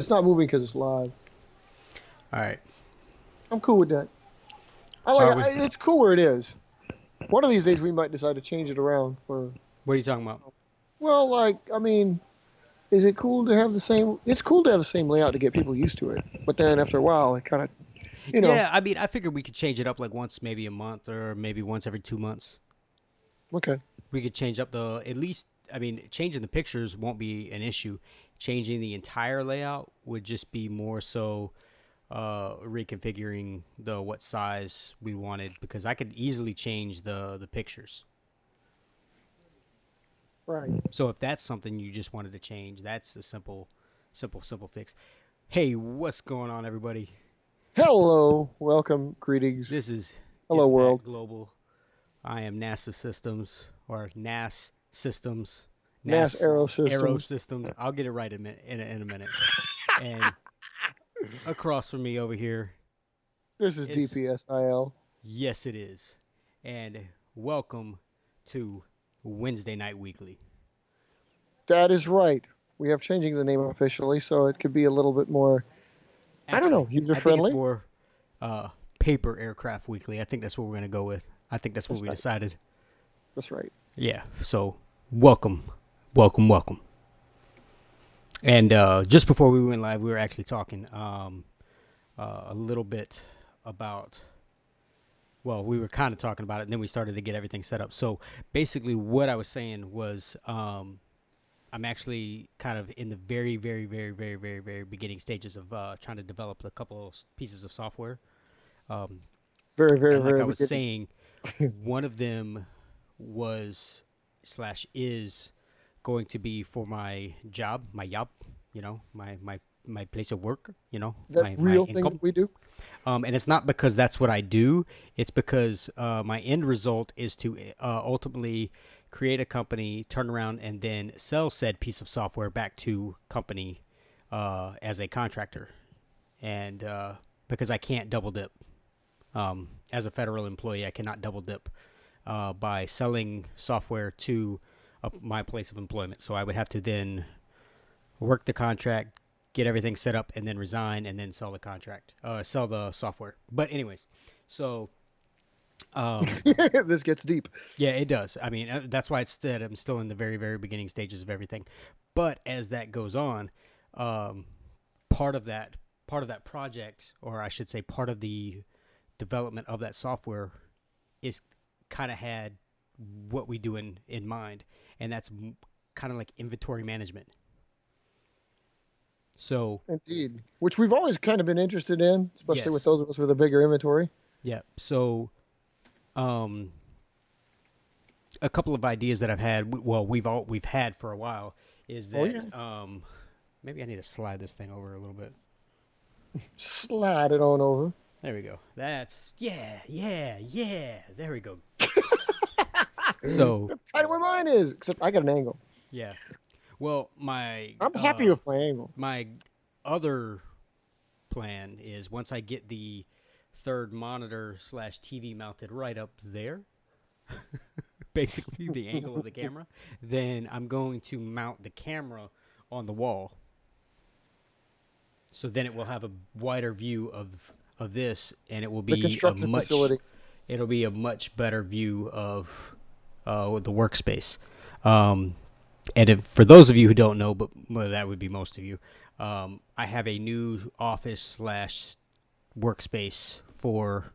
It's not moving because it's live. All right. I'm cool with that. How are we? It's cool where it is. One of these days we might decide to change it around for. What are you talking about? Well, is it cool to have the same? It's cool to have the same layout to get people used to it. But then after a while, it kind of, you know, Yeah, I mean, I figured we could change it up like once, maybe a month, or maybe once every 2 months. okay, We could change up the at least. I mean, changing the pictures won't be an issue. Changing the entire layout would just be more so reconfiguring the what size we wanted because I could easily change the pictures. right. So if that's something you just wanted to change, that's a simple fix. Hey, what's going on, everybody? Hello, welcome, greetings. This is Hello, IVPAC world. Global. I am NASA Systems or NAS Systems, Mass NAS Aero Aero Systems. Systems. I'll get it right in a minute. And across from me over here This is is DPSIL. yes, it is. And welcome to Wednesday Night Weekly. That is right. We have changing the name officially, so it could be a little bit more. I don't know, Actually, user I think it's friendly. more uh, Paper Aircraft Weekly. I think that's what we're gonna go with. I think that's what That's we right. decided. That's right. Yeah. So welcome, welcome. And just before we went live, we were actually talking a little bit about. Well, we were kind of talking about it, and then we started to get everything set up. So basically, what I was saying was, I'm actually kind of in the very beginning stages of trying to develop a couple of pieces of software. Um, Very, very, and like very I was beginning. saying, one of them was slash is going to be for my job, my job, my place of work, That my real thing income. that we do. And it's not because that's what I do. It's because my end result is to ultimately create a company, turn around, and then sell said piece of software back to company as a contractor. And because I can't double dip. As a federal employee, I cannot double dip by selling software to my place of employment. So I would have to then work the contract, get everything set up, and then resign, and then sell the contract, sell the software. But anyways, so um, This gets deep. yeah, it does. I mean, that's why it's still I'm still in the very beginning stages of everything. But as that goes on, um, part of that part of that project, or I should say, part of the development of that software is kind of had what we do in mind, and that's kind of like inventory management. So Indeed. Which we've always kind of been interested in, especially with yes, those of us with a bigger inventory. yeah. So um, a couple of ideas that I've had, well, we've had for a while, is Oh, yeah. that maybe I need to slide this thing over a little bit. Slide it on over. There we go. That's yeah. There we go. So That's kind of where mine is, except I got an angle. yeah. Well, my I'm happy with my angle. my other plan is once I get the third monitor slash TV mounted right up there, basically the angle of the camera, then I'm going to mount the camera on the wall. So then it will have a wider view of this, and it will The be a construction much facility. it'll be a much better view of the workspace. Um, and if, for those of you who don't know, but well, that would be most of you, I have a new office slash workspace for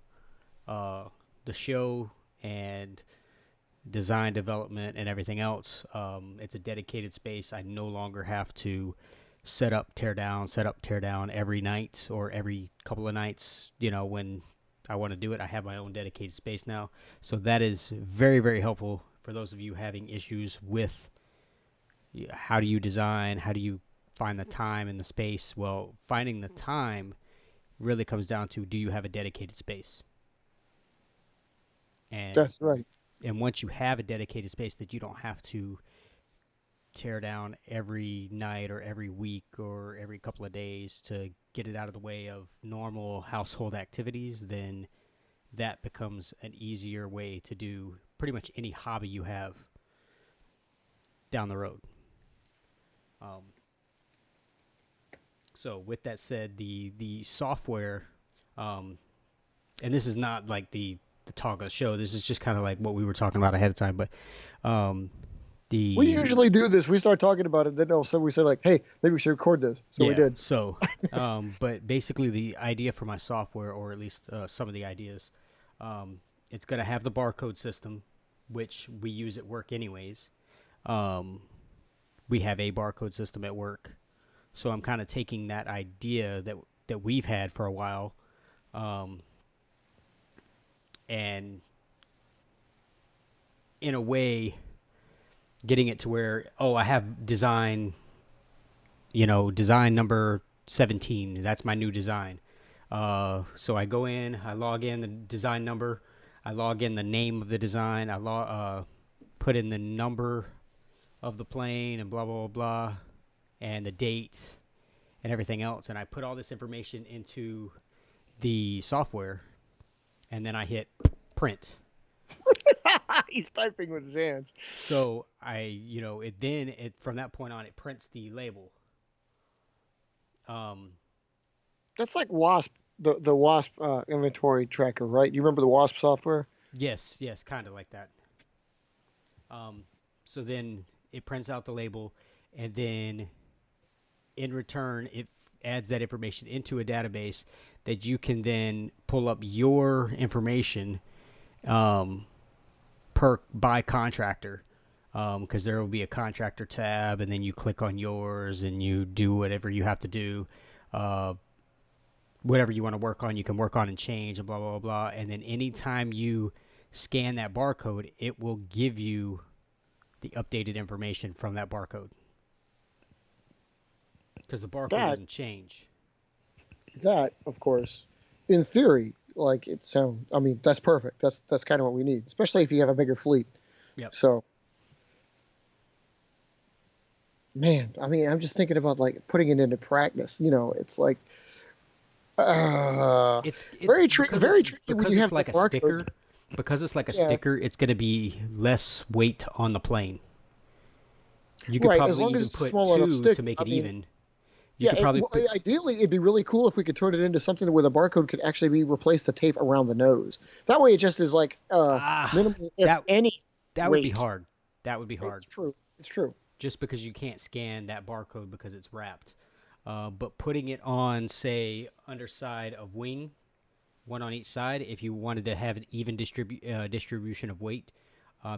the show and design development and everything else. It's a dedicated space. I no longer have to set up, tear down every night or every couple of nights, when I want to do it. I have my own dedicated space now. So that is very helpful for those of you having issues with how do you design, how do you find the time and the space. Well, finding the time really comes down to do you have a dedicated space? And That's right. and once you have a dedicated space that you don't have to tear down every night or every week or every couple of days to get it out of the way of normal household activities, then that becomes an easier way to do pretty much any hobby you have down the road. Um, So with that said, the software, and this is not like the talk of the show. This is just kind of like what we were talking about ahead of time. But um, We the usually do this. We start talking about it, then all of a sudden we say like, "Hey, maybe we should record this." So we yeah. did. So, but basically the idea for my software, or at least some of the ideas, it's gonna have the barcode system, which we use at work anyways. Um, we have a barcode system at work, so I'm kind of taking that idea that we've had for a while, um, and in a way getting it to where, oh, I have design, design number 17. That's my new design. So I go in, I log in the design number, I log in the name of the design, put in the number of the plane and blah blah blah blah, and the date and everything else, and I put all this information into the software, and then I hit print. He's typing with his hands. So it from that point on, it prints the label. Um, That's like Wasp, the Wasp inventory tracker, right? You remember the Wasp software? yes, yes, kind of like that. So then it prints out the label, and then in return, it adds that information into a database that you can then pull up your information, um, by contractor, because there will be a contractor tab, and then you click on yours and you do whatever you have to do. Whatever you want to work on, you can work on and change and blah blah blah. And then anytime you scan that barcode, it will give you the updated information from that barcode, because the barcode That doesn't change. that of course, in theory, like it sounds. I mean, that's perfect. That's kind of what we need, especially if you have a bigger fleet. Yep. So, man, I mean, I'm just thinking about like putting it into practice. It's like uh, It's very tricky when because you it's have the like a barcodes. sticker. Because it's like a Yeah, sticker, it's going to be less weight on the plane. You could right. As probably long as even it's a put small enough two to sticker. make I it mean, even. You yeah. could probably Well, put ideally, it'd be really cool if we could turn it into something where the barcode could actually be replaced the tape around the nose. That way, it just is like ah minimal, if that any, that would be weight. hard. That would be It's hard. true. It's true. Just because you can't scan that barcode because it's wrapped. But putting it on, say, underside of wing, one on each side, if you wanted to have an even distribution of weight,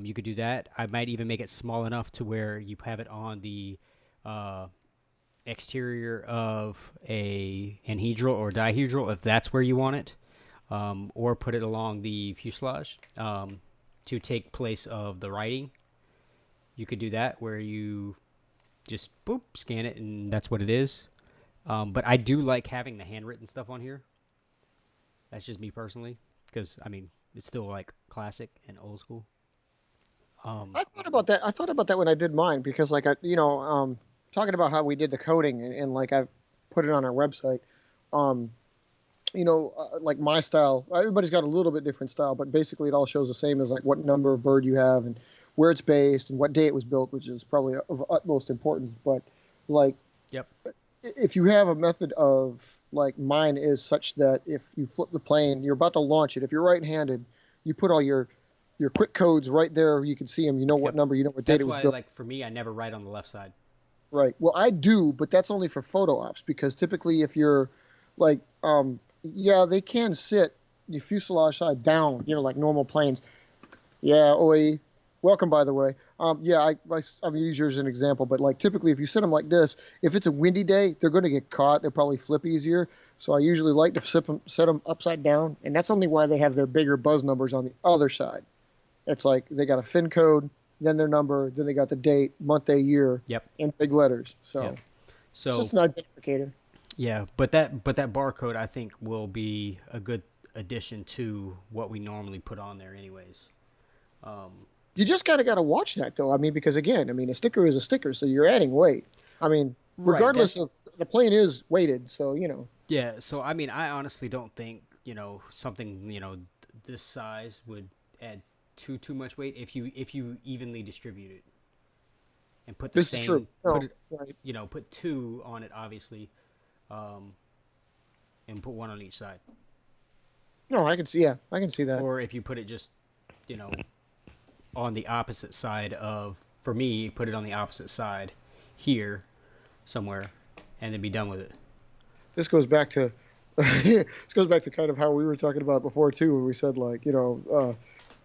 you could do that. I might even make it small enough to where you have it on the uh, exterior of a anhedral or dihedral, if that's where you want it, or put it along the fuselage, to take place of the writing. You could do that where you just boop scan it and that's what it is. But I do like having the handwritten stuff on here. That's just me personally, because I mean it's still like classic and old school. Um, I thought about that. I thought about that when I did mine because, like, talking about how we did the coding and like I put it on our website. Um, like my style. Everybody's got a little bit different style, but basically it all shows the same as like what number of bird you have and where it's based and what day it was built, which is probably of utmost importance. But like, yep. if you have a method of like mine is such that if you flip the plane, you're about to launch it. If you're right-handed, you put all your quick codes right there. You can see them. You know what Yep. number. You know what date That's it was why, built. like for me, I never write on the left side. Right. Well, I do, but that's only for photo ops because typically if you're like, yeah, they can sit the fuselage side down, like normal planes. Yeah, oi. Welcome, by the way. Yeah, I'm use yours as an example, but like typically, if you set them like this, if it's a windy day, they're going to get caught. They'll probably flip easier. So I usually like to set them upside down, and that's only why they have their bigger buzz numbers on the other side. It's like they got a fin code, then their number, then they got the date, month, day, year, Yep. in big letters. So Yep. it's So just an identificator. yeah, but that barcode I think will be a good addition to what we normally put on there, anyways. Um, You just gotta watch that though. I mean, because again, I mean, a sticker is a sticker, so you're adding weight. I mean, right. regardless of the plane is weighted, so Yeah. So I mean, I honestly don't think something this size would add too much weight if you evenly distribute it and put the this is true. same put No, it right. put two on it, obviously. um, and put one on each side. No, I can see. Yeah, I can see that. Or if you put it just, you know, on the opposite side of, for me, put it on the opposite side here somewhere, and then be done with it. This goes back to this goes back to kind of how we were talking about before too, when we said like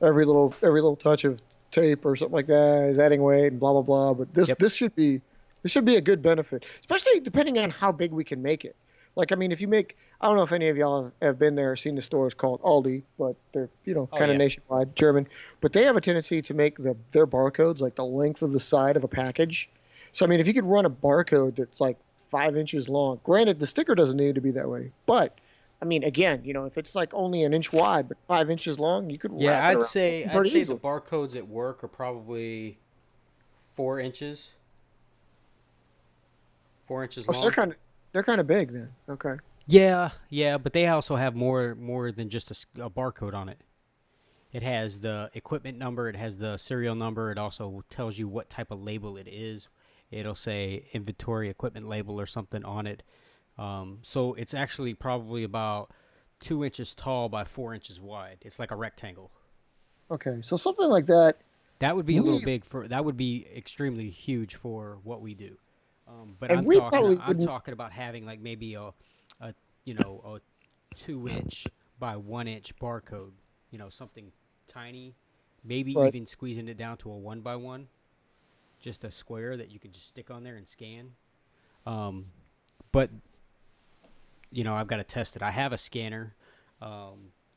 every little touch of tape or something like that is adding weight and blah blah blah. But this Yep. this should be a good benefit, especially depending on how big we can make it. Like I mean, if you make I don't know if any of y'all have been there or seen the stores called Aldi, but they're Oh kind of yeah. nationwide German, but they have a tendency to make their barcodes like the length of the side of a package. So I mean, if you could run a barcode that's like 5 inches long, granted the sticker doesn't need to be that way, but I mean, again, if it's like only an inch wide but 5 inches long, you could Yeah, wrap it around I'd pretty say the easily. barcodes at work are probably 4 inches, 4 inches Oh, so long. they're kind of big then. Okay. Yeah, yeah, but they also have more than just a barcode on it. It has the equipment number, it has the serial number, it also tells you what type of label it is. It'll say inventory equipment label or something on it. So it's actually probably about 2 inches tall by 4 inches wide. It's like a rectangle. Okay. So something like that. That would be a little We big for. That would be extremely huge for what we do. But and I'm we talking. probably I'm wouldn't. talking about having like maybe a, a 2 inch by 1 inch barcode. Something tiny. Maybe Right. even squeezing it down to a 1 by 1, just a square that you could just stick on there and scan. Um, but I've got to test it. I have a scanner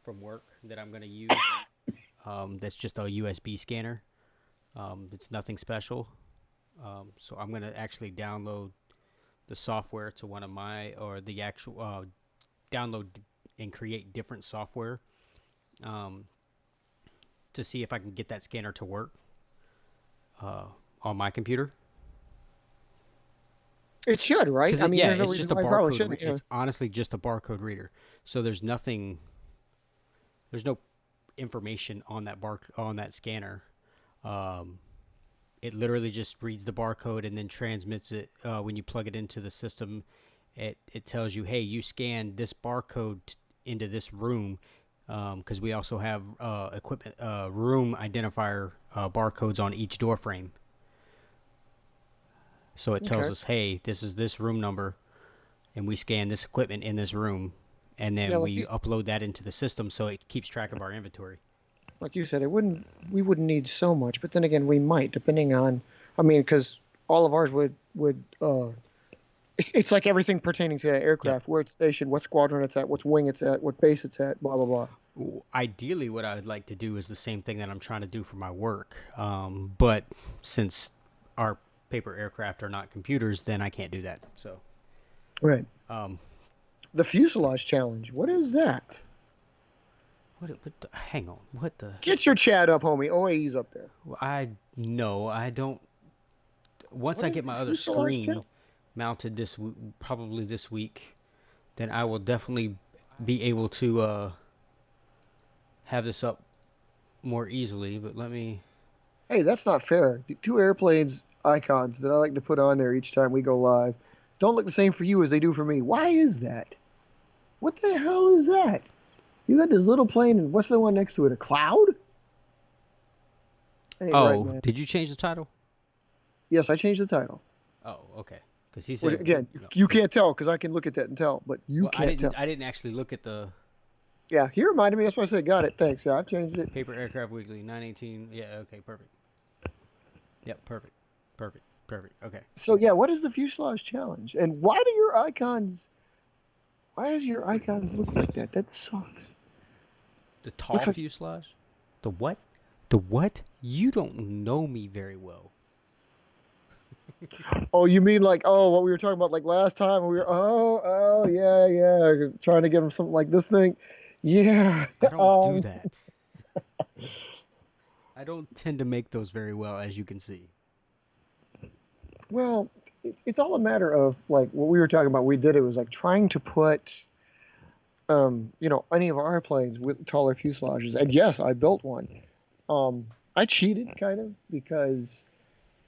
from work that I'm going to use. That's just a USB scanner. It's nothing special. So I'm going to actually download the software to one of my, or the actual, download and create different software um, to see if I can get that scanner to work uh, on my computer. It should, right? Because I mean, yeah, there's no it's reason just a why it probably barcode. shouldn't. Yeah. It's honestly just a barcode reader. So there's nothing. There's no information on that scanner. Um, it literally just reads the barcode and then transmits it when you plug it into the system. It tells you, hey, you scanned this barcode into this room, because we also have equipment room identifier barcodes on each door frame. So it tells Okay. us, hey, this is this room number, and we scan this equipment in this room, and Yeah, then we upload that into the system so it keeps track of our inventory. like you said, it wouldn't. We wouldn't need so much, but then again, we might, depending on. I mean, because all of ours would. It's like everything pertaining to that Yep. aircraft, where it's stationed, what squadron it's at, what wing it's at, what base it's at, blah blah blah. Ideally, what I would like to do is the same thing that I'm trying to do for my work. But since our paper aircraft are not computers, then I can't do that. So, Right. um, The fuselage challenge. What is that? hang on. What the? Get your chat up, homie. OAE's up there. I no, I don't. Once What I is get the my other fuselage screen challenge? mounted probably this week, then I will definitely be able to have this up more easily. But let me. Hey, that's not fair. The two airplanes icons that I like to put on there each time we go live don't look the same for you as they do for me. Why is that? What the hell is that? You got this little plane, and what's the one next to it? A cloud? That ain't right, Oh, man. did you change the title? Yes, I changed the title. Oh, okay. Because he Which, said again, no. you can't tell because I can look at that and tell, but you Well, I can't didn't. tell. I didn't actually look at the Yeah, he reminded me. That's why I said, got it. Thanks. Yeah, I've changed it. Paper Aircraft Weekly 918. Yeah. Okay. Perfect. Yep. Perfect. Perfect. Perfect. Okay. So, yeah, what is the fuselage challenge? And why does your icons look like that? That sucks. The tall Looks like, fuselage. The what? The what? You don't know me very well. oh, you mean like, oh, what we were talking about like last time? Yeah, yeah, trying to get him something like this thing. Yeah. I don't do Um, that. I don't tend to make those very well, as you can see. well, it's all a matter of like what we were talking about. We did it was like trying to put, any of our airplanes with taller fuselages. And yes, I built one. I cheated kind of because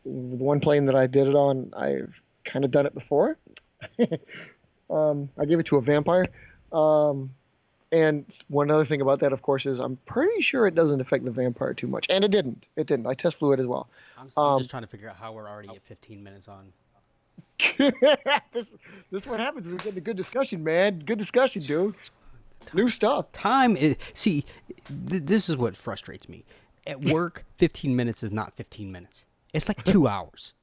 the one plane that I did it on, I've kind of done it before. I gave it to a vampire. Um, and one other thing about that, of course, is I'm pretty sure it doesn't affect the vampire too much, and it didn't. It didn't. I test flew it as well. I'm just Um, trying to figure out how we're already at 15 minutes on. this this is what happens when we get into good discussion, man. Good discussion, dude. New stuff. Time is see, this is what frustrates me. At work, 15 minutes is not 15 minutes. It's like 2 hours.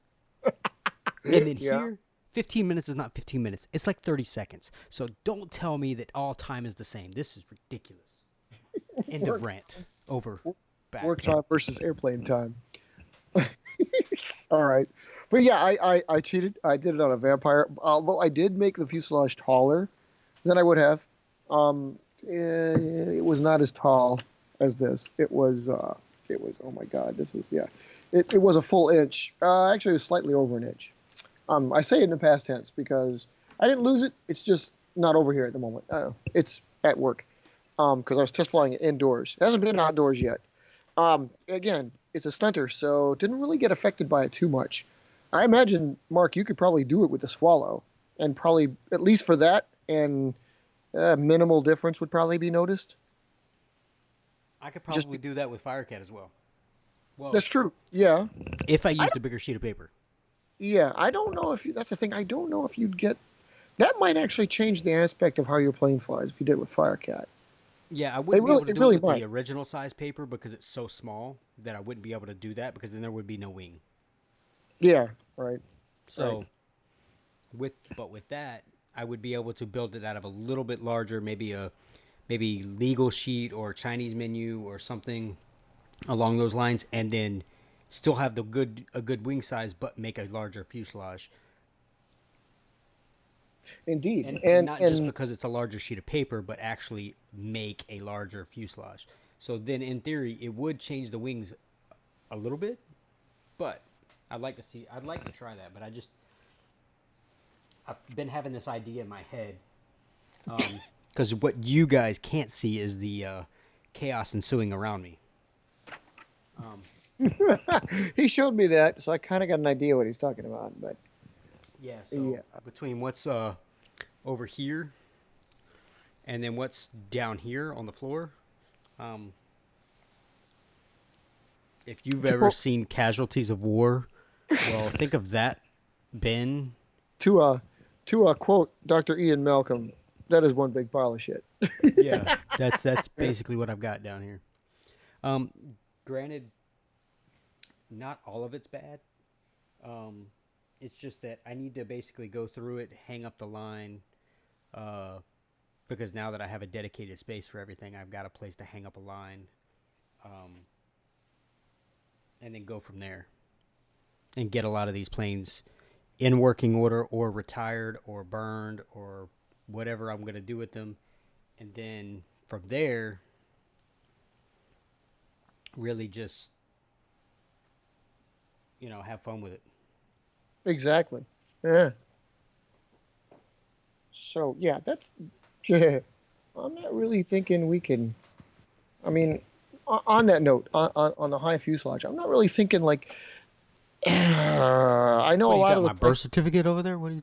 And then Yeah. here, 15 minutes is not 15 minutes. It's like 30 seconds. So don't tell me that all time is the same. This is ridiculous. End of Work, rant. Over. Back. work time versus airplane time. All right. But yeah, I cheated. I did it on a vampire. Although I did make the fuselage taller than I would have. It was not as tall as this. It was, oh my God, this was, yeah. It was a full inch. Actually, it was slightly over an inch. I say it in the past tense because I didn't lose it. It's just not over here at the moment. It's at work. Because I was test flying it indoors. It hasn't been outdoors yet. Again, it's a stunter, so it didn't really get affected by it too much. I imagine, Mark, you could probably do it with the Swallow, and probably at least for that, and minimal difference would probably be noticed. I could Just probably do that with Firecat as well. Well, that's true. Yeah, if I I used a bigger sheet of paper. yeah. I don't know if that's the thing. I don't know if you'd get that. Might actually change the aspect of how your plane flies if you did it with Firecat. Yeah, I wouldn't be able to It do it really with might. the original size paper because it's so small that I wouldn't be able to do that because then there would be no wing. Yeah, right, right. So with that, I would be able to build it out of a little bit larger, maybe legal sheet or Chinese menu or something along those lines, and then still have a good wing size, but make a larger fuselage. Indeed, And not just and because it's a larger sheet of paper, but actually make a larger fuselage. So then, in theory, it would change the wings a little bit, but I'd like to try that, but I've been having this idea in my head because what you guys can't see is the chaos ensuing around me. he showed me that, so I kind of got an idea what he's talking about. But Yeah. So yeah, between what's over here and then what's down here on the floor, um, if you've ever seen casualties of war, well, think of that bin. to quote Dr. Ian Malcolm, that is one big pile of shit. Yeah, that's basically what I've got down here. Um, Granted, not all of it's bad. Um, it's just that I need to basically go through it, hang up the line, uh, because now that I have a dedicated space for everything, I've got a place to hang up a line, um, and then go from there and get a lot of these planes in working order or retired or burned or whatever I'm going to do with them. And then from there, really just, have fun with it. Exactly. Yeah. So yeah, that's yeah. I'm not really thinking we can. I mean, on that note, on the high fuselage, I'm not really thinking like. I know What a do you lot got? of the My birth places. certificate over there? What are you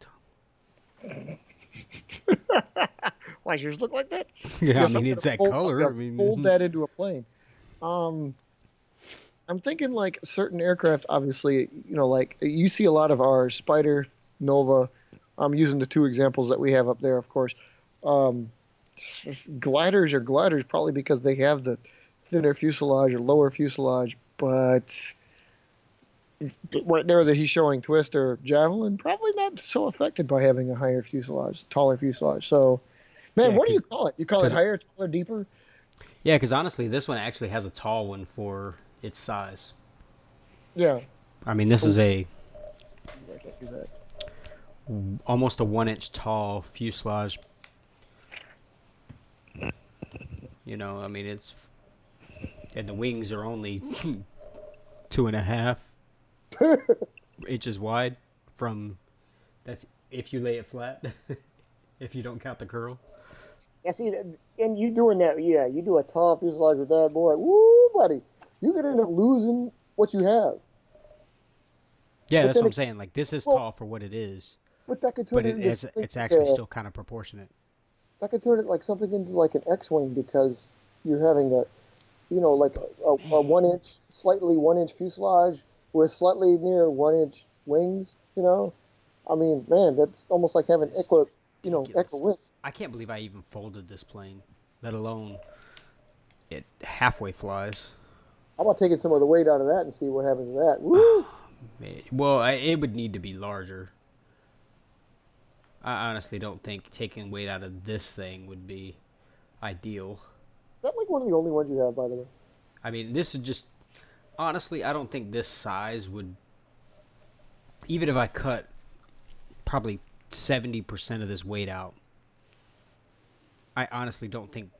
Why does yours look like that? talking? Yeah, I Yes, I'm mean, gonna it's that fold. I'm color. I gonna fold mean, that into a plane. Um, I'm thinking like certain aircraft, obviously, like you see a lot of our Spider, Nova. I'm using the two examples that we have up there, of course. Um, gliders are gliders probably because they have the thinner fuselage or lower fuselage, but right there that he's showing Twister Javelin probably not so affected by having a higher fuselage, taller fuselage. So, man, yeah, what do you call it? You call it cause, higher, taller, deeper? cause honestly, this one actually has a tall one for its size. Yeah. I mean, this Oh, is a I can't do that. almost a 1 inch tall fuselage. I mean, and the wings are only 2.5 inches wide from that's if you lay it flat, if you don't count the curl. Yeah, see, and you doing that, yeah, you do a tall fuselage with that, boy, woo, buddy, you could end up losing what you have. Yeah, But that's then, what I'm saying. Like this is well, tall for what it is. But that could turn but it into something. it's actually still kind of proportionate. That could turn it like something into like an X-wing because you're having a, like a Man, 1 inch, slightly 1 inch fuselage with slightly near 1 inch wings. I mean, man, that's almost like having this is equal ridiculous. width. I can't believe I even folded this plane, let alone it halfway flies. How about taking some of the weight out of that and see what happens to that? Woo! Well, it would need to be larger. I honestly don't think taking weight out of this thing would be ideal. Is that like one of the only ones you have, by the way? I mean, this is just honestly, I don't think this size would, even if I cut probably 70% of this weight out, I honestly don't think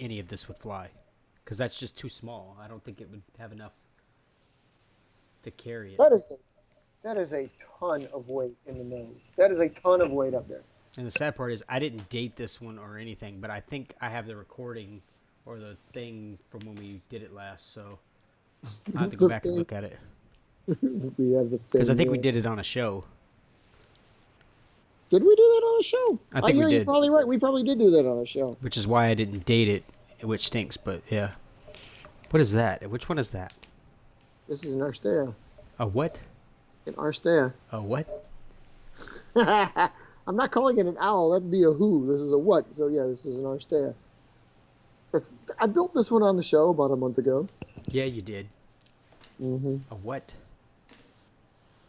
any of this would fly because that's just too small. I don't think it would have enough to carry it. That is a ton of weight in the nose. That is a ton of weight up there. And the sad part is, I didn't date this one or anything, but I think I have the recording or the thing from when we did it last, so I have to go The back and thing. look at it. We have the Because I thing. think we Yeah. did it on a show. Did we do that on a show? I think yeah, we you're did, probably right. We probably did do that on a show. which is why I didn't date it, which stinks, but yeah. What is that? Which one is that? This is an Arstea. A what? An Arstea. A what? I'm not calling it an owl. That'd be a who. This is a what. So yeah, this is an Arstea. I built this one on the show about a month ago. Yeah, you did. Hmm A what?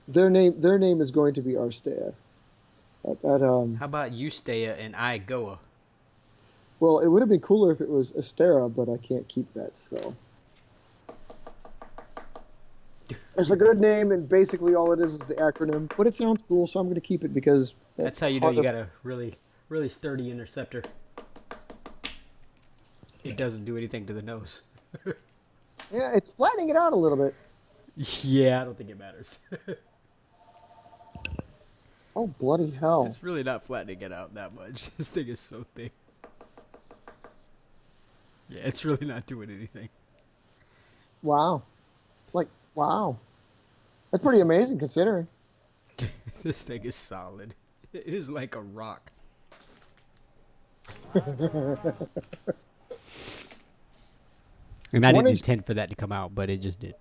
Their name is going to be Arstea. How about you stay and I goa? Well, it would have been cooler if it was Astera, but I can't keep that. So it's a good name, and basically all it is the acronym. But it sounds cool, so I'm going to keep it because That's how you know you got a really, really sturdy interceptor. It doesn't do anything to the nose. Yeah, it's flattening it out a little bit. Yeah, I don't think it matters. Oh bloody hell! It's really not flattening it out that much. This thing is so thick. Yeah, it's really not doing anything. Wow, wow, that's pretty amazing considering. This thing is solid. It is like a rock. And I didn't 1 inch, intend for that to come out, but it just did.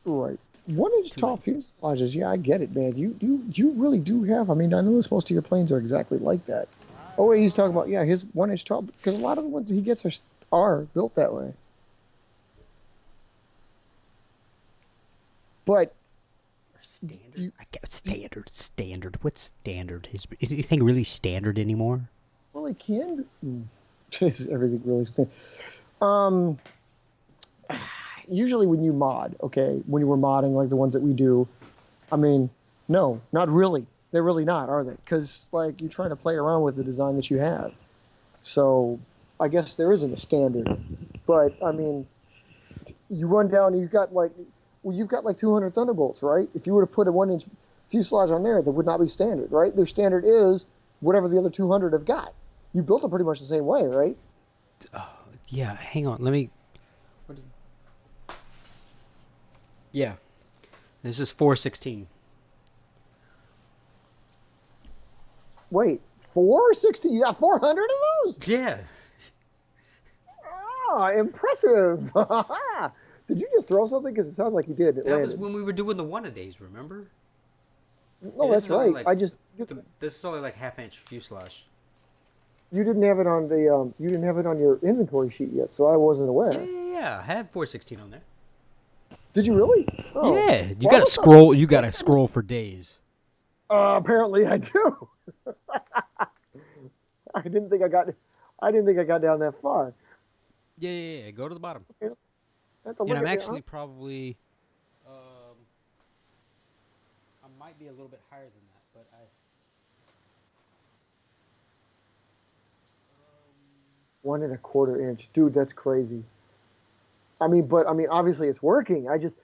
right? 1 inch Too tall late. fuselages. Yeah, I get it, man. You really do have. I mean, I notice most of your planes are exactly like that. Oh wait, he's talking about his 1 inch tall because a lot of the ones that he gets are built that way. But Standard. I get standard. What's standard? Is anything really standard anymore? well, it can. Is everything really um, usually when you mod, okay, when you were modding like the ones that we do, I mean, no, not really. They're really not, are they? Because like you're trying to play around with the design that you have. So I guess there isn't a standard. But I mean, you run down and you've got like 200 Thunderbolts, right? If you were to put a 1 inch fuselage on there, that would not be standard, right? Their standard is whatever the other 200 have got. You built them pretty much the same way, right? Yeah, hang on. Let me. Yeah. This is 416. Wait, 460? You got 400 of those? Yeah. Ah, impressive. Did you just throw something? Because it sounds like you did. It That was landed. when we were doing the one-a-days, remember? No, This that's is only right. like- I just This is only like half-inch fuselage. you didn't have it on your inventory sheet yet, so I wasn't aware. Yeah. I had 416 on there. Did you really? Oh. Yeah. You Well, gotta what's scroll. You gotta scroll for days. Apparently, I do. I didn't think I got down that far. Yeah. Go to the bottom. I have to And look I'm at actually probably. I might be a little bit higher than that, but I. 1 1/4 inch, dude. That's crazy. Obviously it's working. I just,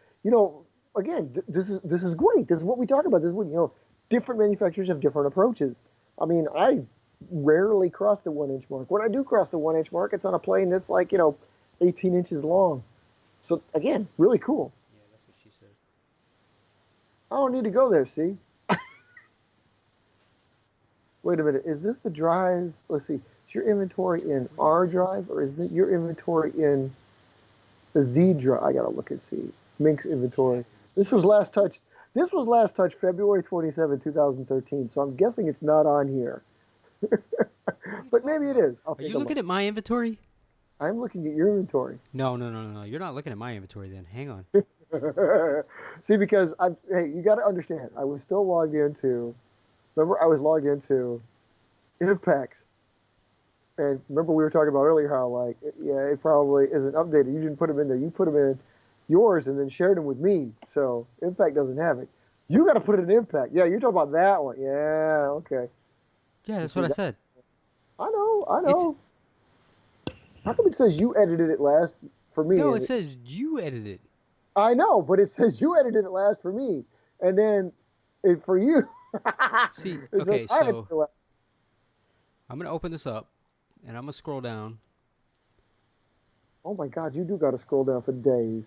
again, this is great. This is what we talk about. This is what different manufacturers have different approaches. I mean, I rarely cross the 1 inch mark. When I do cross the 1 inch mark, it's on a plane that's like 18 inches long. So again, really cool. Yeah, that's what she said. I don't need to go there. See, Wait a minute. Is this the drive? Let's see. Is your inventory in our drive, or is it your inventory in the drive? I gotta look and see. Mink's inventory. This was last touched. This was last touched February 27, 2013. So I'm guessing it's not on here. But maybe it is. I'll Are take you a looking look. at my inventory? I'm looking at your inventory. No, no, no, no, no. You're not looking at my inventory then. Hang on. See, because hey, you got to understand. I was still logged into. Remember, I was logged into IVPACs. And remember, we were talking about earlier how, like, yeah, it probably isn't updated. You didn't put them in there. You put them in yours and then shared them with me. So Impact doesn't have it. You got to put it in Impact. Yeah, you're talking about that one. Yeah, okay. Yeah, You that's see what I that? said. I know, I It's know. How come it says you edited it last for me? no. And It says you edited. I know, but it says you edited it last for me, and then for you, See, it says okay, I edited so it last. I'm gonna open this up, and I'm gonna scroll down. Oh my God, you do got to scroll down for days.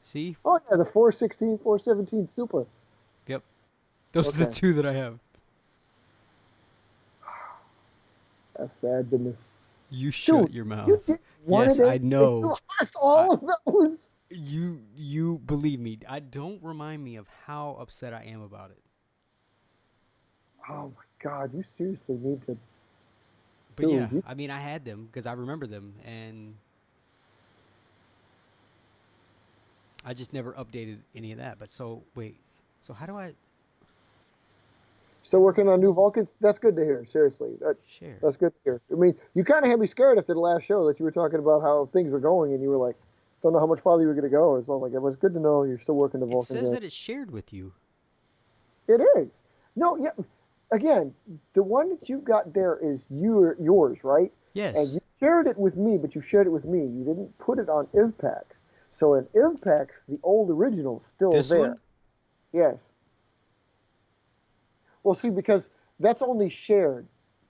See? Oh yeah, the 416, 417 Super. Yep. Those are the Okay, two that I have. that's sad business. You shut Dude, your you mouth. did one of Yes, I them, and you know. lost I all of those. you believe me. I don't remind me of how upset I am about it. Oh my God, you seriously need to, But dude. yeah, I mean, I had them because I remember them, and I just never updated any of that. But so wait, so how do I Still working on new Vulcans? That's good to hear. Seriously, share? that's good to hear. I mean, you kind of had me scared after the last show that you were talking about how things were going, and you were like, don't know how much farther you were going to go. It's not like it was good to know you're still working the It Vulcans says in. that it's shared with you. It is. No, yeah. Again, the one that you got there is yours, right? And Yes, you shared it with me, but you shared it with me. You didn't put it on IVPACs. So in IVPACs, the old original is still this there. one. Yes. Well, see, because that's only shared.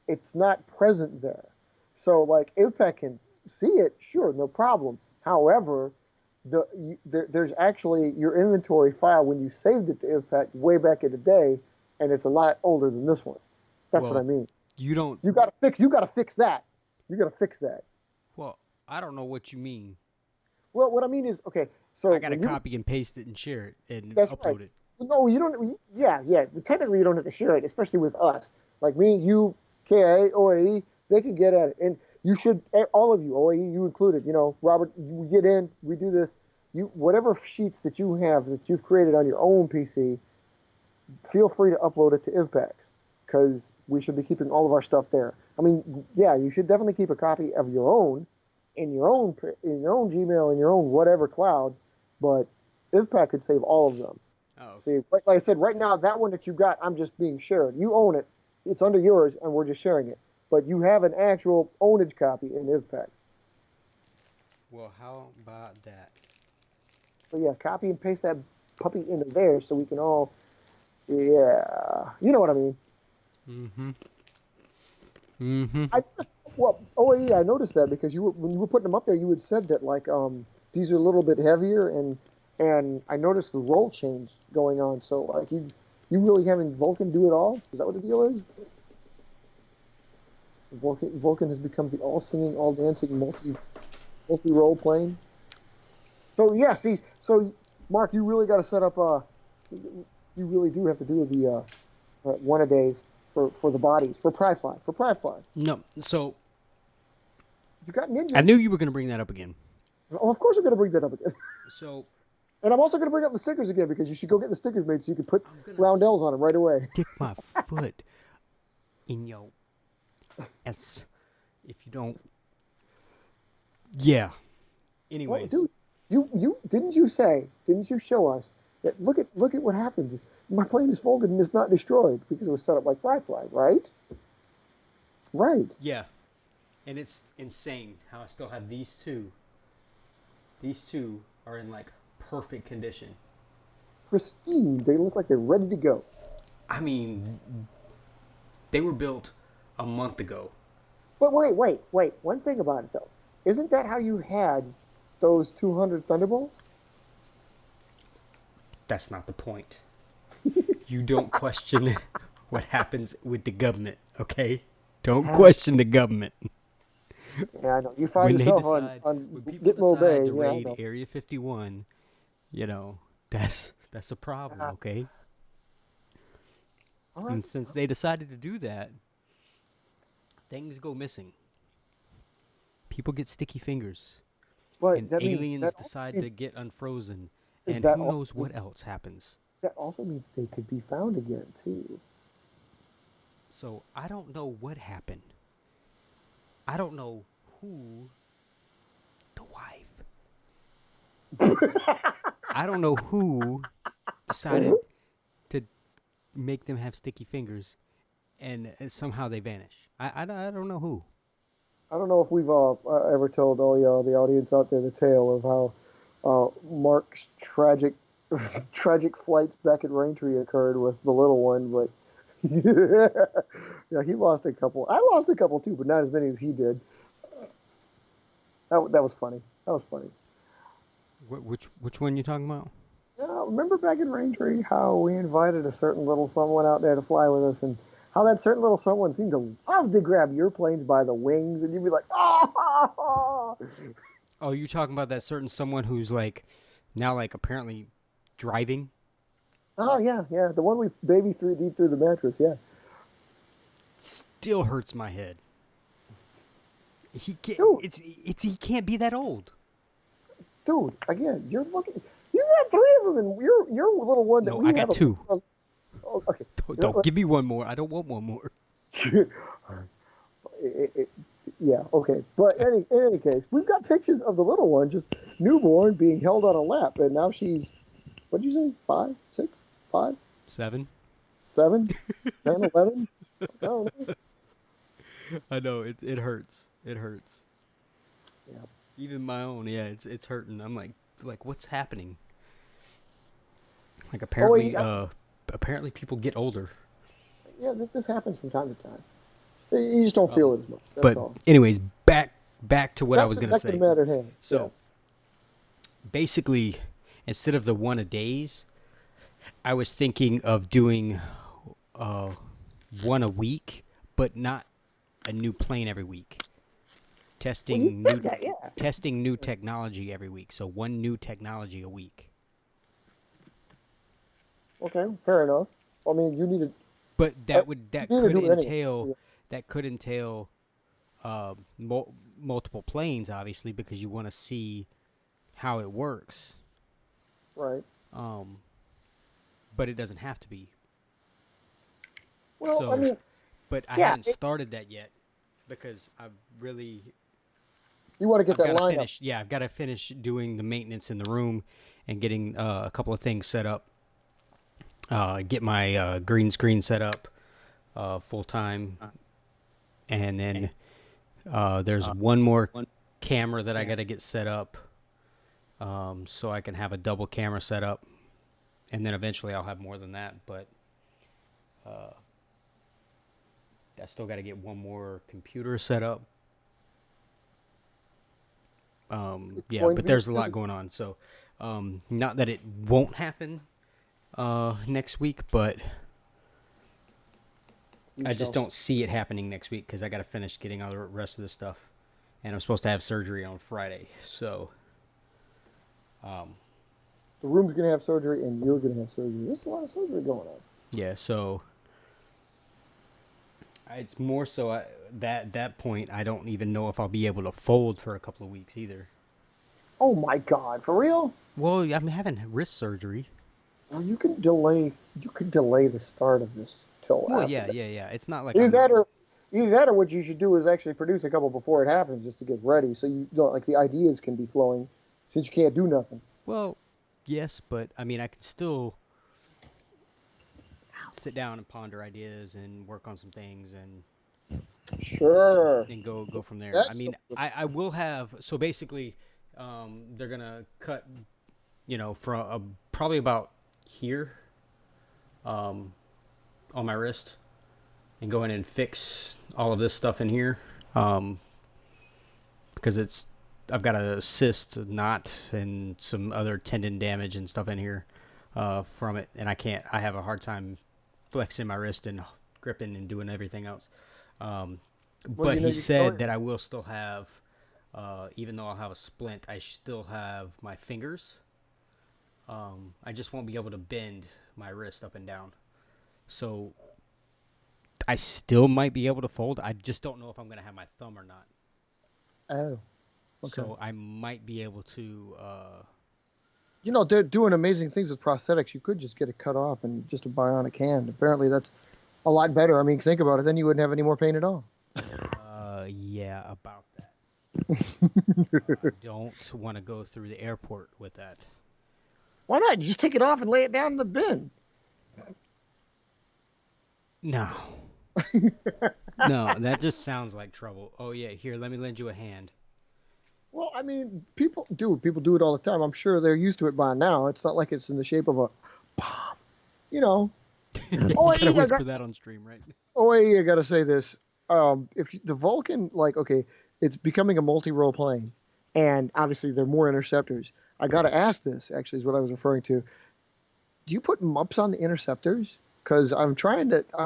It's not present there. So, like, IVPAC can see it, sure, no problem. However, there's actually your inventory file when you saved it to IVPAC way back in the day, and it's a lot older than this one. That's what I Well, mean. you don't. You gotta fix that. You gotta fix that. Well, I don't know what you mean. Well, what I mean is, okay, so I gotta when you copy and paste it and share it and that's right. upload it. No, you don't. Yeah, yeah. Technically, you don't have to share it, especially with us. Like me, you, KA, OAE, they can get at it, and you should. All of you, OAE, you included. You know, Robert, we get in, we do this. You whatever sheets that you have that you've created on your own PC, feel free to upload it to IVPACs because we should be keeping all of our stuff there. I mean, yeah, you should definitely keep a copy of your own in your own Gmail in your own whatever cloud, but IVPAC could save all of them. Oh, See, like I said, right now that one that you got, I'm just being shared. You own it; it's under yours, and we're just sharing it. But you have an actual ownage copy in IVPAC. well, how about that? So yeah, copy and paste that puppy into there so we can all, yeah, you know what I mean. Mm-hmm. Mm-hmm. I just well, oh yeah, I noticed that because when you were putting them up there, you had said that like these are a little bit heavier and I noticed the roll change going on. So like you really having Vulcan do it all? Is that what the deal is? Vulcan has become the all singing, all dancing, multi role plane. So yeah, see, so Mark, you really got to set up. You really do have to do the one a days for the bodies for Pryfly for Pryfly. No, so You got I Ninja. knew you were gonna bring that up again. Oh, of course I'm going to bring that up again. So And I'm also going to bring up the stickers again because you should go get the stickers made so you can put I'm gonna roundels on them right away. stick my foot in your ass if you don't. Yeah. Well, Anyways, dude, you didn't you show us that look at what happened. My plane is folded and it's not destroyed because it was set up like Firefly, right? Right. yeah, and it's insane how I still have these two. These two are in like perfect condition. Pristine. They look like they're ready to go. I mean, they were built a month ago. But wait. One thing about it though. Isn't that how you had those 200 Thunderbolts? That's not the point. You don't question what happens with the government, Okay, don't question the government. Yeah, I know. You find When they yourself decide, on when people Gitmo decide Bay. to Yeah, I raid know. Area 51, you know, that's a problem. Uh, Okay, all right. and since they decided to do that, things go missing. People get sticky fingers, and But that means aliens decide to get unfrozen, and that who also knows what means else happens. that also means they could be found again too. So I don't know what happened. I don't know who the wife. I don't know who decided to make them have sticky fingers, and somehow they vanish. I don't know who. I don't know if we've ever told all y'all, the audience out there, the tale of how Mark's tragic tragic flights back at Raintree occurred with the little one, but yeah, he lost a couple. I lost a couple too, but not as many as he did. That was funny. That was funny. Which one you talking about? Remember back in Raintree how we invited a certain little someone out there to fly with us, and how that certain little someone seemed to love to grab your planes by the wings, and you'd be like, oh, Oh, you talking about that certain someone who's like now like apparently driving? oh yeah, yeah, the one we baby threw deep through the mattress, yeah. Still hurts my head. He can't. Dude, It's he can't be that old. dude, again, you're looking. You got three of them, and you're a little one that No, we I have got a. two. Oh, okay. Don't give me one more. I don't want one more. It, it, yeah, okay. But in any case, we've got pictures of the little one, just newborn, being held on a lap, and now she's, what did you say, 5, 6, 5, 7. 7, 10, 11? I don't know. I know it hurts. It hurts. Yeah. Even my own, yeah, it's hurting. I'm like what's happening? Like Oh, apparently people get older. yeah, this happens from time to time. You just don't feel it as much. That's But all. anyways, back to what I was gonna Back to the say. matter at hand. Yeah. So basically, instead of the one a days, I was thinking of doing uh, one a week, but not a new plane every week. Well, you Testing said new that, yeah. testing new technology every week. So one new technology a week. Okay, fair enough. I mean, But uh, that would you need to do it anyway. Yeah. that could entail multiple planes, obviously, because you want to see how it works. Right. Um, but it doesn't have to be. Well, I So, mean, but I yeah, haven't started that yet because you want to get I've that got to lined up. finish. Yeah, I've got to finish doing the maintenance in the room and getting a couple of things set up. Get my green screen set up full time, and then there's one more camera that I got to get set up, so I can have a double camera set up, and then eventually I'll have more than that. But I still got to get one more computer set up. It's Yeah, going to but be there's a lot going on. So, not that it won't happen next week, but I just don't see it happening next week because I got to finish getting all the rest of the stuff, and I'm supposed to have surgery on Friday. So, the room's going to have surgery, and you're going to have surgery. There's a lot of surgery going on. yeah, so it's more so that point I don't even know if I'll be able to fold for a couple of weeks either. Oh my God, for real? Well, I'm having wrist surgery. Well, you can delay. You can delay the start of this till Well, after yeah, that. yeah, yeah. It's not like Either that, or what you should do is actually produce a couple before it happens, just to get ready, so you don't, like, the ideas can be flowing, since you can't do nothing. well, yes, but I mean I can still sit down and ponder ideas and work on some things Sure. and go from there. I That's mean, I will have so basically, they're gonna cut, from probably about here, on my wrist, and go in and fix all of this stuff in here, because I've got a cyst knot and some other tendon damage and stuff in here, from it, and I have a hard time flexing my wrist and gripping and doing everything else. Well, But he you can said only, that I will still have, even though I'll have a splint, I still have my fingers. I just won't be able to bend my wrist up and down. So I still might be able to fold. I just don't know if I'm going to have my thumb or not. oh, okay. So I might be able to. They're doing amazing things with prosthetics. You could just get it cut off and just a bionic hand. Apparently, that's a lot better. I mean, think about it. Then you wouldn't have any more pain at all. Yeah, about that. I don't want to go through the airport with that. Why not? You just take it off and lay it down in the bin. No. No, that just sounds like trouble. Oh, yeah, here, let me lend you a hand. Well, I mean, people do it all the time. I'm sure they're used to it by now. It's not like it's in the shape of a bomb. You know. You Oh, gotta hey, I whisper got. that on stream, right? Oh, hey, I gotta say this. If the Vulcan, like, okay, it's becoming a multi-role plane, and obviously there are more interceptors. I gotta ask this. Actually, is what I was referring to. Do you put MUPs on the interceptors? Because I'm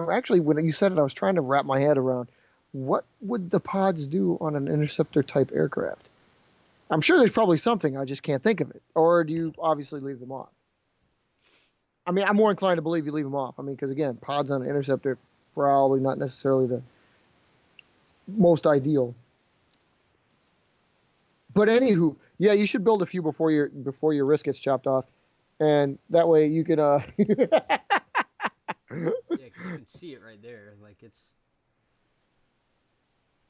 actually, when you said it, I was trying to wrap my head around what would the pods do on an interceptor type aircraft? I'm sure there's probably something, I just can't think of it. Or do you obviously leave them off? I mean, I'm more inclined to believe you leave them off. I mean, because again, pods on an interceptor probably not necessarily the most ideal. But anywho, yeah, you should build a few before your wrist gets chopped off, and that way you can Yeah, because you can see it right there. Like, it's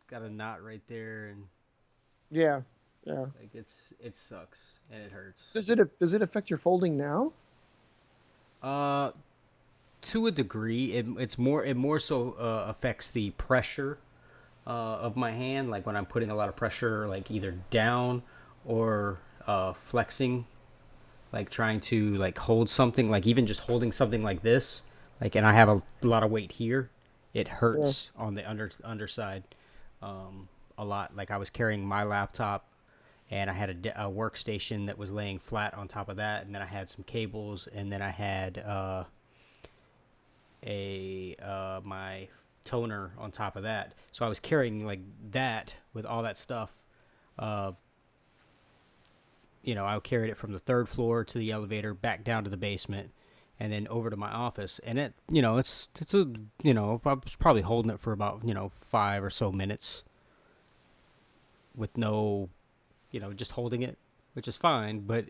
got a knot right there, and yeah, yeah. like it sucks and it hurts. Does it affect your folding now? Uh, to a degree, it more so affects the pressure of my hand. Like when I'm putting a lot of pressure, like either down or flexing, like trying to like hold something, like even just holding something like this, like, and I have a lot of weight here, it Yeah. hurts on the underside a lot. Like I was carrying my laptop and I had a workstation that was laying flat on top of that, and then I had some cables, and then I had a my toner on top of that. So I was carrying like that with all that stuff. Uh, I carried it from the third floor to the elevator, back down to the basement, and then over to my office. And it's a I was probably holding it for about 5 or so minutes with no, just holding it, which is fine. But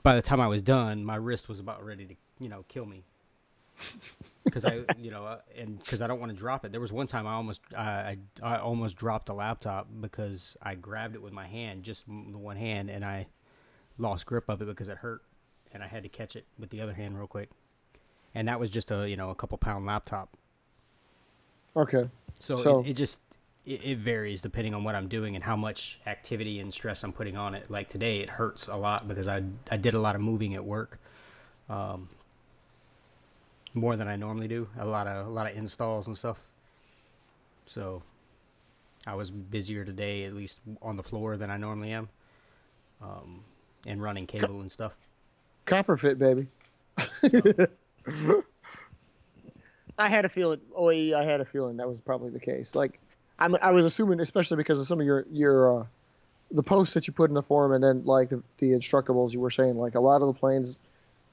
by the time I was done, my wrist was about ready to kill me. Because and because I don't want to drop it. There was one time I almost dropped a laptop because I grabbed it with my hand, just the one hand, and I lost grip of it because it hurt, and I had to catch it with the other hand real quick. And that was just a couple pound laptop. Okay. So So it varies depending on what I'm doing and how much activity and stress I'm putting on it. Like today, it hurts a lot because I did a lot of moving at work. More than I normally do. A lot of installs and stuff. So I was busier today, at least on the floor, than I normally am, and running cable and stuff. copper fit, baby. So I had a feeling. Oh, I had a feeling that was probably the case. Like, I was assuming, especially because of some of your the posts that you put in the forum, and then like the instructables you were saying, like a lot of the planes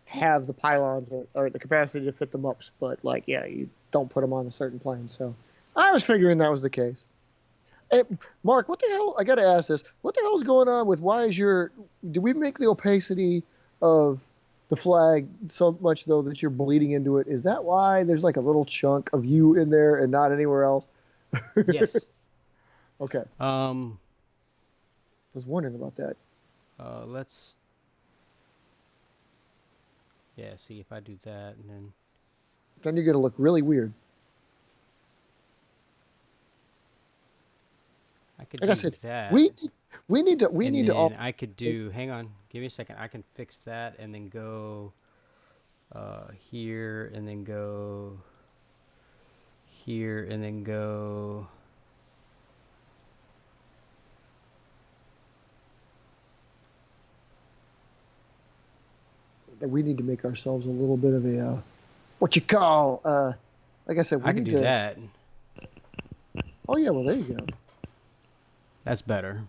have the pylons or the capacity to fit them up, but like yeah, you don't put them on a certain plane. So I was figuring that was the case. Hey, Mark, what the hell? I got to ask this. What the hell is going on with why is your? Did we make the opacity of the flag so much though that you're bleeding into it? Is that why there's like a little chunk of you in there and not anywhere else? yes. Okay, I Um. was wondering about that. Let's. Yeah. See if I do that, and then Then you're gonna look really weird. I could Like I do said, that, we need, we and need to then all. I could do. Hang on. Give me a second. I can fix that, and then go here, and then go here, and then go. We need to make ourselves a little bit of a what you call like I said, we I could need do to that. Oh yeah, well there you go. That's better.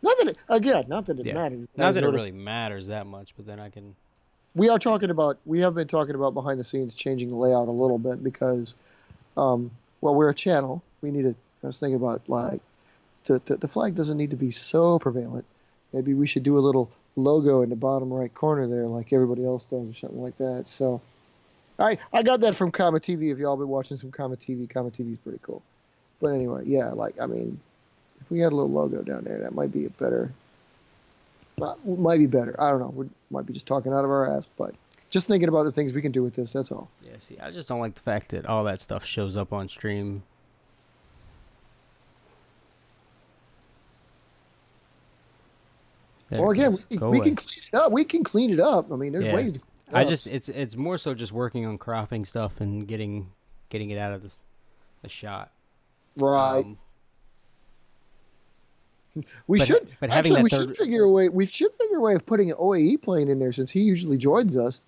Not that it Yeah. matters. I Not just that it noticed really matters that much, but then I can. we have been talking about behind the scenes changing the layout a little bit because, well, we're a channel. I was thinking about like the flag doesn't need to be so prevalent. Maybe we should do a little logo in the bottom right corner there, like everybody else does, or something like that. So I got that from Comet TV. If y'all been watching some Comet TV is pretty cool. But anyway, yeah, like I mean, if we had a little logo down there, that might be a better. Might be better. I don't know. We might be just talking out of our ass, but just thinking about the things we can do with this. That's all. Yeah, see, I just don't like the fact that all that stuff shows up on stream. There Well, it again, goes. Go we can away. clean it up. We can clean it up. I mean, there's Yeah. ways to clean it up. It's more so just working on cropping stuff and getting it out of the shot. Right. Um, We should but having actually that we should third. figure a way. We should figure a way of putting an OAE plane in there since he usually joins us.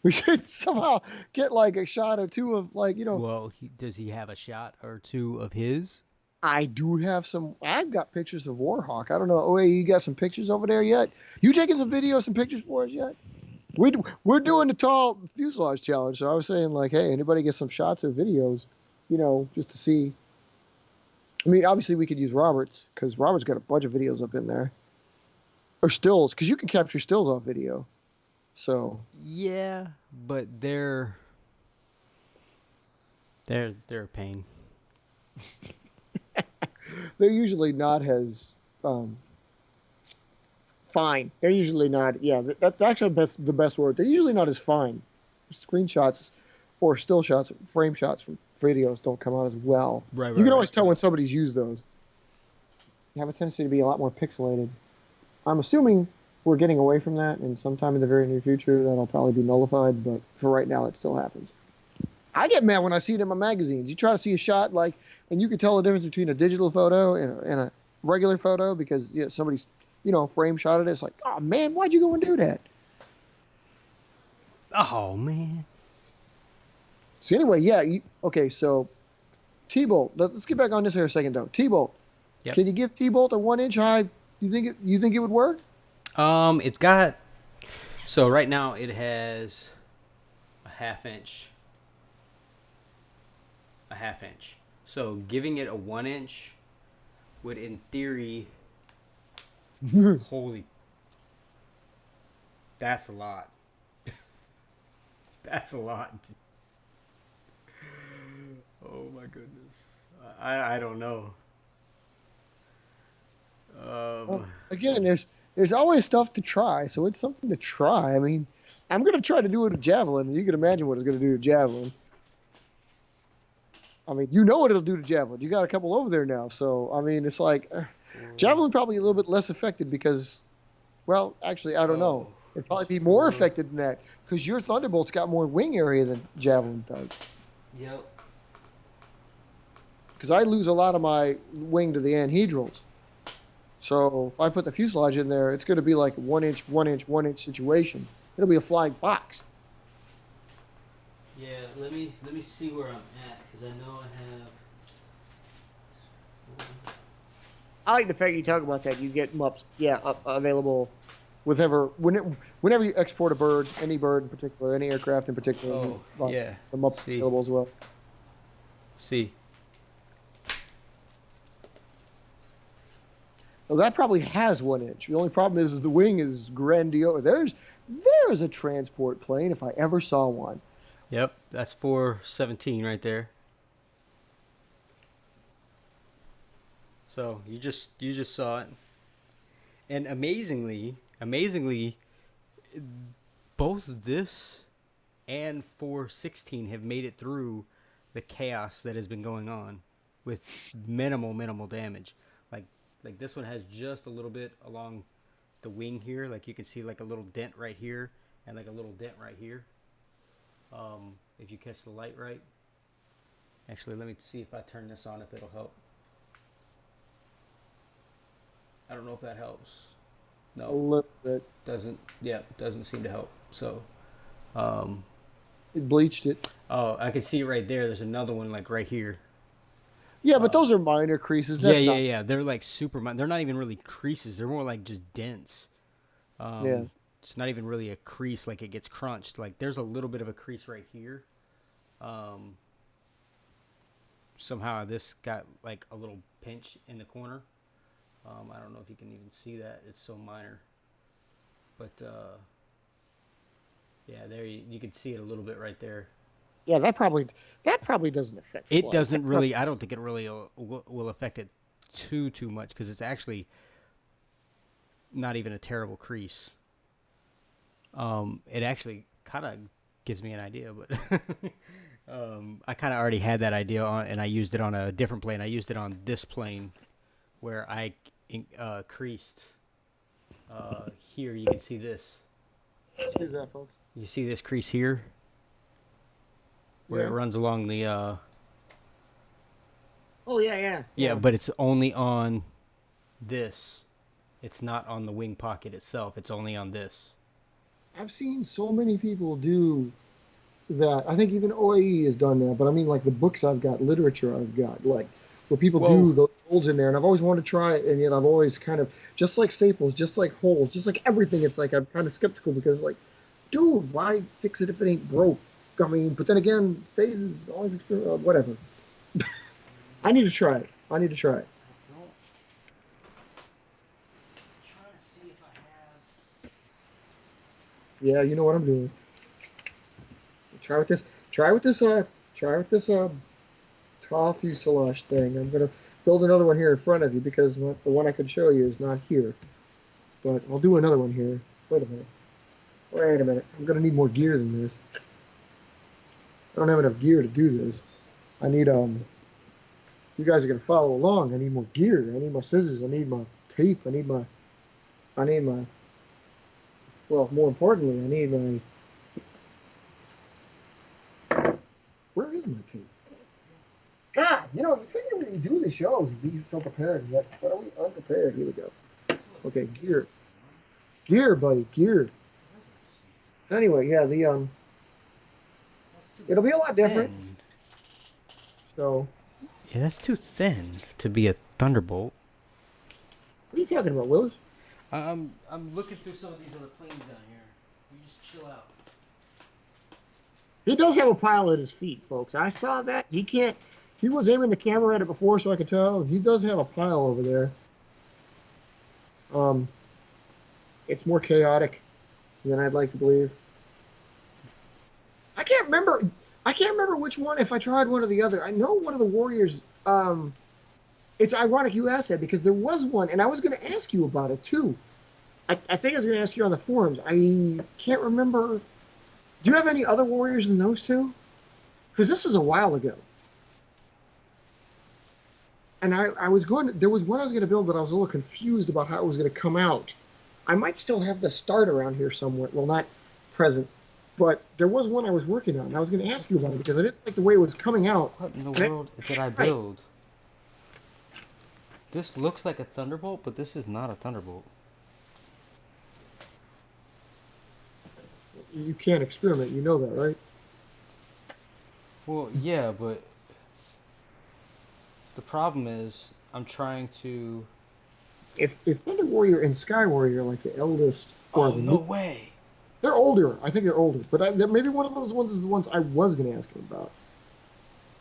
We should somehow get like a shot or two of like Well, does he have a shot or two of his? I do have some. I've got pictures of Warhawk. I don't know. OAE, you got some pictures over there yet? You taking some videos, some pictures for us yet? We're doing the tall fuselage challenge. So I was saying like, hey, anybody get some shots or videos, just to see. I mean, obviously we could use Robert's because Robert's got a bunch of videos up in there or stills because you can capture stills off video. So Yeah, but they're a pain. they're usually not as fine. They're usually not. Yeah, that's actually the best word. They're usually not as fine. Screenshots or still shots, frame shots from videos don't come out as well. Right, You right, can always right. tell when somebody's used those. They have a tendency to be a lot more pixelated. I'm assuming we're getting away from that, and sometime in the very near future that'll probably be nullified. But for right now, it still happens. I get mad when I see it in my magazines. You try to see a shot like, and you can tell the difference between a digital photo and a regular photo because somebody's frame shot it. It's like, oh man, why'd you go and do that? Oh man. So anyway, yeah. Okay, so T-Bolt. Let's get back on this here a second though. T-Bolt. Yep. Can you give T-Bolt a 1 inch high? You think it would work? It's got. So right now it has a half inch. A half inch. So giving it a 1 inch would, in theory, holy. That's a lot. That's a lot. Oh my goodness. I don't know. Well, again, there's always stuff to try, so it's something to try. I mean, I'm gonna try to do it with javelin, and you can imagine what it's gonna do to javelin. I mean, you know what it'll do to javelin. You got a couple over there now, so I mean, it's like javelin probably a little bit less affected because, well, actually, I don't know. Oh, It'd probably be more affected than that because your Thunderbolt's got more wing area than javelin does. Yep. Because I lose a lot of my wing to the anhedrals. So if I put the fuselage in there, it's going to be like a 1 inch, 1 inch, 1 inch situation. It'll be a flying box. Yeah, let me see where I'm at because I know I have. I like the fact you talk about that. You get MUPs, available whenever you export a bird, any bird in particular, any aircraft in particular. Oh, yeah. The MUPs See. available as well. See. Well, that probably has 1 inch. The only problem is the wing is grandiose. There's a transport plane if I ever saw one. Yep, that's 417 right there. So you just saw it, and amazingly, both this and 416 have made it through the chaos that has been going on with minimal damage. Like this one has just a little bit along the wing here. Like you can see like a little dent right here and like a little dent right here. If you catch the light right. Actually, let me see if I turn this on if it'll help. I don't know if that helps. No. A little bit. Doesn't seem to help. So, It bleached it. oh, I can see right there. There's another one like right here. Yeah, but those are minor creases. Yeah, That's yeah, not. yeah. They're like they're not even really creases. They're more like just dents. Yeah. It's not even really a crease like it gets crunched. Like there's a little bit of a crease right here. Um, Somehow this got like a little pinch in the corner. I don't know if you can even see that. It's so minor. But yeah, there you can see it a little bit right there. Yeah, that probably doesn't affect It flight. doesn't really. I don't think it really will affect it too much because it's actually not even a terrible crease. It actually kind of gives me an idea, but I kind of already had that idea on, and I used it on a different plane. I used it on this plane where I creased. Here you can see this. Excuse that, folks. You see this crease here where it Yeah. runs along the. Oh yeah, yeah, Yeah, yeah. but it's only on this. It's not on the wing pocket itself. It's only on this. I've seen so many people do that. I think even OAE has done that. But I mean, like the books I've got, literature I've got, like where people Whoa. do those holes in there, and I've always wanted to try it, and yet I've always kind of just like staples, just like holes, just like everything. It's like I'm kind of skeptical because like, dude, why fix it if it ain't broke? I mean, but then again, phases always whatever. I need to try it. I need to try it. Trying to see if I Yeah, you know what I'm doing. Try with this. Try with this. Try with this. Tall fuselage thing. I'm gonna build another one here in front of you because the one I could show you is not here. But I'll do another one here. Wait a minute. Wait a minute. I'm gonna need more gear than this. I don't have enough gear to do this. I need You guys are gonna follow along. I need more gear. I need my scissors. I need my tape. I need my. Well, more importantly, I need my. Where is my tape? God, you figure when you do the shows, you'd be so prepared. Yet, but are we unprepared? Here we go. Okay, gear, gear, buddy, gear. Anyway, yeah, it'll be a lot different. thin. So, Yeah, that's too thin to be a Thunderbolt. what are you talking about, Willis? I'm looking through some of these other planes down here. You just chill out. He does have a pile at his feet, folks. I saw that. He can't. He was aiming the camera at it before, so I could tell. He does have a pile over there. Um, it's more chaotic than I'd like to believe. I can't remember. I can't remember which one. If I tried one or the other, I know one of the warriors. It's ironic you asked that because there was one, and I was going to ask you about it too. I think I was going to ask you on the forums. I can't remember. Do you have any other warriors than those two? Because this was a while ago. And I was going. There was one I was going to build, but I was a little confused about how it was going to come out. I might still have the start around here somewhere. Well, not present, but there was one I was working on. And I was going to ask you about it because I didn't like the way it was coming out. What in the And world did I build? This looks like a Thunderbolt, but this is not a Thunderbolt. you can't experiment. You know that, right? Well, yeah, but the problem is I'm trying to. If Thunder Warrior and Sky Warrior are like the eldest or Oh, the no new, way! they're older. I think they're older, but maybe one of those ones is the ones I was going to ask him about.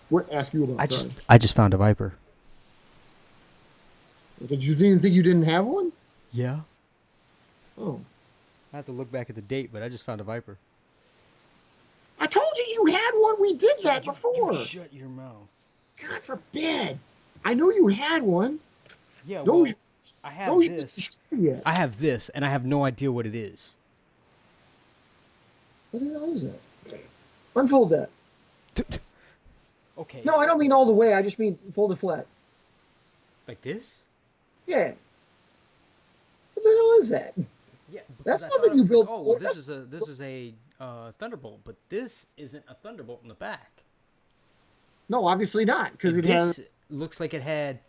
What ask you about? Sorry. I just found a Viper. Did you think you didn't have one? Yeah. Oh, I have to look back at the date, but I just found a Viper. I told you you had one. We did that You before. shut your mouth. God forbid. I know you had one. Yeah, well, Those I have those this. yet. I have this, and I have no idea what it is. What the hell is that? Unfold that. Okay. No, I don't mean all the way. I just mean fold it flat. Like this? Yeah. What the hell is that? Yeah. That's I nothing thought it you was built like, oh, well, before. this is a Thunderbolt, but this isn't a Thunderbolt in the back. No, obviously not, because it has. This looks like it had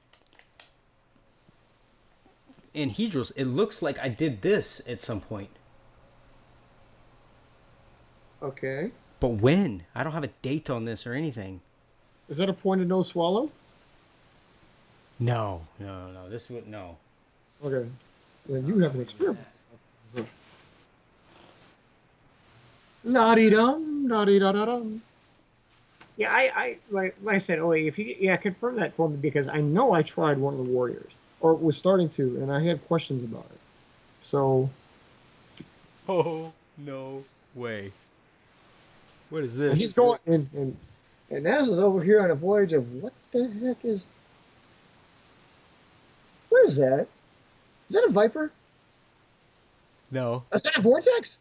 anhedrals. It looks like I did this at some point. No, no, no. This would no. Okay. Then you have an experiment. La-dee-dum, da-dee-da-da-dum. Yeah, like I said, oh, if you confirm that for me because I know I tried one of the Warriors or was starting to, and I had questions about it. So Oh no way! What is and he's this? going and NASA's over here on a voyage of what the heck is? What is that? Is that a Viper? No. Is that a vortex?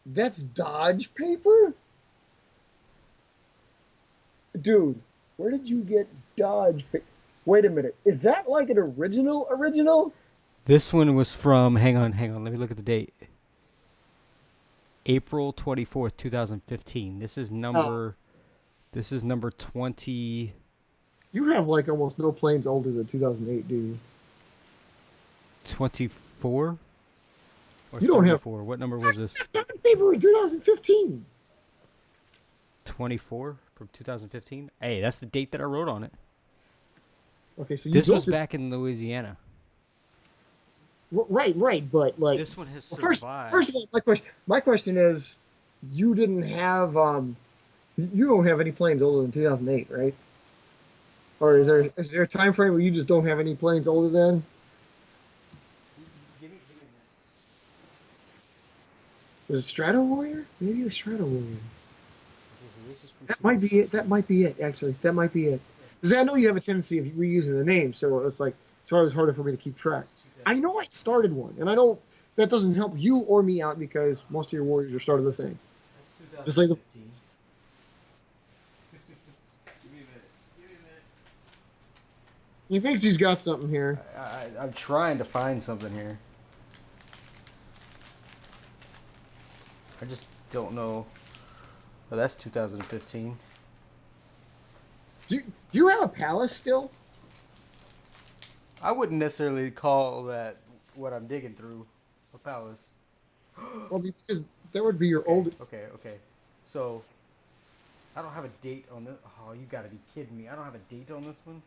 That's Dodge paper, dude. Where did you get Dodge paper? Wait a minute. Is that like an original original? This one was from. Hang on, hang on. Let me look at the date. April 24th, 2015. This is Oh, number. This is number 20. you have like almost no planes older than 2008, do you? 24 or You don't have 34. What number was this? Dodge paper in 2015. 24 from 2015. Hey, that's the date that I wrote on it. Okay, so you This was built it. back in Louisiana. Right, right, but like, This one has well, survived. first of all, my question is, you didn't have you don't have any planes older than 2008, right? Or is there a time frame where you just don't have any planes older than? Give me a minute. Was it Strato Warrior? Maybe it was Strato Warrior. Okay, so this is from That might be it. That 2015. might be it. Actually, that might be it. Okay, Because I know you have a tendency of reusing the name, so it's like it's always harder for me to keep track. that's I know 2015. I started one, and I know that doesn't help you or me out because most of your warriors are started the same. That's Just like the, 2015. Give me a minute. Give me a minute. he thinks he's got something here. I'm trying to find something here. I just don't know. Oh, that's 2015. Do you have a palace still? I wouldn't necessarily call that what I'm digging through a palace. Well, because that would be your Okay, old. okay, okay. So I don't have a date on this. Oh, you gotta be kidding me! I don't have a date on this one.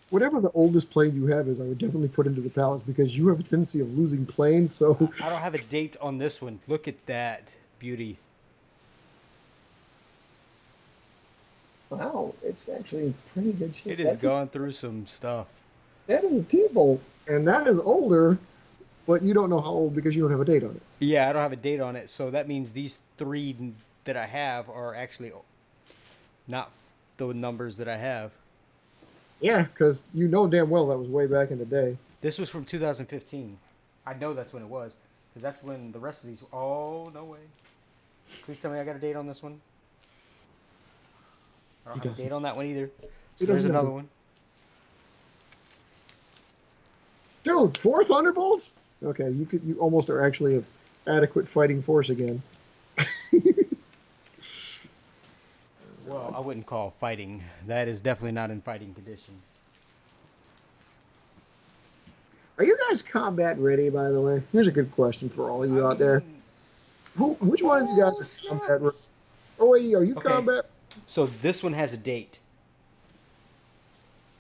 Whatever the oldest plane you have is, I would definitely put into the palace because you have a tendency of losing planes. So, I don't have a date on this one. Look at that beauty. wow, it's actually in pretty good It shape. has gone through some stuff. That is a T-bolt, and that is older, but you don't know how old because you don't have a date on it. Yeah, I don't have a date on it, so that means these three that I have are actually not the numbers that I have. Yeah, because you know damn well that was way back in the day. This was from 2015. I know that's when it was, because that's when the rest of these. Oh no way! Please tell me I got a date on this one. I don't He have a date doesn't. on that one either. He So there's doesn't have another a one. dude. Four Thunderbolts. Okay, you almost are actually of adequate fighting force again. Well, I wouldn't call fighting. That is definitely not in fighting condition. Are you guys combat ready? By the way, here's a good question for all of I you out there. mean, Which one of you guys is bullshit. combat ready? Oh, wait, are you Okay, combat? so this one has a date.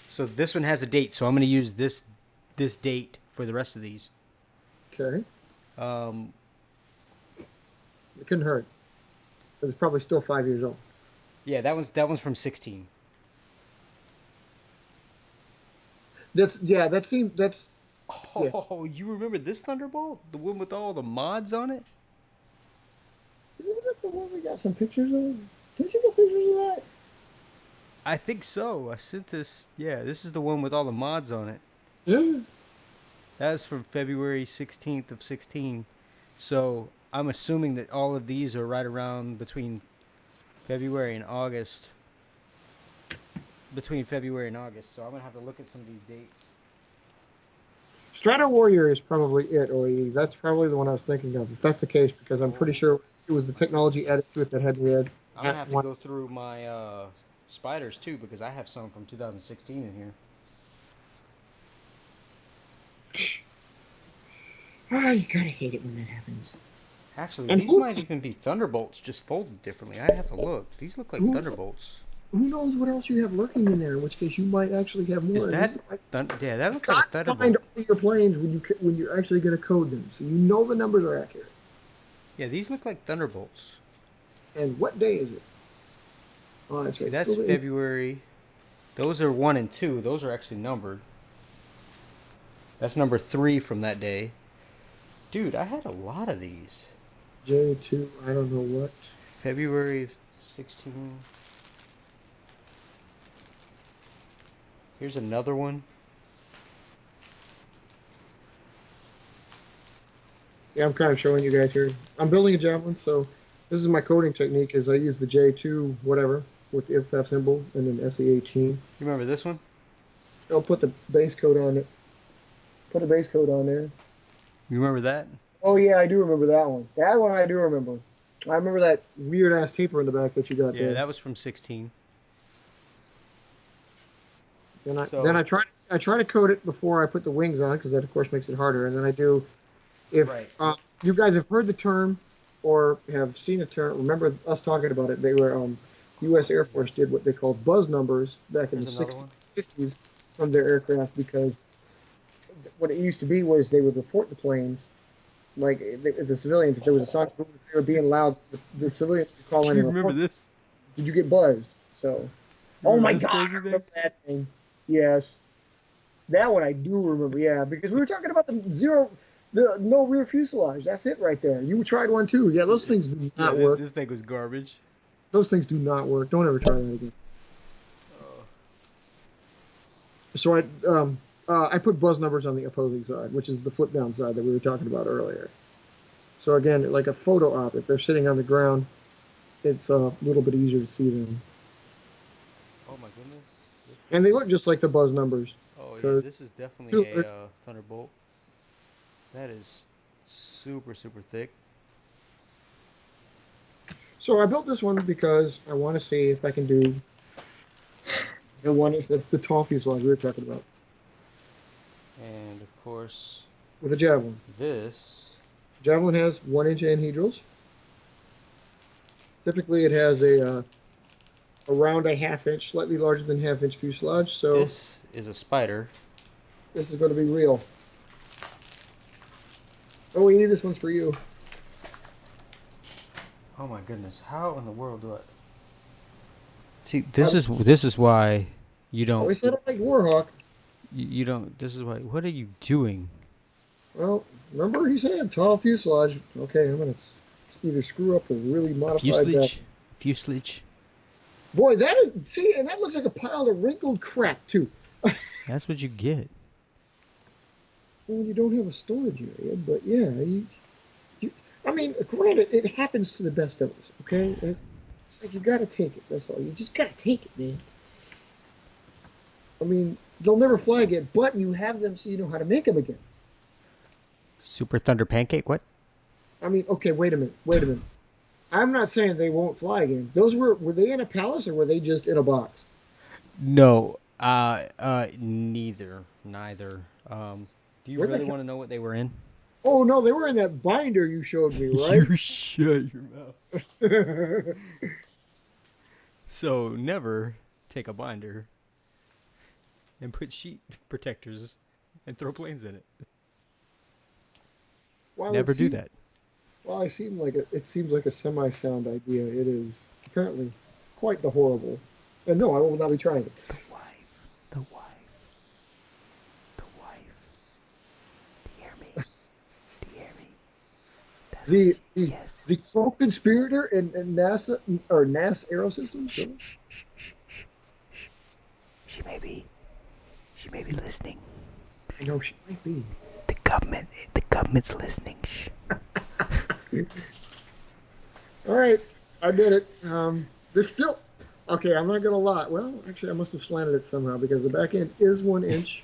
So this one has a date. So I'm going to use this date for the rest of these. Okay, Um, it couldn't hurt. It's probably still 5 years old. yeah, that one's from 16. That seems yeah. Oh, you remember this Thunderbolt? The one with all the mods on it? Isn't that the one we got some pictures of? Did you get pictures of that? I think so. I sent this. Yeah, this is the one with all the mods on it. Yeah. That is from February 16th of 16. So I'm assuming that all of these are right around between February and August. Between February and August. So I'm going to have to look at some of these dates. Strato Warrior is probably it, OE. That's probably the one I was thinking of. If that's the case, because I'm pretty Oh. sure it was the technology added to it that had the I'm going to at have to one. go through my spiders too because I have some from 2016 in here. Ah, you gotta hate it when that happens. Actually, And these might even be Thunderbolts just folded differently. I have to look. These look like who Thunderbolts. who knows what else you have lurking in there? In which case, you might actually have Is more. And that? this, I, Yeah, that you've looks like a got to find thunderbolt. all your planes when you're actually going to code them, so you know the numbers are accurate. Yeah, these look like thunderbolts. And what day is it? Oh, that's See, right. that's Still the February. Those are 1 and 2. Those are actually numbered. That's number 3 from that day. Dude, I had a lot of these. J2. I don't know what. February 16. Here's another one. Yeah, I'm kind of showing you guys here. I'm building a javelin, so this is my coding technique. Is I use the J2 whatever with the IVPAC symbol and then SE18. You remember this one? I'll put the base code on it. Put a base code on there. You remember that? Oh yeah, I do remember that one. That one I do remember. I remember that weird ass taper in the back that you got Yeah, there. that was from 16. Then So, I try to code it before I put the wings on because that of course makes it harder. And then I do if right. you guys have heard the term or have seen a term, remember us talking about it. They were U.S. Air Force did what they called buzz numbers back in the Here's another 60s, one. 50s from their aircraft because what it used to be was they would report the planes like the civilians if there was a sonic boom if they were being loud the civilians could call Do in you and remember report. this? Did you get buzzed? So, You oh remember my this God, crazy I thing? remember that thing. Yes, that one I do remember. Yeah, because we were talking about the no rear fuselage. That's it right there. You tried one too. Yeah, those things do Yeah, not work. this thing was garbage. Those things do not work. Don't ever try that again. Oh. So I put buzz numbers on the opposing side, which is the flip down side that we were talking about earlier. So again, like a photo op, if they're sitting on the ground, it's a little bit easier to see them, Oh my goodness. This and they look is. just like the buzz numbers. Oh yeah, Because this is definitely a thunderbolt. That is super super thick. so I built this one because I want to see if I can do the one the tall fuselage we were talking about And of course, with a javelin. this. Javelin has 1 inch anhedrals. Typically, it has around a half inch, slightly larger than half inch fuselage. So This is a spider. this is going to be real. Oh, we need this one's for you. Oh my goodness! How in the world do I? See, this is why you Oh, we don't said I like Warhawk. you don't. This is why. What are you doing? Well, remember he said tall fuselage. Okay, I'm gonna either screw up or really A modify that. fuselage. A fuselage. Boy, that is see, and that looks like a pile of wrinkled crap too. That's what you get. Well, you don't have a storage area, but yeah, you I mean, granted, it happens to the best of us. Okay, it's like you got to take it. That's all. You just got to take it, man. I mean, they'll never fly again, but you have them so you know how to make them again. Super Thunder Pancake. What? I mean, okay, wait a minute, wait a minute. I'm not saying they won't fly again. Those were they in a palace or were they just in a box? No. Neither. Neither. Do you Where the really hell? want to know what they were in? Oh no, they were in that binder you showed me, right? You shut your mouth. So never take a binder and put sheet protectors and throw planes in it. While it Never do seems, that. while it seems like a semi-sound idea, it is apparently quite the horrible. And no, I will not be trying it. The wife. The wife. The wife. Do you hear me? Do you hear me? That's what The she, the, yes. the co-conspirator in NASA or NASA Aerosystems. Shh, shh, shh, shh, shh, shh. She may be listening. I know she might be. The government's listening. Shh. All right, I did it. This still okay. I'm not gonna lie. Well, actually, I must have slanted it somehow because the back end is 1 inch.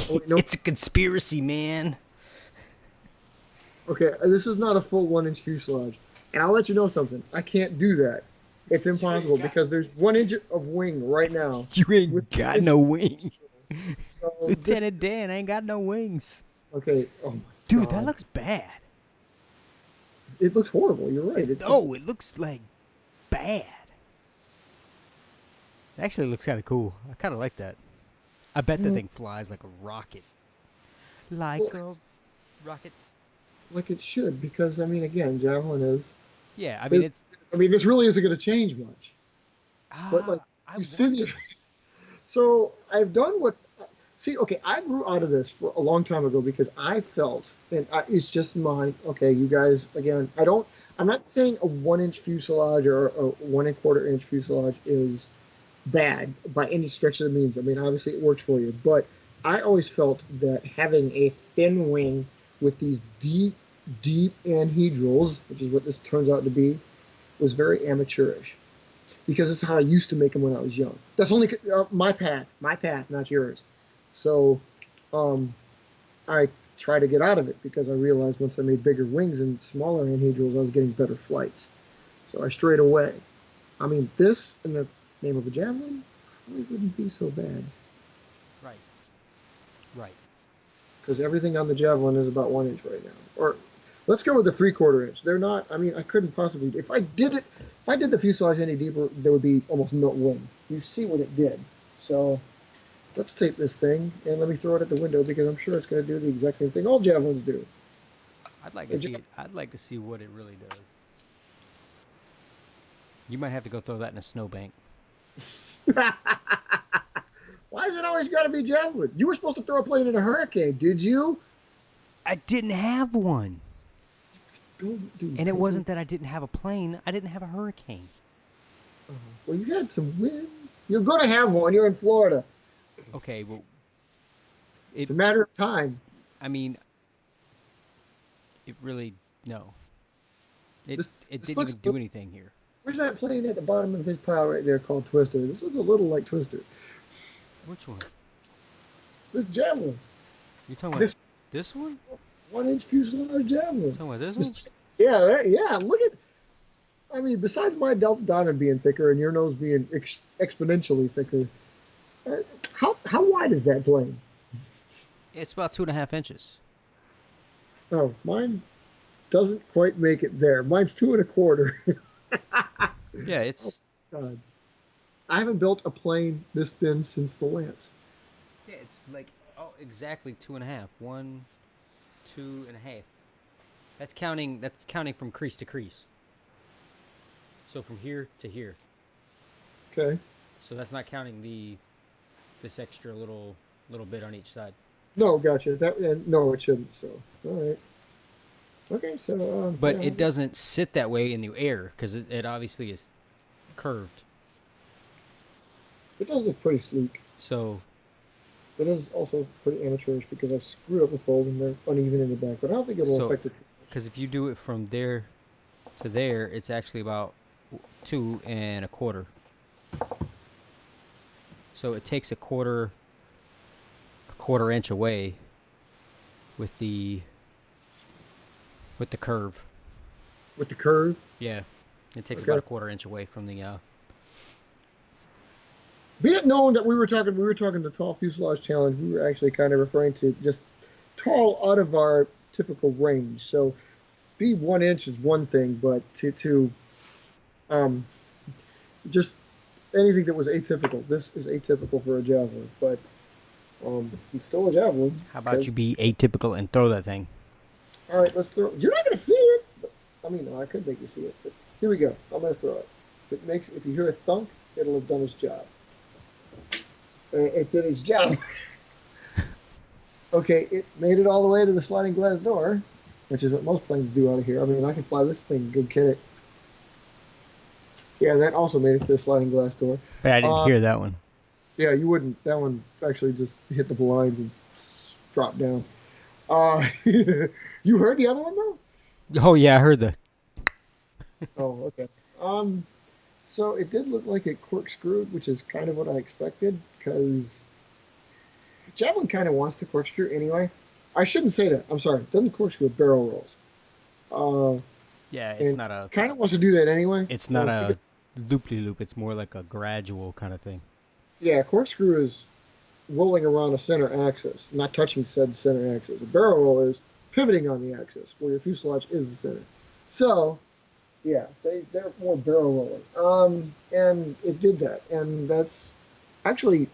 Oh, wait, no. It's a conspiracy, man. Okay, this is not a full 1 inch fuselage, and I'll let you know something. I can't do that. It's impossible because there's 1 inch of wing right now. You With ain't got no wing. so Lieutenant Dan ain't got no wings. okay. Oh my Dude, God. that looks bad. It looks horrible. You're right. It looks like bad. It actually looks kind of cool. I kind of like that. I bet that Yeah, thing flies like a rocket. Like well, a rocket. like it should, because I mean, again, javelin Yeah, I mean is. it's. I mean, this really isn't going to change much. But like I you see, wonder. so I've done what. See, okay, I grew out of this for a long time ago because I felt, and it's just mine. Okay, you guys, again, I don't. I'm not saying a 1 inch fuselage or a 1 1/4 inch fuselage is bad by any stretch of the means. I mean, obviously it works for you, but I always felt that having a thin wing with these deep, deep anhedrals, which is what this turns out to be, was very amateurish because it's how I used to make them when I was young. That's only my path, not yours. So um, I try to get out of it because I realized once I made bigger wings and smaller anhedrals, I was getting better flights. So I strayed away. I mean, this in the name of a javelin probably wouldn't be so bad Right. Right. because everything on the javelin is about 1 inch right now. Or let's go with the 3/4 inch. They're not. I mean, I couldn't possibly. If I did it, if I did the fuselage any deeper, there would be almost no wing. You see what it did. So let's take this thing and let me throw it at the window because I'm sure it's going to do the exact same thing all javelins do. I'd like to see it. I'd like to see what it really does. You might have to go throw that in a snowbank. Why is it always got to be javelin? You were supposed to throw a plane in a hurricane, did you? I didn't have one. Don't do. And it Don't do. wasn't that I didn't have a plane. I didn't have a hurricane. Well, you had some wind. You're going to have one. You're in Florida. Okay, well, It's it. a matter of time. I mean, it really no. It This it this didn't looks. even do anything here. Where's that plane at the bottom of his pile right there called Twister? This looks a little like Twister. Which one? This javelin. You talking about This this one? 1 inch fuselage javelin. Talking about this one? This, yeah, yeah. Look at. I mean, besides my diamond being thicker and your nose being exponentially thicker, uh, how wide is that plane? It's about 2.5 inches. Oh, mine doesn't quite make it there. Mine's 2 1/4. Yeah, Oh it's God, I haven't built a plane this thin since the Lance. yeah, it's like exactly 2.5. 2.5. That's counting. That's counting from crease to crease. So from here to here. Okay. So that's not counting the this extra little bit on each side. No, gotcha. That no, it shouldn't. So, all right. Okay, so But yeah, it doesn't sit that way in the air because it obviously is curved. it does look pretty sleek. So It is also pretty amateurish because I've screwed up the fold and they're uneven in the back, but I don't think it'll so affect it too because if you do it from there to there, it's actually about 2.25. So it takes a quarter inch away with the curve. much. With the curve. Yeah, it takes about Okay. a quarter inch away from the. Be it known that we were talking the tall fuselage challenge. We were actually kind of referring to just tall out of our typical range. So be 1 inch is one thing, but to um, just anything that was atypical. This is atypical for a javelin, but it's still a javelin. How about Because you be atypical and throw that thing? all right, let's throw. You're not going to see it. But, I mean, no, I could make you see it, but here we go. I'm going to throw it. If you hear a thunk, it'll have done its job. It did its job. Okay, it made it all the way to the sliding glass door, which is what most planes do out of here. I mean, I can fly this thing, good kid. Yeah, that also made it to the sliding glass door. But I didn't Uh, hear that one. yeah, you wouldn't. That one actually just hit the blinds and dropped down. You heard the other one though? Oh yeah, I heard the. Oh, okay. Um, so it did look like it corkscrewed, which is kind of what I expected, because Javelin kind of wants to corkscrew anyway. I shouldn't say that. I'm sorry. It doesn't corkscrew, it barrel rolls. Yeah, it's And not a. kind of wants to do that anyway. It's not a loop de loop. It's more like a gradual kind of thing. Yeah, corkscrew is rolling around a center axis, not touching said center axis. A barrel roll is pivoting on the axis, where your fuselage is the center. So Yeah, they're more barrel rolling. And it did that, and that's actually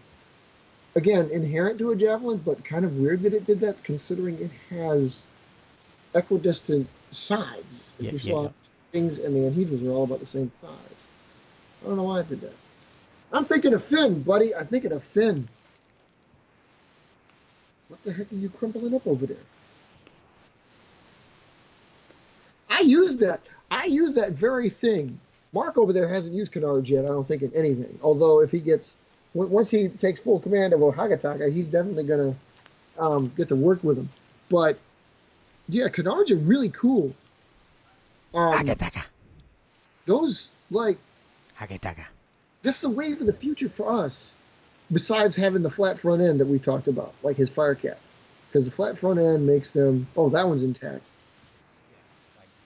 again inherent to a javelin, but kind of weird that it did that considering it has equidistant sides. If Yeah, you yeah, saw yeah. things and the anhedrons are all about the same size. I don't know why it did that. I'm thinking of fin, buddy. I'm thinking of fin. What the heck are you crumpling up over there? I use that. I use that very thing. Mark over there hasn't used canards yet. I don't think in anything. Although if he gets once he takes full command of Ohagataka, he's definitely gonna get to work with him. But yeah, canards are really cool. Um, Hagataka. those like Hagataka. this is the wave of the future for us. Besides having the flat front end that we talked about, like his Firecat, because the flat front end makes them. Oh, that one's intact.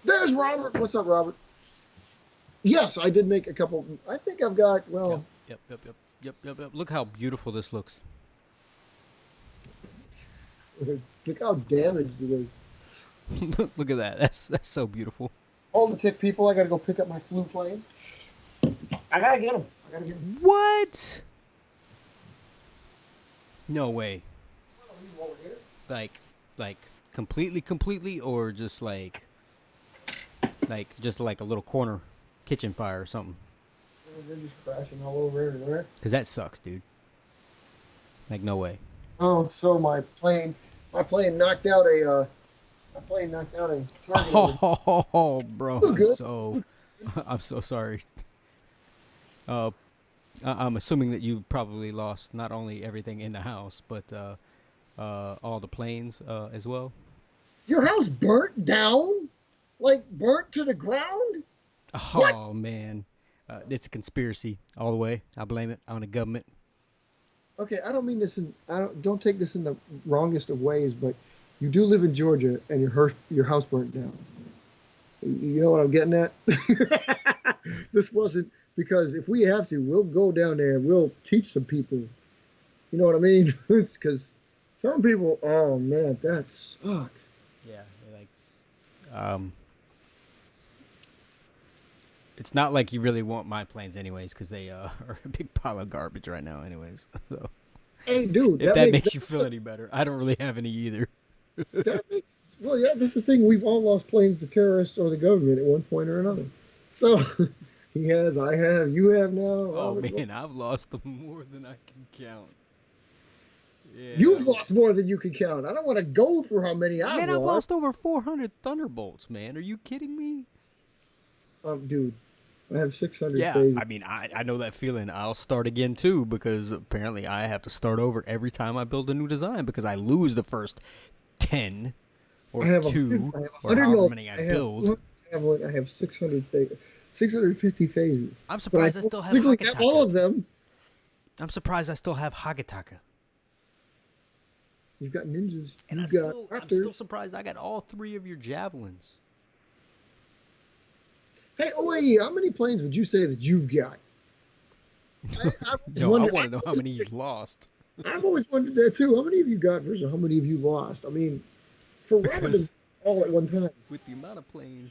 There's Robert. What's up, Robert? Yes, I did make a couple. I think I've got. Yep, Well, yep, yep, yep, yep, yep, yep. Look how beautiful this looks. look how damaged it is. Look at that. That's so beautiful. Hold the tip, people. I gotta go pick up my flu planes. I gotta get them. I gotta get them. What? No way. Like, like completely, or just just like a little corner kitchen fire or something. They're just crashing all over everywhere. Cause that sucks, dude. Like, no way. Oh, so my plane knocked out a target. Oh, bro, Oh, good. I'm so sorry. Uh, I'm assuming that you probably lost not only everything in the house, but all the planes as well. Your house burnt down, like burnt to the ground. What? Oh man, it's a conspiracy all the way. I blame it on the government. Okay, I don't mean this in. I don't take this in the wrongest of ways, but you do live in Georgia, and your house burnt down. You know what I'm getting at? This wasn't because if we have to, we'll go down there and we'll teach some people. You know what I mean? It's because some people, oh man, that sucks. Yeah, like um, it's not like you really want my planes anyways, because they are a big pile of garbage right now, anyways. So Hey, dude, if that makes you feel any better, I don't really have any either. that makes well, yeah. This is the thing. We've all lost planes to terrorists or the government at one point or another. So he has, I have, you have now. Oh man, I've lost them more than I can count. Yeah. You've lost more than you can count. I don't want to go through how many I've Man, I've lost. lost over 400 Thunderbolts, man. Are you kidding me? Dude, I have 600 Yeah, phases. I mean, I know that feeling. I'll start again too, because apparently I have to start over every time I build a new design, because I lose the first 10 I or have 2 I have or 100 however mil. many I I have build. I have 650 phases. I'm But I surprised I don't still have physically have all Hagataka. of them. I'm surprised I still have Hagataka. You've got ninjas. And You've got I'm still raptors. surprised I got all 3 of your javelins. Hey, Oi, how many planes would you say that you've got? I always No, I wondered. want to know how many he's lost. I've always wondered that too. How many have you got versus how many have you lost? I mean, for relative Because all at one time. with the amount of planes.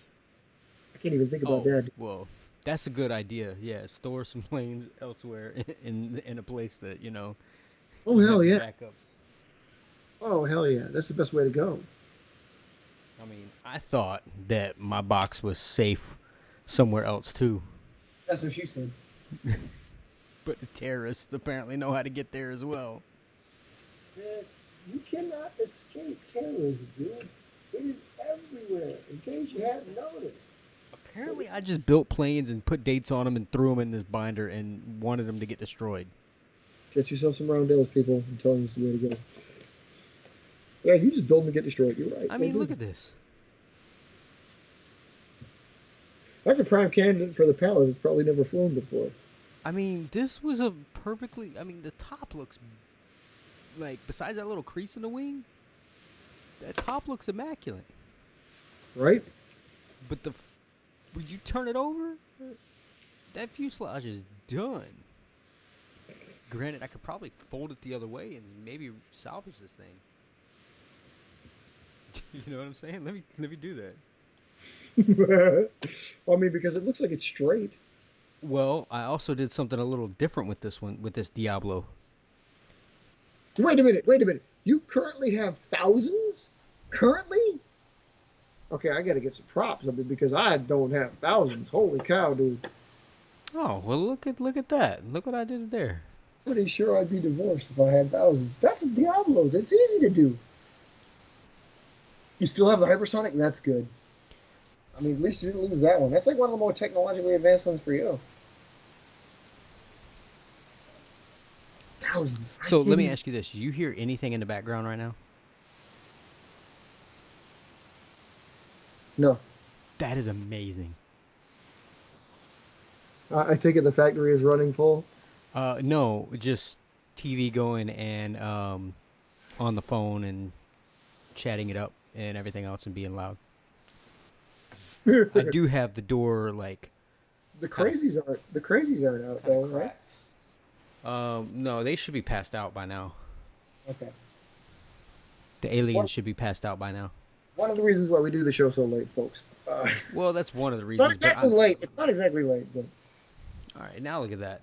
I can't even think about Oh, that. well, that's a good idea. Yeah, store some planes elsewhere in a place that, Oh you hell have your yeah! backups. Oh hell yeah! That's the best way to go. I mean, I thought that my box was safe somewhere else too, That's what she said. but the terrorists apparently know how to get there as well. Man, you cannot escape terrorism, dude. It is everywhere. In case you hadn't noticed. Apparently, I just built planes and put dates on them and threw them in this binder and wanted them to get destroyed. Get yourself some roundels, people. I'm telling you, it's the way to go. Yeah, you just build them to get destroyed. You're right. I They mean, do. look at this. That's a prime candidate for the pallet. It's probably never flown before. I mean, this was a perfectly. I mean, the top looks like, besides that little crease in the wing, that top looks immaculate. Right? But when you turn it over, that fuselage is done. Granted, I could probably fold it the other way and maybe salvage this thing. You know what I'm saying? Let me do that. I mean, because it looks like it's straight. Well, I also did something a little different with this one, with this Diablo. Wait a minute, wait a minute. You currently have thousands? Currently? Okay, I got to get some props. I mean, because I don't have thousands. Holy cow, dude. Oh well, look at that. Look what I did there. Pretty sure I'd be divorced if I had thousands. That's a Diablo. That's easy to do. You still have the hypersonic? That's good. I mean, at least you didn't lose that one. That's like one of the more technologically advanced ones for you. Thousands. I So can't let me even. ask you this: you hear anything in the background right now? No. That is amazing. I take it the factory is running full. No, just TV going and on the phone and chatting it up and everything else and being loud. I the do have the door like kind of crazies aren't out though, right? cracked. No, they should be passed out by now. Okay. The aliens One, should be passed out by now. one of the reasons why we do the show so late, folks. Well, that's one of the Not reasons. But exactly I'm late. It's not exactly late, but all right. Now look at that.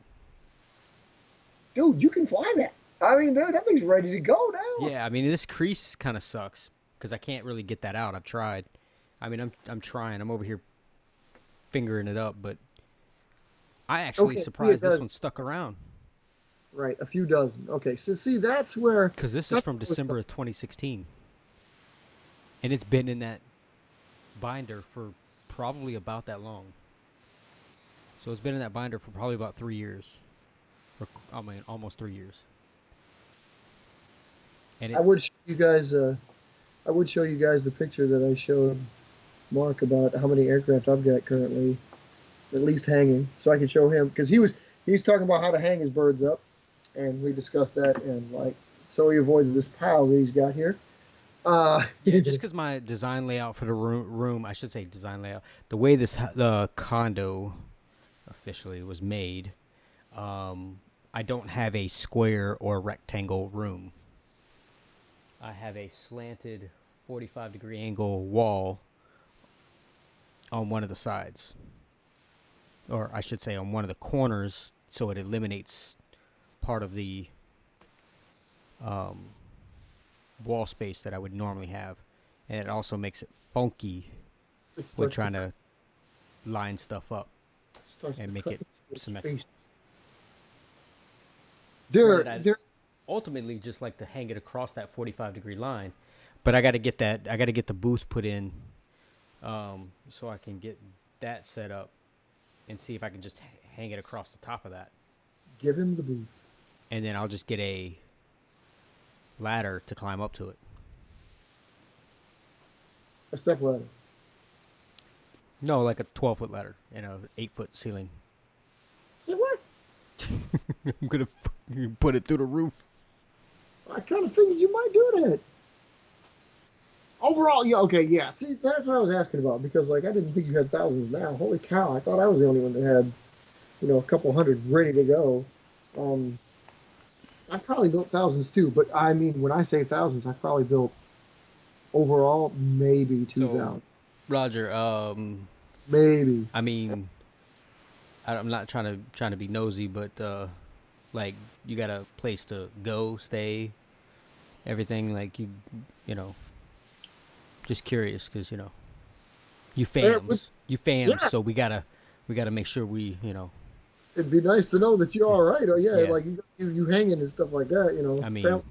dude, you can fly that. I mean, dude, that thing's ready to go now. Yeah, I mean this crease kind of sucks because I can't really get that out. I've tried. I mean, I'm trying. I'm over here fingering it up, but I actually Okay, see, it surprised this does. one stuck around Right, a few dozen. Okay, so see, that's where. because this is That's from December of 2016, and it's been in that binder for probably about that long. So it's been in that binder for probably about 3 years, or I mean, almost 3 years. And I it, would show you guys. I would show you guys the picture that I showed Mark about how many aircraft I've got currently, at least hanging, so I can show him because he's talking about how to hang his birds up, and we discussed that, and like so he avoids this pile that he's got here. yeah, just because my design layout for the room, I should say design layout, the way the condo officially was made, I don't have a square or rectangle room. I have a slanted 45-degree angle wall on one of the sides, or I should say on one of the corners, so it eliminates part of the um, wall space that I would normally have, and it also makes it funky It with starts to trying to line stuff up starts to and make cut it into symmetrical. space. Granted, There, I there. ultimately just like to hang it across that 45-degree line, but I got to get that. I got to get the booth put in, so I can get that set up and see if I can just hang it across the top of that, Give him the booth. and then I'll just get a ladder to climb up to it. A step ladder. No, like a 12-foot ladder and a 8-foot ceiling. Say what? I'm gonna put it through the roof. I kind of figured you might do that. Overall, yeah, okay, yeah. See, that's what I was asking about because, like, I didn't think you had thousands now. Holy cow! I thought I was the only one that had, a couple hundred ready to go. Um, I probably built thousands too, but I mean, when I say thousands, I probably built overall maybe two So, thousand, Roger, maybe. I mean, I'm not trying to be nosy, but like you got a place to go, stay, everything. Like you know, just curious because Would, you fams. yeah, So we gotta make sure we. it'd be nice to know that you're all right. Oh yeah, Yeah. like you hanging and stuff like that. I mean,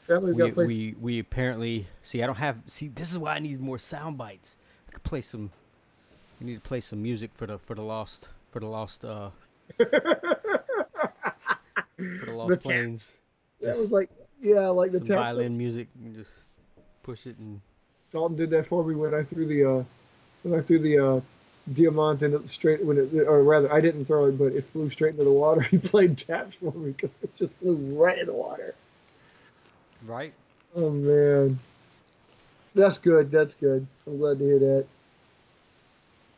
Family's got we a place. we we apparently see. I don't have see. This is why I need more sound bites. I could play some. We need to play some music for the lost for the The lost cat. planes. That was Just like, yeah, like the some tap. violin music and just push it and Dalton did that for me when I threw the diamant in it straight when it, or rather, I didn't throw it, but it flew straight into the water. He played taps for me because it just flew right in the water. right. Oh man, that's good. That's good. I'm glad to hear that.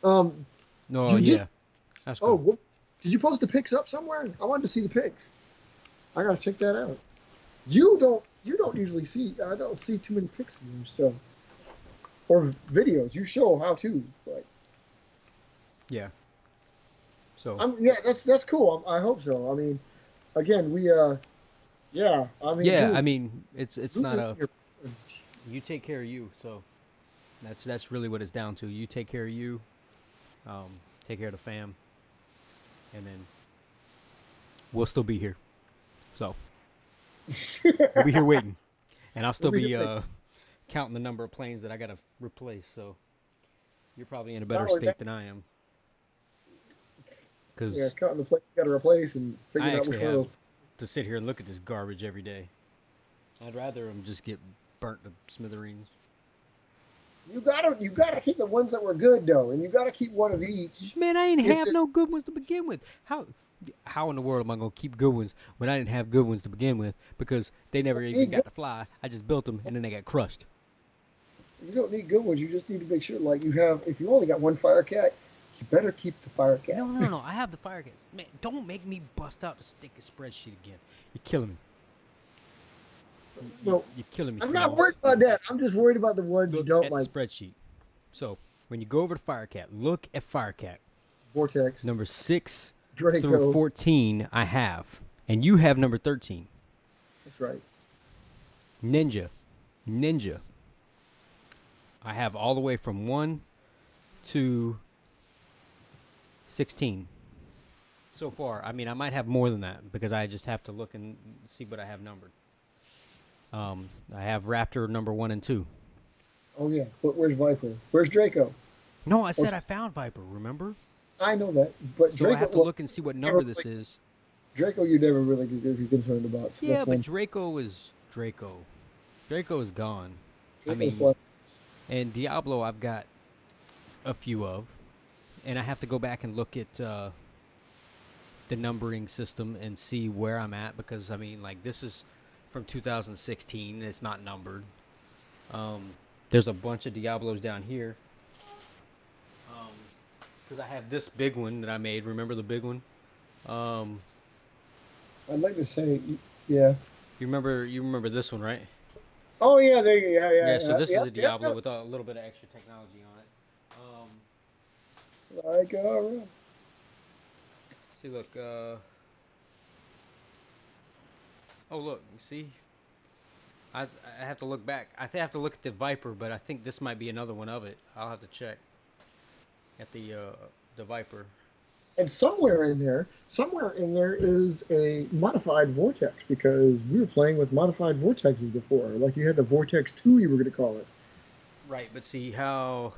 Um, No, you did. yeah, that's Oh, good. did you post the pics up somewhere? I wanted to see the pics. I gotta check that out. You don't usually see. I don't see too many pics from you, so or videos. You show how to, but. Yeah. So. Yeah, that's cool. I hope so. I mean, again, yeah. I mean, Yeah, I dude, mean, it's who not is a your- you take care of you. So that's really what it's down to. You take care of you, take care of the fam, and then we'll still be here. So we'll be here waiting, and I'll We'll still be here. be counting the number of planes that I gotta replace. So you're probably in a Not better only that, state than I am, yeah, because cutting the plate you got to replace and I figuring out which actually one of have those. to sit here and look at this garbage every day. I'd rather them just get burnt to smithereens. You gotta keep the ones that were good though, and you gotta keep one of each. Man, I ain't If have it, no good ones to begin with. How in the world am I gonna keep good ones when I didn't have good ones to begin with because they you never don't even need got good, to fly? I just built them and then they got crushed. you don't need good ones. You just need to make sure, like you have. If you only got one fire cat, you better keep the fire cat. No. I have the fire cats. Man, don't make me bust out the stick of spreadsheet again. You're killing me. No, You're killing me, I'm not Smalls. worried about that. I'm just worried about the ones you Look don't at the like. spreadsheet. So when you go over to Firecat, look at Firecat. Vortex, Number 6 through Draco. 14 I have. And you have number 13. That's right. Ninja. I have all the way from 1 to 16 so far. I mean, I might have more than that because I just have to look and see what I have numbered. I have Raptor number 1 and 2. Oh yeah, but where's Viper? Where's Draco? No, I Oh, said I found Viper, remember? I know that, but So I Draco. have to Well, look and see what never number this really, is. Draco, you never really be concerned about. So Yeah, that's but one. Draco is Draco. Draco is gone. I Draco's mean, fly. and Diablo I've got a few of. And I have to go back and look at the numbering system and see where I'm at because, I mean, like, this is from 2016. It's not numbered. There's a bunch of Diablos down here. Because I have this big one that I made. Remember the big one? Um, I'd like to say, yeah. you remember this one, right? Oh yeah, there. Yeah, Yeah. yeah, So yeah. this is a Yep, yep, Diablo yep. with a little bit of extra technology on it. Like, all right. See, look. Oh, look. You see, I have to look back. Have to look at the Viper, but I think this might be another one of it. I'll have to check at the Viper. And somewhere in there is a modified vortex because we were playing with modified vortexes before. Like you had the Vortex 2, you were going to call it. Right, but see how,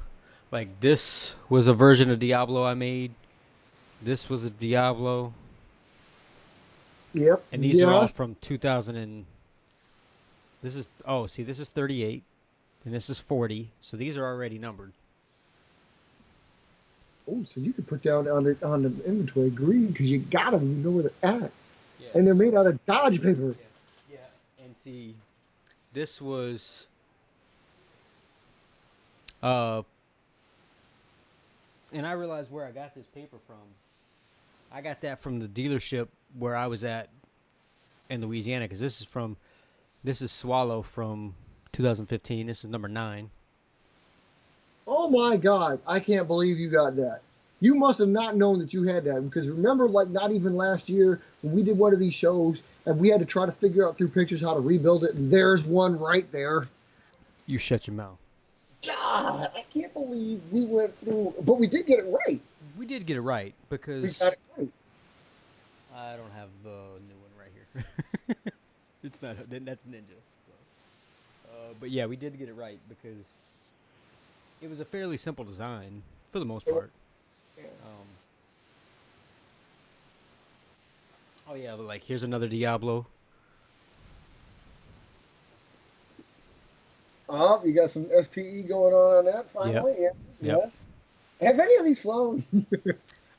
like, this was a version of Diablo I made. This was a Diablo, Yep. and these are all Yes. from 2000 and this is see, this is 38 and this is 40. So these are already numbered. Oh, so you could put down on the inventory green because you got them. You know where they're at, Yeah, and they're so made out of Dodge paper. yeah. And see, this was uh and I realized where I got this paper from. I got that from the dealership where I was at in Louisiana because this is Swallow from 2015. This is number 9. Oh my God, I can't believe you got that. You must have not known that you had that because remember, like not even last year when we did one of these shows and we had to try to figure out through pictures how to rebuild it. And there's one right there. You shut your mouth. God, I can't believe we went through, but we did get it right. We did get it right We got because it right. I don't have the new one right here. It's not that's Ninja. So. But yeah, we did get it right because it was a fairly simple design for the most part. Um, oh yeah, but like here's another Diablo. Oh, you got some STE going on that Yep. finally. Yes, Yep. yes. Have any of these flown?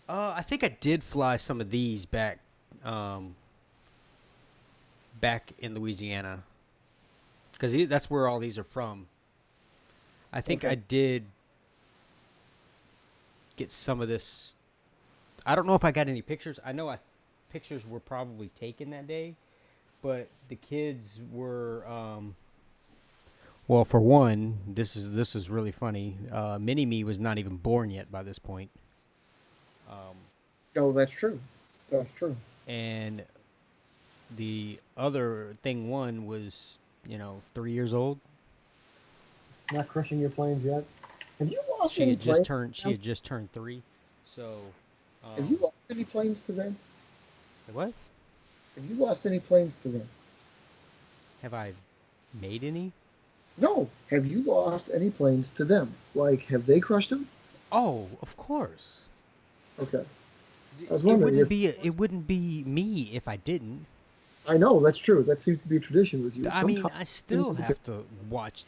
I think I did fly some of these um, back in Louisiana, because that's where all these are from. I think Okay. I did get some of this. I don't know if I got any pictures. I know pictures were probably taken that day, but the kids were. Well, for one, this is really funny. Mini Me was not even born yet by this point. Um, Oh, that's true. That's true. and the other thing one was 3 years old. Not crushing your planes yet. Have you lost She any had just planes? turned she had just turned 3. So, Have you um, lost any planes to them? what Have you lost any planes to them? have I made any? No. Have you lost any planes to them? Like, have they crushed them? Oh, of course. Okay. I was It wondering wouldn't if. be it wouldn't be me if I didn't. I know that's true. That seems to be a tradition with you. I mean, Sometimes. I still have to watch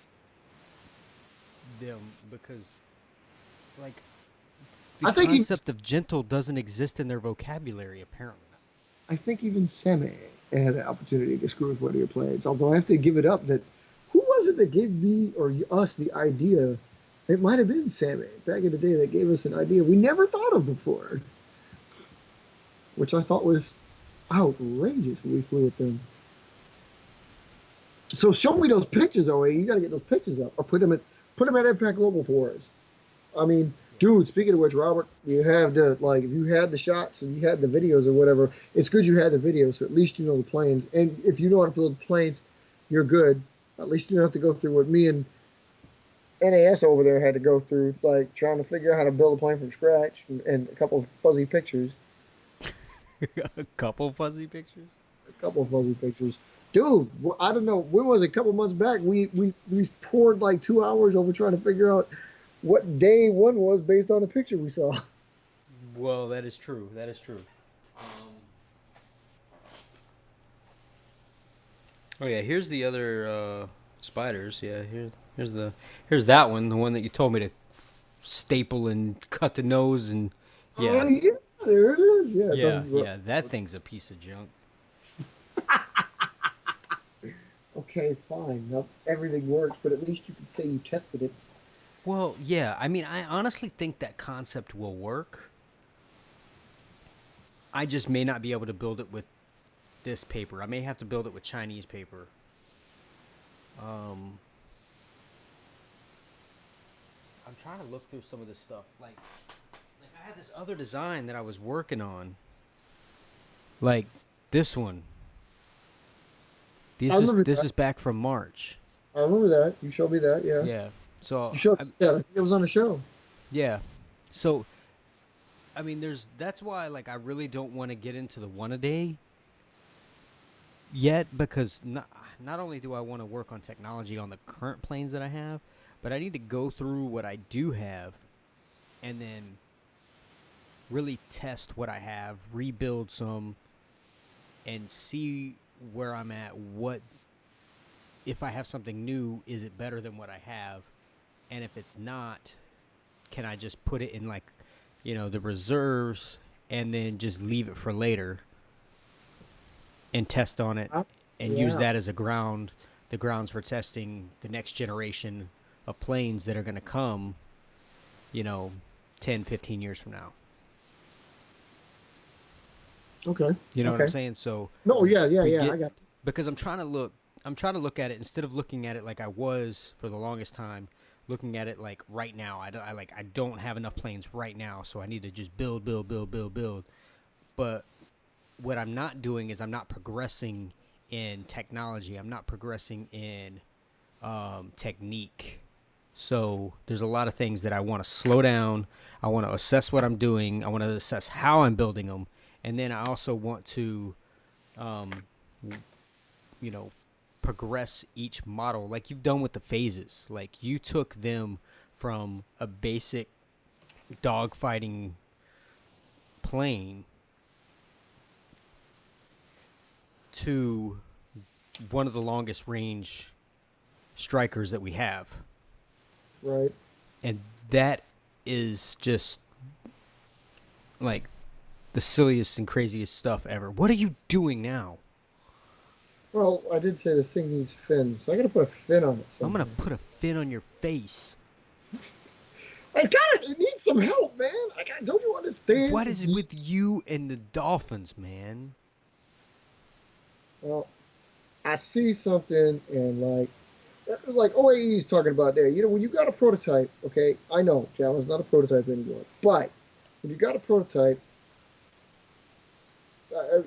them because, like, the I think even concept of gentle doesn't exist in their vocabulary, apparently. I think even Sammy had an opportunity to screw with one of your planes. Although I have to give it up that who was it that gave me or us the idea? It might have been Sammy back in the day that gave us an idea we never thought of before, which I thought was outrageous when we flew with them. So show me those pictures, OA. You got to get those pictures up or put them at IVPAC Global for us. I mean, Yeah. dude, speaking of which, Robert, you have the like if you had the shots and you had the videos or whatever, it's good you had the videos, so at least you know the planes. And if you know how to build planes, you're good. At least you don't have to go through what me and NAS over there had to go through, like trying to figure out how to build a plane from scratch and a couple of fuzzy pictures. A couple fuzzy pictures. A couple of fuzzy pictures. Dude, I don't know. When was it? A couple months back, we poured like 2 hours over trying to figure out what day one was based on the picture we saw. Well, that is true. That is true. Um, oh yeah, here's the other spiders. Yeah, here's that one, the one that you told me to staple and cut the nose and Oh yeah, yeah, there it is. Yeah, it yeah, doesn't. yeah. That thing's a piece of junk. Okay, fine. Now everything works, but at least you can say you tested it. Well, yeah. I mean, I honestly think that concept will work. I just may not be able to build it with this paper. I may have to build it with Chinese paper. Um, I'm trying to look through some of this stuff. Like I had this other design that I was working on. Like this one. I This is remember this that. is back from March. I remember that. You showed me that. Yeah, Yeah. So you showed us that. I think it was on the show. yeah. So I mean, that's why like I really don't want to get into the one a day yet because not only do I want to work on technology on the current planes that I have, but I need to go through what I do have and then really test what I have, rebuild some, and see where I'm at. What if I have something new? Is it better than what I have? And if it's not, can I just put it in like, the reserves and then just leave it for later and test on it Huh? and use Yeah. that as the grounds for testing the next generation of planes that are going to come, you know, 10, 15 years from now. Okay. You know what I'm Okay. saying? So No. Yeah. Yeah. we Yeah. get I got. because I'm trying to look at it instead of looking at it like I was for the longest time, looking at it like right now. I don't have enough planes right now, so I need to just build, build, build, build, build. But what I'm not doing is I'm not progressing in technology. I'm not progressing in technique. So there's a lot of things that I want to slow down. I want to assess what I'm doing. I want to assess how I'm building them, and then I also want to, um, you know, progress each model like you've done with the phases. Like you took them from a basic dogfighting plane to one of the longest range strikers that we have. Right. And that is just like the silliest and craziest stuff ever. What are you doing now? Well, I did say this thing needs fins, so I got to put a fin on it I'm gonna somehow. put a fin on your face. I got it. It needs some help, man. I got. Don't you understand? What is it with you and the dolphins, man? Well, I see something and like OAE is talking about there. You know, when you got a prototype, okay, I know Java's not a prototype anymore, but when you got a prototype,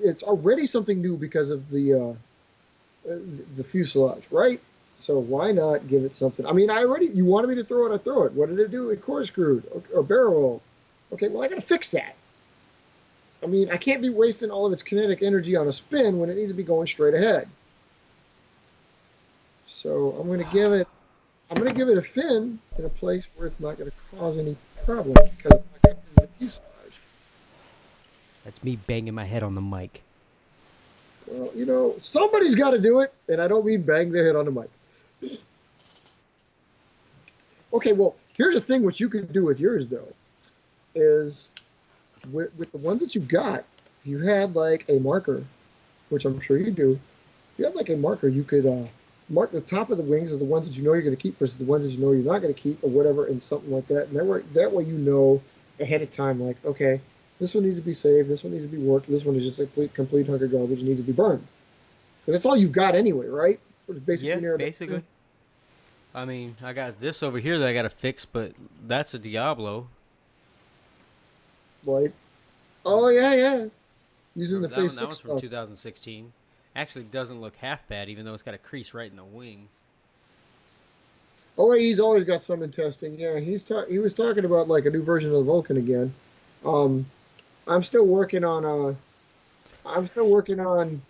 it's already something new because of the fuselage, right? So why not give it something? I mean, you wanted me to throw it, I throw it. What did it do? It corkscrewed or barrel rolled. Okay, well, I got to fix that. I mean, I can't be wasting all of its kinetic energy on a spin when it needs to be going straight ahead. So I'm going to give it a fin in a place where it's not going to cause any problems because it's not going to the fuselage. That's me banging my head on the mic. Well, somebody's got to do it, and I don't mean bang their head on the mic. Okay, well, here's the thing: what you can do with yours though is with the ones that you got, if you had like a marker, which I'm sure you do. If you had like a marker, you could mark the top of the wings of the ones that you know you're going to keep versus the ones that you know you're not going to keep, or whatever, and something like that. And that way you know ahead of time, like, okay, this one needs to be saved, this one needs to be worked, this one is just a complete hunk of garbage and needs to be burned. Because that's all you've got anyway, right? It's Yeah, basically basically. I mean, I got this over here that I got to fix, but that's a Diablo. right? Oh yeah, yeah. Using the That phase one? That six one's from stuff. 2016. Actually, doesn't look half bad, even though it's got a crease right in the wing. Oh, he's always got some in testing. Yeah, he was talking about like a new version of the Vulcan again. Um, I'm still working on I'm still working on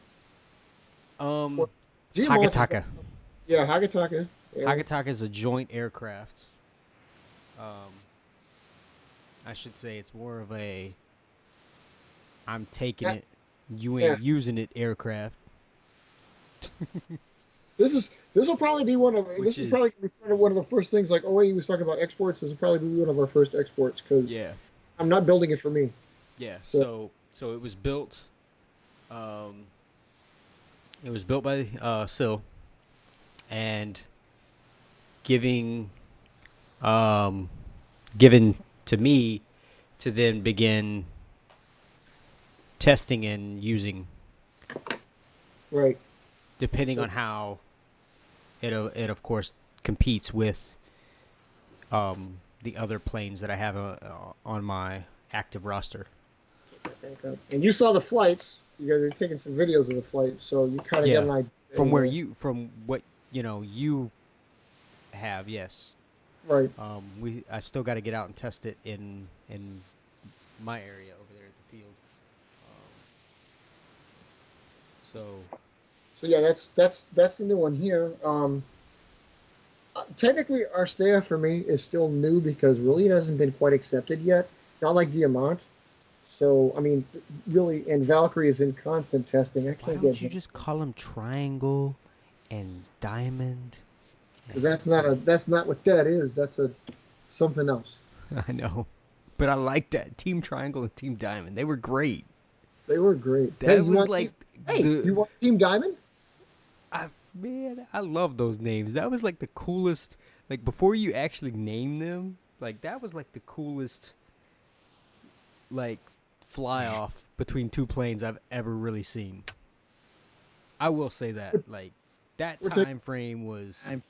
Um, what GMOS has got. Hagataka. Yeah, Hagataka. Yeah, Hagataka is a joint aircraft. Um, I should say it's more of a I'm taking yeah, it, you yeah. ain't using it aircraft, This will probably be one of which this is is probably gonna be kind of one of the first things. Like, oh, he was talking about exports. This will probably be one of our first exports because yeah, I'm not building it for me. yeah. So So it was built. Um, it was built by Sil and giving um given to me to then begin testing and using, right. depending So on how it of course competes with the other planes that I have on my active roster. and you saw the flights. You guys are taking some videos of the flights, so you kind of got Yeah, an idea from where anyway. from what you have, yes. Right. I still got to get out and test it in my area over there at the field. Um, so So yeah, that's the new one here. Technically, our staff for me is still new because really it hasn't been quite accepted yet. Not like Diamant. So I mean, really, and Valkyrie is in constant testing. I why can't get don't you him. just call them Triangle and Diamond? And That's not what that is. That's a something else. I know, but I like that Team Triangle and Team Diamond. They were great. They were great. That was like You the want Team Diamond? man. I love those names. That was like the coolest. Like before you actually name them, like that was like the coolest like fly off between two planes I've ever really seen. I will say that like that We're taking time frame was time.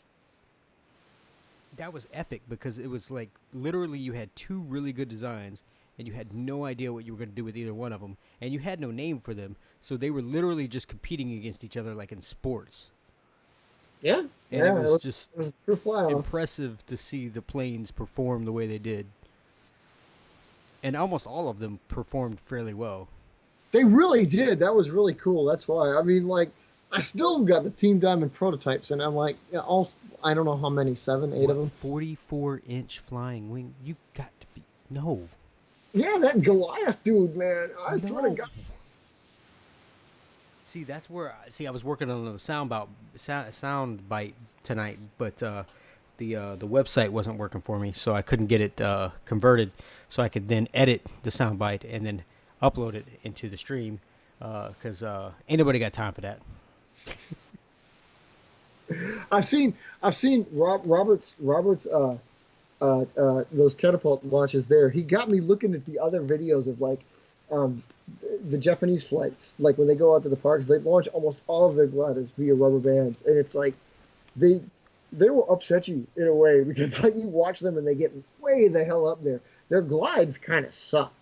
that was epic because it was like literally you had two really good designs and you had no idea what you were going to do with either one of them and you had no name for them, so they were literally just competing against each other like in sports. Yeah, And it yeah. was just It was a true fly off. impressive to see the planes perform the way they did. And almost all of them performed fairly well. They really did. That was really cool. That's why. I mean, like, I still got the Team Diamond prototypes, and I'm like, yeah, all I don't know how many, seven, eight of What, them. 44-inch flying wing? You got to be. No. Yeah, that Goliath dude, man. I swear to No. God. See, that's where. See, I was working on the sound bite tonight, but the website wasn't working for me, so I couldn't get it converted, so I could then edit the sound bite and then upload it into the stream, because ain't nobody got time for that. I've seen Robert's those catapult launches there. He got me looking at the other videos of like um, the Japanese flights. Like when they go out to the parks, they launch almost all of their gliders via rubber bands, and it's like they they will upset you in a way because like you watch them and they get way the hell up there. Their glides kind of suck.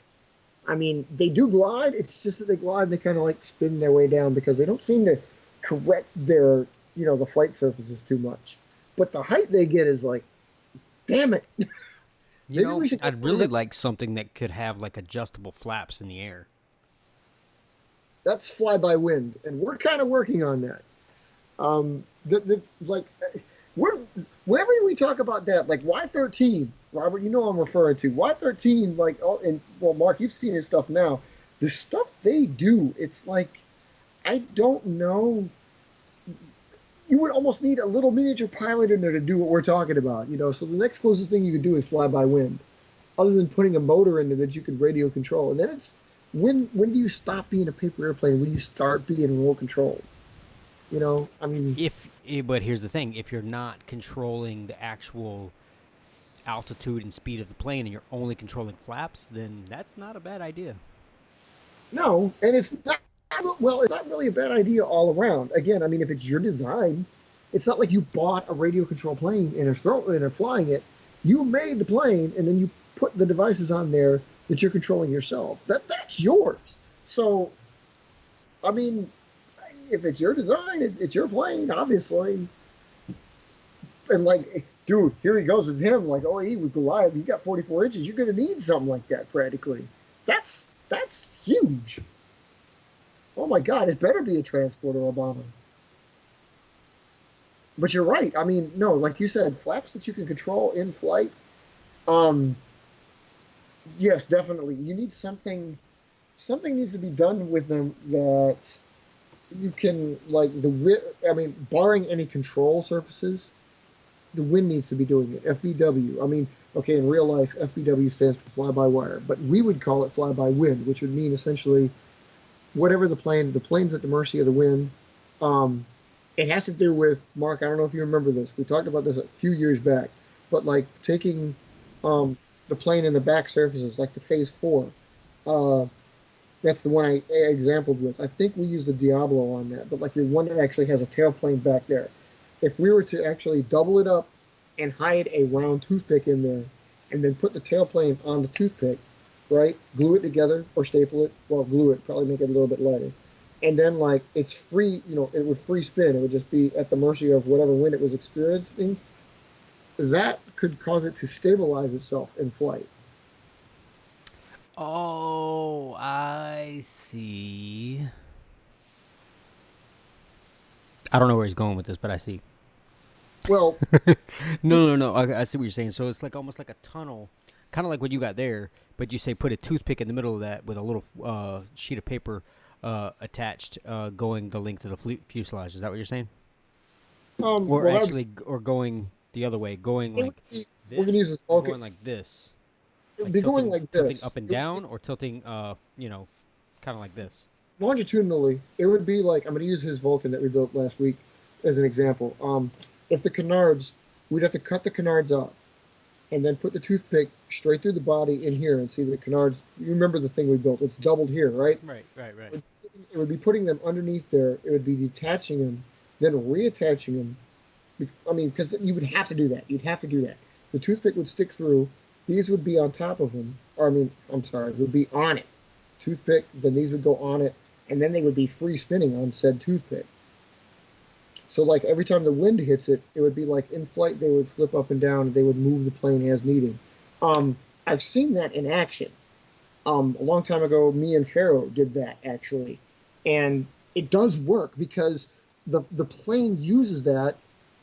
I mean, they do glide. It's just that they glide and they kind of like spin their way down because they don't seem to correct their, the flight surfaces too much. But the height they get is like, damn it. You Maybe know, we should get I'd one of really them. like something that could have like adjustable flaps in the air. That's fly by wind, and we're kind of working on that. That's like, we're, whenever we talk about that, like Y13, Robert, you know what I'm referring to. Y13, like, oh, and well, Mark, you've seen his stuff now. The stuff they do, it's like, I don't know. You would almost need a little miniature pilot in there to do what we're talking about. So the next closest thing you could do is fly by wind, other than putting a motor in there that you can radio control. And then it's when do you stop being a paper airplane? When you start being remote controlled? I mean, But here's the thing: if you're not controlling the actual altitude and speed of the plane, and you're only controlling flaps, then that's not a bad idea. no, and it's not. Well, it's not really a bad idea all around. Again, I mean, if it's your design, it's not like you bought a radio control plane and are flying it. You made the plane, and then you put the devices on there that you're controlling yourself. That's yours. So, I mean, if it's your design, it's your plane, obviously. And like, dude, here he goes with him. Like, oh, he with Goliath, he got 44 inches. You're gonna need something like that practically. That's huge. Oh my God, it better be a transporter, Obama. But you're right. I mean, no, like you said, flaps that you can control in flight. Um, yes, definitely. You need something. Something needs to be done with them that you can like I mean, barring any control surfaces, the wind needs to be doing it. FBW. I mean, okay, in real life, FBW stands for fly by wire, but we would call it fly by wind, which would mean essentially whatever the plane's at the mercy of the wind. Um, it has to do with Mark. I don't know if you remember this. We talked about this a few years back, but like taking um, the plane and the back surfaces, like the Phase Four. Uh, that's the one I exampled with. I think we used the Diablo on that, but like the one that actually has a tailplane back there. If we were to actually double it up and hide a round toothpick in there, and then put the tailplane on the toothpick, right? Glue it together or staple it. Well, glue it, probably make it a little bit lighter. And then like it's free, it would free spin. It would just be at the mercy of whatever wind it was experiencing. That could cause it to stabilize itself in flight. Oh, I see. I don't know where he's going with this, but I see. Well, No. I see what you're saying. So it's like almost like a tunnel, kind of like what you got there, but you say put a toothpick in the middle of that with a little sheet of paper attached, going the length of the fuselage. Is that what you're saying? Or well, that would be, actually, or going the other way, going it would like be, we're going to use this, this. or Okay, going like this, it would like be going like tilting this. up and It would be down, or tilting, kind of like this. longitudinally. It would be like I'm going to use his Vulcan that we built last week as an example. If the canards, we'd have to cut the canards off and then put the toothpick straight through the body in here and see the canards. You remember the thing we built? It's doubled here, right? Right. It would be putting them underneath there. It would be detaching them, then reattaching them. I mean, because you would have to do that. You'd have to do that. The toothpick would stick through. These would be on top of them. Or, I mean, I'm sorry, would be on it. Toothpick, then these would go on it, and then they would be free spinning on said toothpick. So, like, every time the wind hits it, it would be like in flight, they would flip up and down, and they would move the plane as needed. I've seen that in action. A long time ago, me and Pharaoh did that actually, and it does work because the plane uses that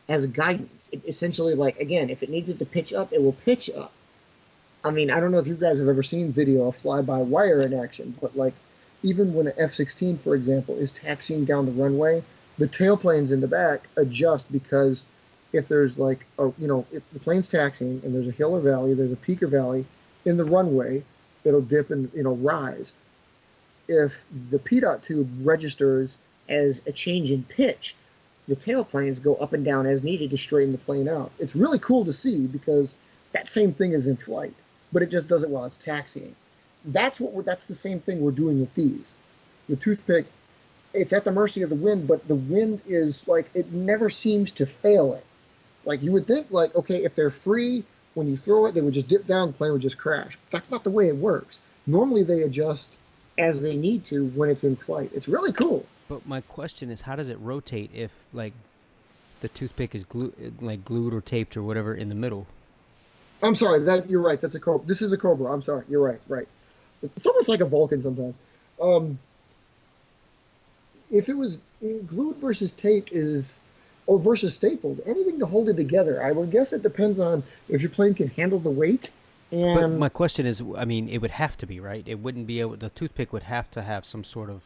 as a guidance. It essentially, like again, if it needs it to pitch up, it will pitch up. I mean, I don't know if you guys have ever seen video of fly-by-wire in action, but like even when an F-16, for example, is taxiing down the runway, the tailplanes in the back adjust because if there's like if the plane's taxiing and there's a hill or valley, there's a peak or valley in the runway, it'll dip and rise. If the PDOT tube registers as a change in pitch, the tailplanes go up and down as needed to straighten the plane out. It's really cool to see because that same thing is in flight, but it just does it while it's taxiing. That's the same thing we're doing with these. The toothpick, it's at the mercy of the wind, but the wind is like it never seems to fail it. Like you would think, like okay, if they're free, when you throw it, they would just dip down, the plane would just crash. That's not the way it works. Normally they adjust as they need to when it's in flight. It's really cool. But my question is, how does it rotate if like the toothpick is glued or taped or whatever in the middle? I'm sorry, that you're right. That's a Cobra. This is a Cobra. I'm sorry. You're right. Right. It's almost like a Vulcan sometimes. Um, if it was glued versus taped is, or versus stapled, anything to hold it together. I would guess it depends on if your plane can handle the weight. But And my question is, I mean, it would have to be right. It wouldn't be able. The toothpick would have to have some sort of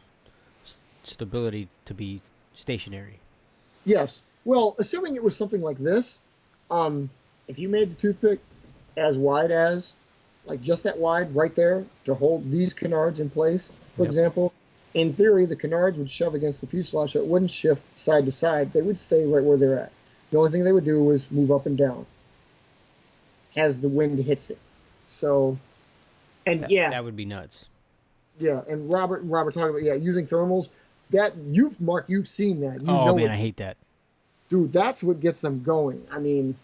stability to be stationary. yes, well, assuming it was something like this, um, if you made the toothpick as wide as, like just that wide right there to hold these canards in place, for Yep. example, in theory, the canards would shove against the fuselage so it wouldn't shift side to side. They would stay right where they're at. The only thing they would do was move up and down as the wind hits it. So, and yeah, That would be nuts. yeah, and Robert talking about, yeah, using thermals. That you've Mark, you've seen that. You Oh know man, what, I hate that. dude, that's what gets them going. I mean,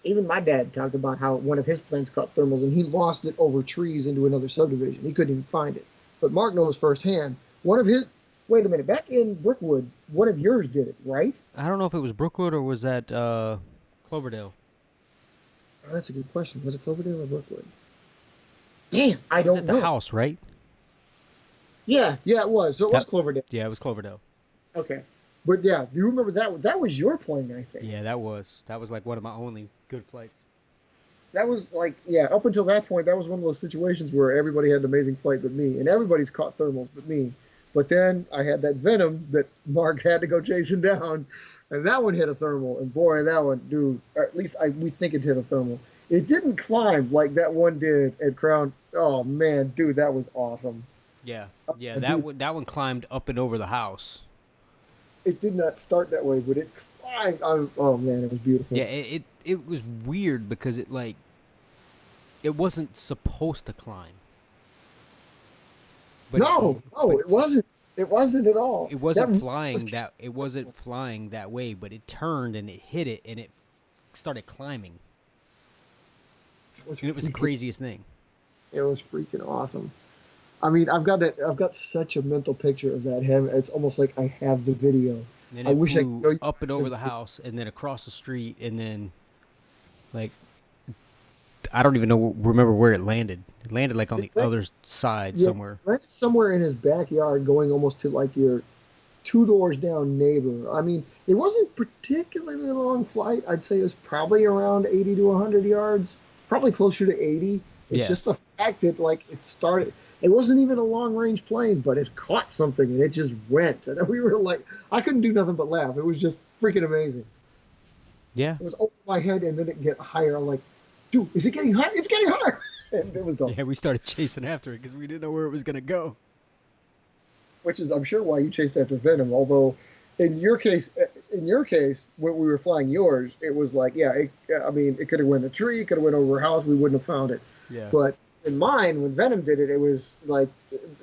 even my dad talked about how one of his planes caught thermals and he lost it over trees into another subdivision. He couldn't even find it. But Mark knows firsthand. One of his, wait a minute, back in Brookwood, one of yours did it, right? I don't know if it was Brookwood or was that Cloverdale. Oh, that's a good question. Was it Cloverdale or Brookwood? Damn, I That was don't at the know. house, right? Yeah, yeah, it was. So it was That Cloverdale. yeah, it was Cloverdale. Okay. But yeah, do you remember that? That was your plane, I think. Yeah, that was like one of my only good flights. That was like, yeah, up until that point, that was one of those situations where everybody had an amazing flight but me, and everybody's caught thermals but me. But then I had that Venom that Mark had to go chasing down, and that one hit a thermal, and boy, that one, dude, or at least we think it hit a thermal. It didn't climb like that one did at Crown. Oh man, dude, that was awesome. Yeah, yeah, Dude, that one climbed up and over the house. it did not start that way, but it climbed. Oh man, it was beautiful. Yeah, it was weird because it like it wasn't supposed to climb, but No, no, but it wasn't. It wasn't at all. That really was. it wasn't flying that way, but it turned and it hit it and it started climbing, Was and it was the freaking, craziest thing. it was freaking awesome. I mean, I've got such a mental picture of that. It's almost like I have the video. And I it wish I could flew show you. up and over the house, and then across the street, and then like I don't even know remember where it landed. It landed like on It the went, other side yeah, somewhere. right somewhere in his backyard, going almost to like your two doors down neighbor. I mean, it wasn't particularly a long flight. I'd say it was probably around 80 to 100 yards, probably closer to 80. It's Yeah, just the fact that like it started. It wasn't even a long range plane, but it caught something and it just went. And we were like, I couldn't do nothing but laugh. It was just freaking amazing. yeah, It was over my head and then it get higher. I'm like, dude, is it getting higher? It's getting higher. And it was gone. yeah. We started chasing after it because we didn't know where it was gonna go. Which is, I'm sure, why you chased after Venom. Although, in your case, when we were flying yours, it was like, yeah, I mean, it could have went a tree, it could have went over a house, we wouldn't have found it. Yeah, But in mine, when Venom did it, it was like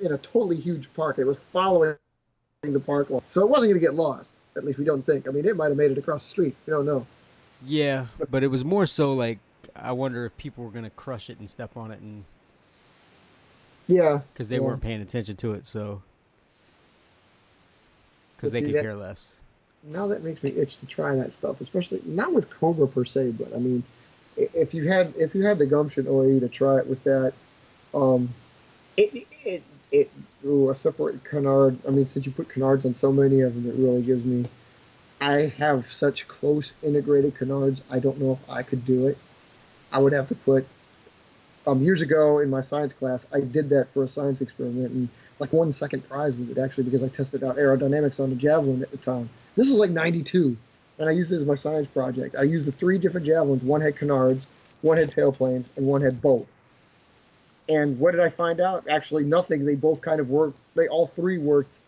in a totally huge park. It was following the park line, so it wasn't going to get lost. At least we don't think. I mean, it might have made it across the street. We don't know. yeah. But it was more so like I wonder if people were gonna crush it and step on it, and Yeah, because they yeah. weren't paying attention to it, so because But they see could that care less. now that makes me itch to try that stuff, especially not with Cobra per se, but I mean, if you had the gumption OE to try it with that, um, it ooh, a separate canard. I mean, since you put canards on so many of them, it really gives me. I have such close integrated canards. I don't know if I could do it. I would have to put. Years ago in my science class, I did that for a science experiment and like won second prize with it actually because I tested out aerodynamics on the Javelin at the time. This was like '92, and I used it as my science project. I used the three different Javelins. One had canards, one had tailplanes, and one had both. And what did I find out? Actually, nothing. They both kind of worked. They all three worked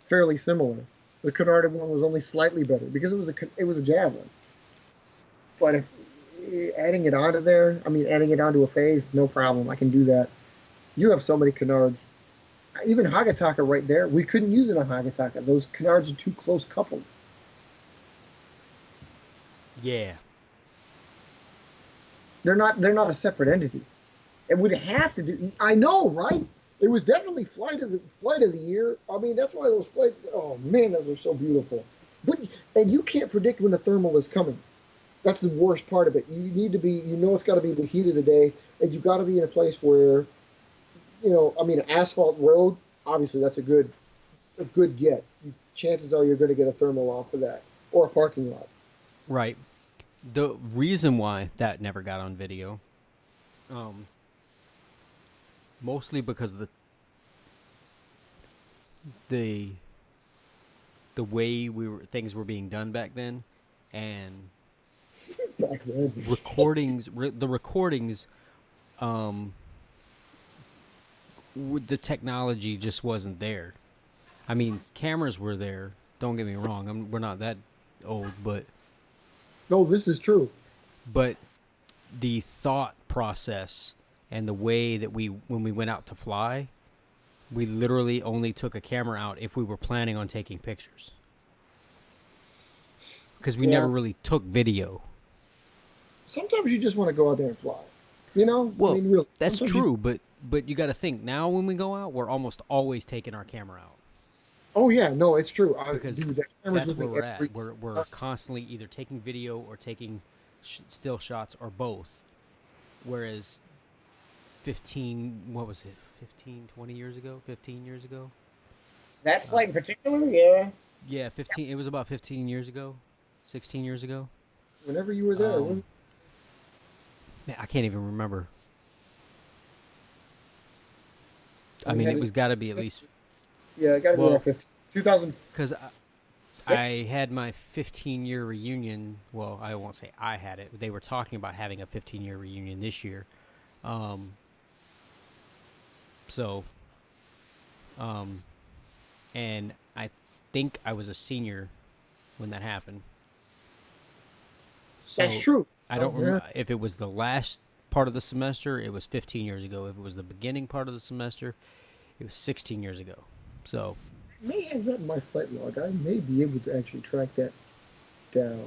fairly similar. The canarded one was only slightly better because it was a Javelin. But if adding it onto there, I mean, adding it onto a phase, no problem. I can do that. You have so many canards. Even Hagataka right there, we couldn't use it on Hagataka. Those canards are too close coupled. Yeah, They're not a separate entity. It would have to do. I know, right? It was definitely flight of the year. I mean, that's why those flights. Oh man, those are so beautiful. But and you can't predict when the thermal is coming. That's the worst part of it. You need to be. You know, it's got to be the heat of the day, and you got to be in a place where I mean, an asphalt road. Obviously, that's a good get. Chances are you're going to get a thermal off of that or a parking lot. Right. The reason why that never got on video, um, mostly because of the the way things were being done back then, and Back then. the recordings, um, the technology just wasn't there. I mean, cameras were there. Don't get me wrong. We're not that old, No, this is true. but the thought process and the way that when we went out to fly, we literally only took a camera out if we were planning on taking pictures, because we Yeah. never really took video. Sometimes you just want to go out there and fly. I Well, mean, really. that's Sometimes you. true, but you got to think now when we go out, we're almost always taking our camera out Oh yeah, no, it's true. because Dude, that camera's that's with where me we're at. every. We're constantly either taking video or taking still shots or both. Whereas 15, what was it? 15, 20 years ago, 15 years ago. That Uh, flight in particular, yeah. yeah, 15. It was about 15 years ago, 16 years ago. Whenever you were there, Um, man, I can't even remember. I we mean, had it to. was got to be at least, Yeah, it got to be around well, 15, 2006. because I had my 15-year reunion. Well, I won't say I had it. They were talking about having a 15-year reunion this year. Um, so, um, and I think I was a senior when that happened. That's So true. I Oh don't yeah. remember if it was the last part of the semester. It was 15 years ago. If it was the beginning part of the semester, it was 16 years ago. So I may have that in my flight log. I may be able to actually track that down.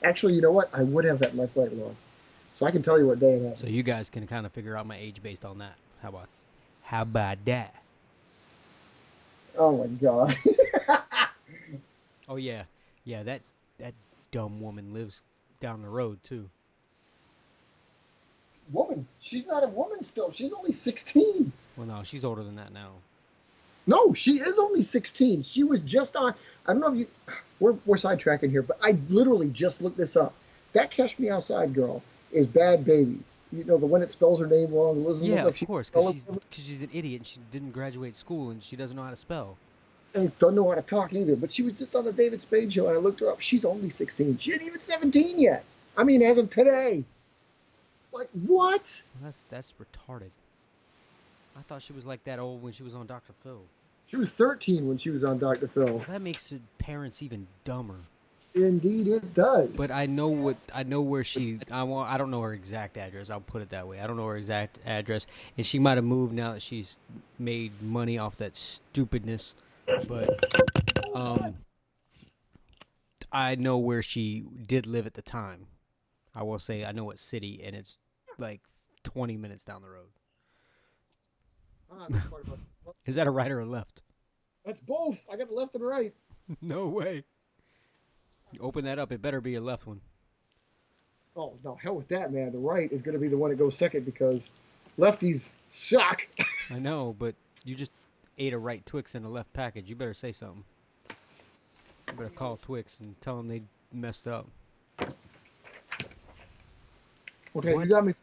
Actually, you know what? I would have that in my flight log, so I can tell you what day it so happened. you guys can kind of figure out my age based on that. How about that? Oh my god. Oh yeah, yeah. That dumb woman lives down the road too. Woman, she's not a woman still. She's only 16. Well, no, she's older than that now. No, she is only 16. She was just on. I don't know if you. We're sidetracking here, but I literally just looked this up. That Catch Me Outside girl is Bad Baby. You know, the one that spells her name wrong, doesn't look Yeah, like of she course, spell it, cause she's an idiot. And she didn't graduate school and she doesn't know how to spell. and doesn't know how to talk either. But she was just on the David Spade show, and I looked her up. She's only 16. She ain't even 17 yet. I mean, as of today. Like, what? Well, that's retarded. I thought she was like that old when she was on Dr. Phil. She was 13 when she was on Dr. Phil. Well, that makes parents even dumber. Indeed, it does. But I know where she. I don't know her exact address. I'll put it that way. I don't know her exact address, and she might have moved now that she's made money off that stupidness. But I know where she did live at the time. I will say I know what city, and it's like 20 minutes down the road. This part about Is that a right or a left? that's both. I got the left and right. No way. You open that up, it better be a left one. Oh no, hell with that, man. The right is going to be the one that goes second because lefties suck. I know, but you just ate a right Twix in a left package. You better say something. You better call Twix and tell them they messed up. Okay, What? you got me.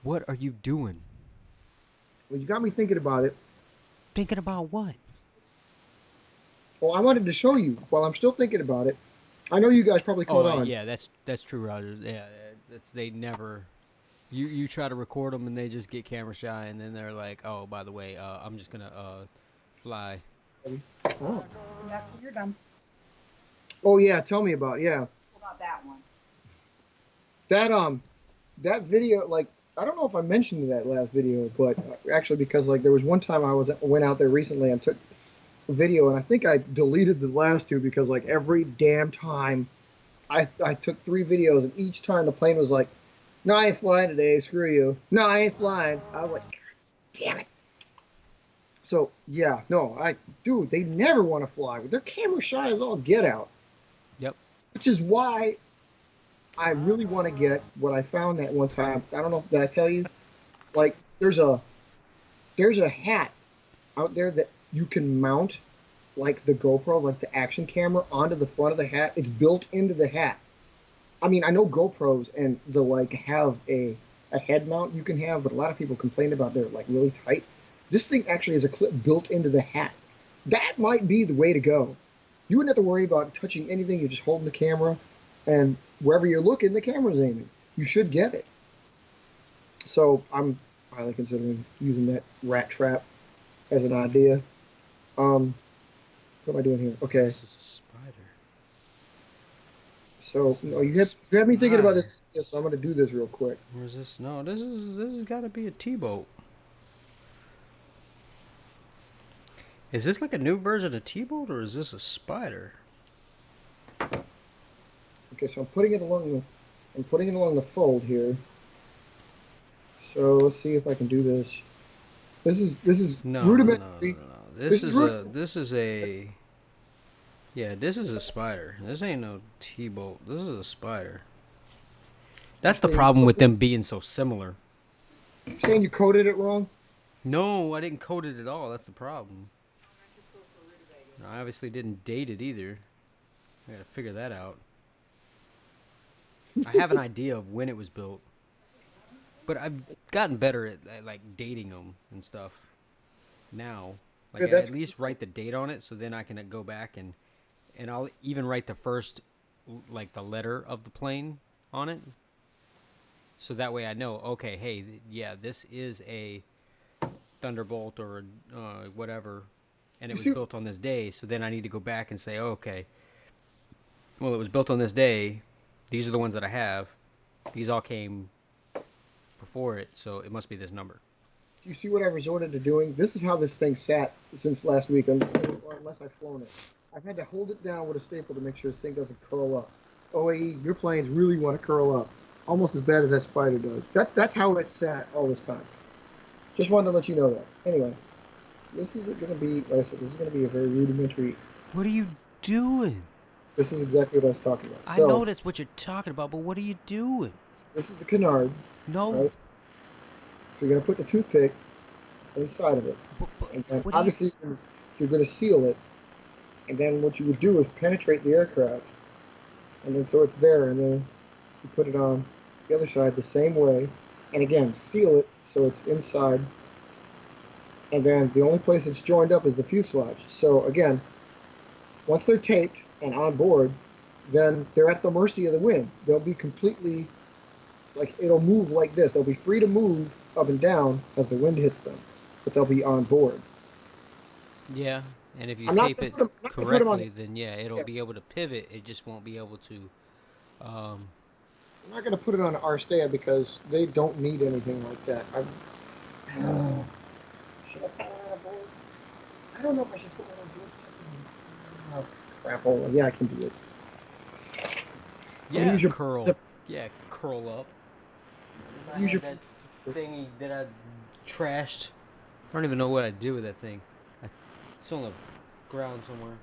What are you doing? Well, you got me thinking about it. Thinking about what? Well, I wanted to show you while I'm still thinking about it. I know you guys probably caught Oh, on. yeah, that's true, Roger. Yeah, that's they never. You try to record them and they just get camera shy, and then they're like, oh, by the way, I'm just gonna fly. Oh. That's when you're done. Oh yeah, tell me about it. Yeah. What about that one? That that video, like, I don't know if I mentioned that last video, but actually because like there was one time went out there recently and took a video, and I think I deleted the last two because like every damn time I took three videos, and each time the plane was like, no, I ain't flying today, screw you. No, I ain't flying. I was like, God damn it. So yeah, no, dude, they never want to fly. They're camera shy as all get out, Yep. which is why I really want to get what I found that one time. I don't know, did I tell you? Like, there's a hat out there that you can mount like the GoPro, like the action camera, onto the front of the hat. It's built into the hat. I mean, I know GoPros and the like have a head mount you can have, but a lot of people complain about they're like really tight. This thing actually has a clip built into the hat. That might be the way to go. You wouldn't have to worry about touching anything. You're just holding the camera, and wherever you're looking, the camera's aiming. You should get it. So I'm highly considering using that rat trap as an idea. What am I doing here? Okay, This is a spider. so This no, is a you have me thinking about this. spider. Yes, so I'm going to do this real quick. Where's this? No, this has got to be a T-boat. Is this like a new version of T-boat, or is this a spider? Okay, so I'm putting it along the fold here. So let's see if I can do this. This is No, no, no, no, rudimentary. no. This is Yeah, this is a spider. This ain't no T-boat. This is a spider. That's the saying, problem with them being so similar. saying you coded it wrong. No, I didn't code it at all. That's the problem. I obviously didn't date it either. I gotta figure that out. I have an idea of when it was built, but I've gotten better at like dating them and stuff now. Like Yeah, I that's at least write the date on it, so then I can go back and I'll even write the first like the letter of the plane on it, so that way I know. Okay, hey, yeah, this is a Thunderbolt or whatever, and it you was see. built on this day. So then I need to go back and say, oh, okay, well, it was built on this day. These are the ones that I have. These all came before it, so it must be this number. You see what I resorted to doing? This is how this thing sat since last week, or unless I've flown it. I've had to hold it down with a staple to make sure this thing doesn't curl up. OAE, your planes really want to curl up, almost as bad as that spider does. That's how it sat all this time. Just wanted to let you know that. Anyway, this is going to be, like I said, this is going to be a very rudimentary. What are you doing? This is exactly what I was talking about. I So know that's what you're talking about, but what are you doing? this is the canard, No, right? So you're going to put the toothpick inside of it, but and then what are you? obviously you're going to seal it. And then what you would do is penetrate the aircraft, and then so it's there, and then you put it on the other side the same way, and again seal it so it's inside. And then the only place it's joined up is the fuselage. So again, once they're taped and on board, then they're at the mercy of the wind. They'll be completely like it'll move like this. They'll be free to move up and down as the wind hits them, but they'll be on board. Yeah, and if you I'm not tape going it to put them. I'm not going to put them on. correctly, then yeah, it'll Yeah, be able to pivot. It just won't be able to. Um, I'm not going to put it on our stand because they don't need anything like that. Should I put it on a board? I don't know if I should put it on a board. Oh, crap. Oh, yeah, I can do it. I'm gonna yeah, use your curl. Yeah, curl up. I use had your. that thingy that I trashed. I don't even know what I'd do with that thing. It's on the ground somewhere.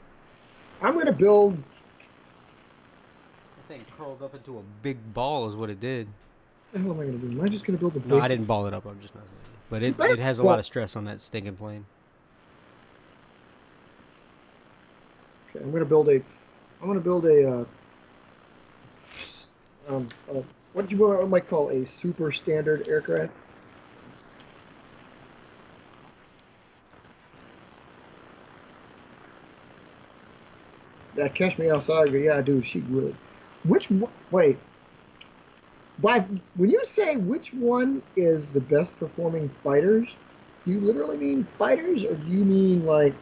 I'm gonna build. That thing curled up into a big ball, is what it did. What the hell am I gonna do? Am I just gonna build a No, I basic? didn't ball it up. I'm just not. But You it, better. it has a lot Well, of stress on that stinking plane. okay, I'm gonna build a. I'm gonna build a. What might call a super standard aircraft. That catch me outside. Yeah, I do. She would. Wait. By when you say which one is the best performing fighters, do you literally mean fighters, or do you mean like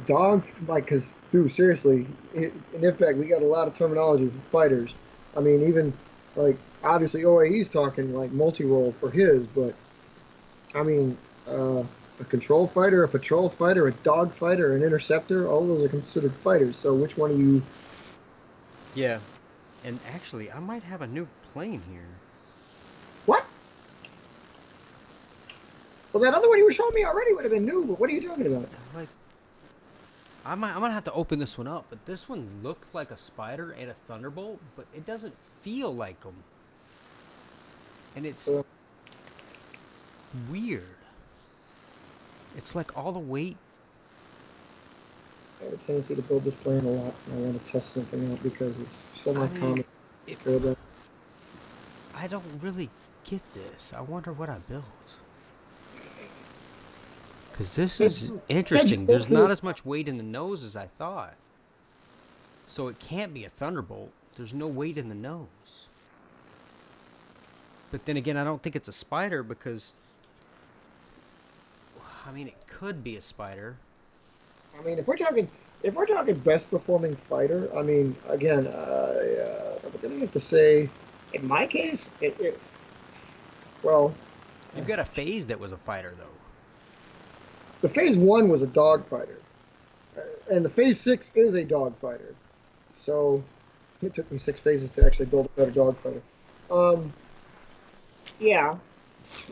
dog? Like, because dude, seriously, in fact, we got a lot of terminology for fighters. I mean, even like obviously OAE's talking like multi-role for his, but I mean, a control fighter, a patrol fighter, a dog fighter, an interceptor, all those are considered fighters. So which one are you? Yeah. And actually, I might have a new plane here. What? Well, that other one you were showing me already would have been new, but what are you talking about? Like, I'm gonna have to open this one up, but this one looked like a spider and a thunderbolt, but it doesn't feel like them, and it's Uh, weird. It's like all the weight. I have a tendency to build this plane a lot, and I want to test something out because it's so I much mean, common. it, For that. I don't really get this. I wonder what I built. Because this It's, is yeah, just interesting. go There's through not it. as much weight in the nose as I thought. So it can't be a thunderbolt. There's no weight in the nose. But then again, I don't think it's a spider because, I mean, it could be a spider. I mean, if we're talking best performing fighter, I mean, again, I'm gonna have to say, in my case, well, You've got a phase that was a fighter, though. the phase one was a dog fighter, and the phase six is a dog fighter. So it took me 6 phases to actually build a better dog fighter. Um, yeah.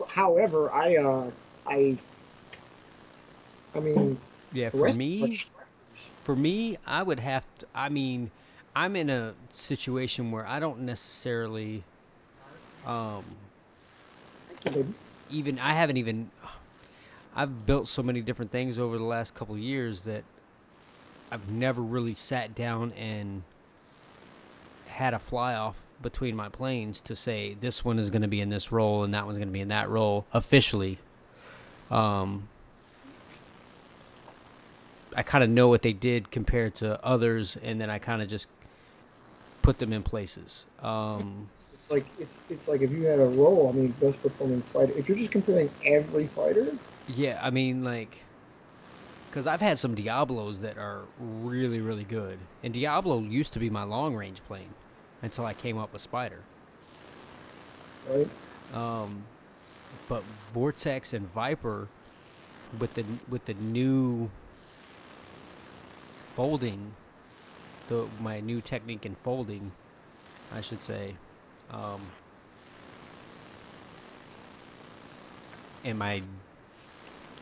However, I, I mean, Yeah, the rest of it, for me, I would have to. I mean, I'm in a situation where I don't necessarily, um, even I haven't even. I've built so many different things over the last couple of years that I've never really sat down and had a fly off between my planes to say this one is going to be in this role and that one's going to be in that role officially. Um, I kind of know what they did compared to others, and then I kind of just put them in places. it's like if you had a role. I mean, best performing fighter. If you're just comparing every fighter, Yeah, I mean, like, because I've had some Diablos that are really, really good. And Diablo used to be my long range plane until I came up with Spider. right? Um, but Vortex and Viper with the new folding, the my new technique in folding, I should say, um, and my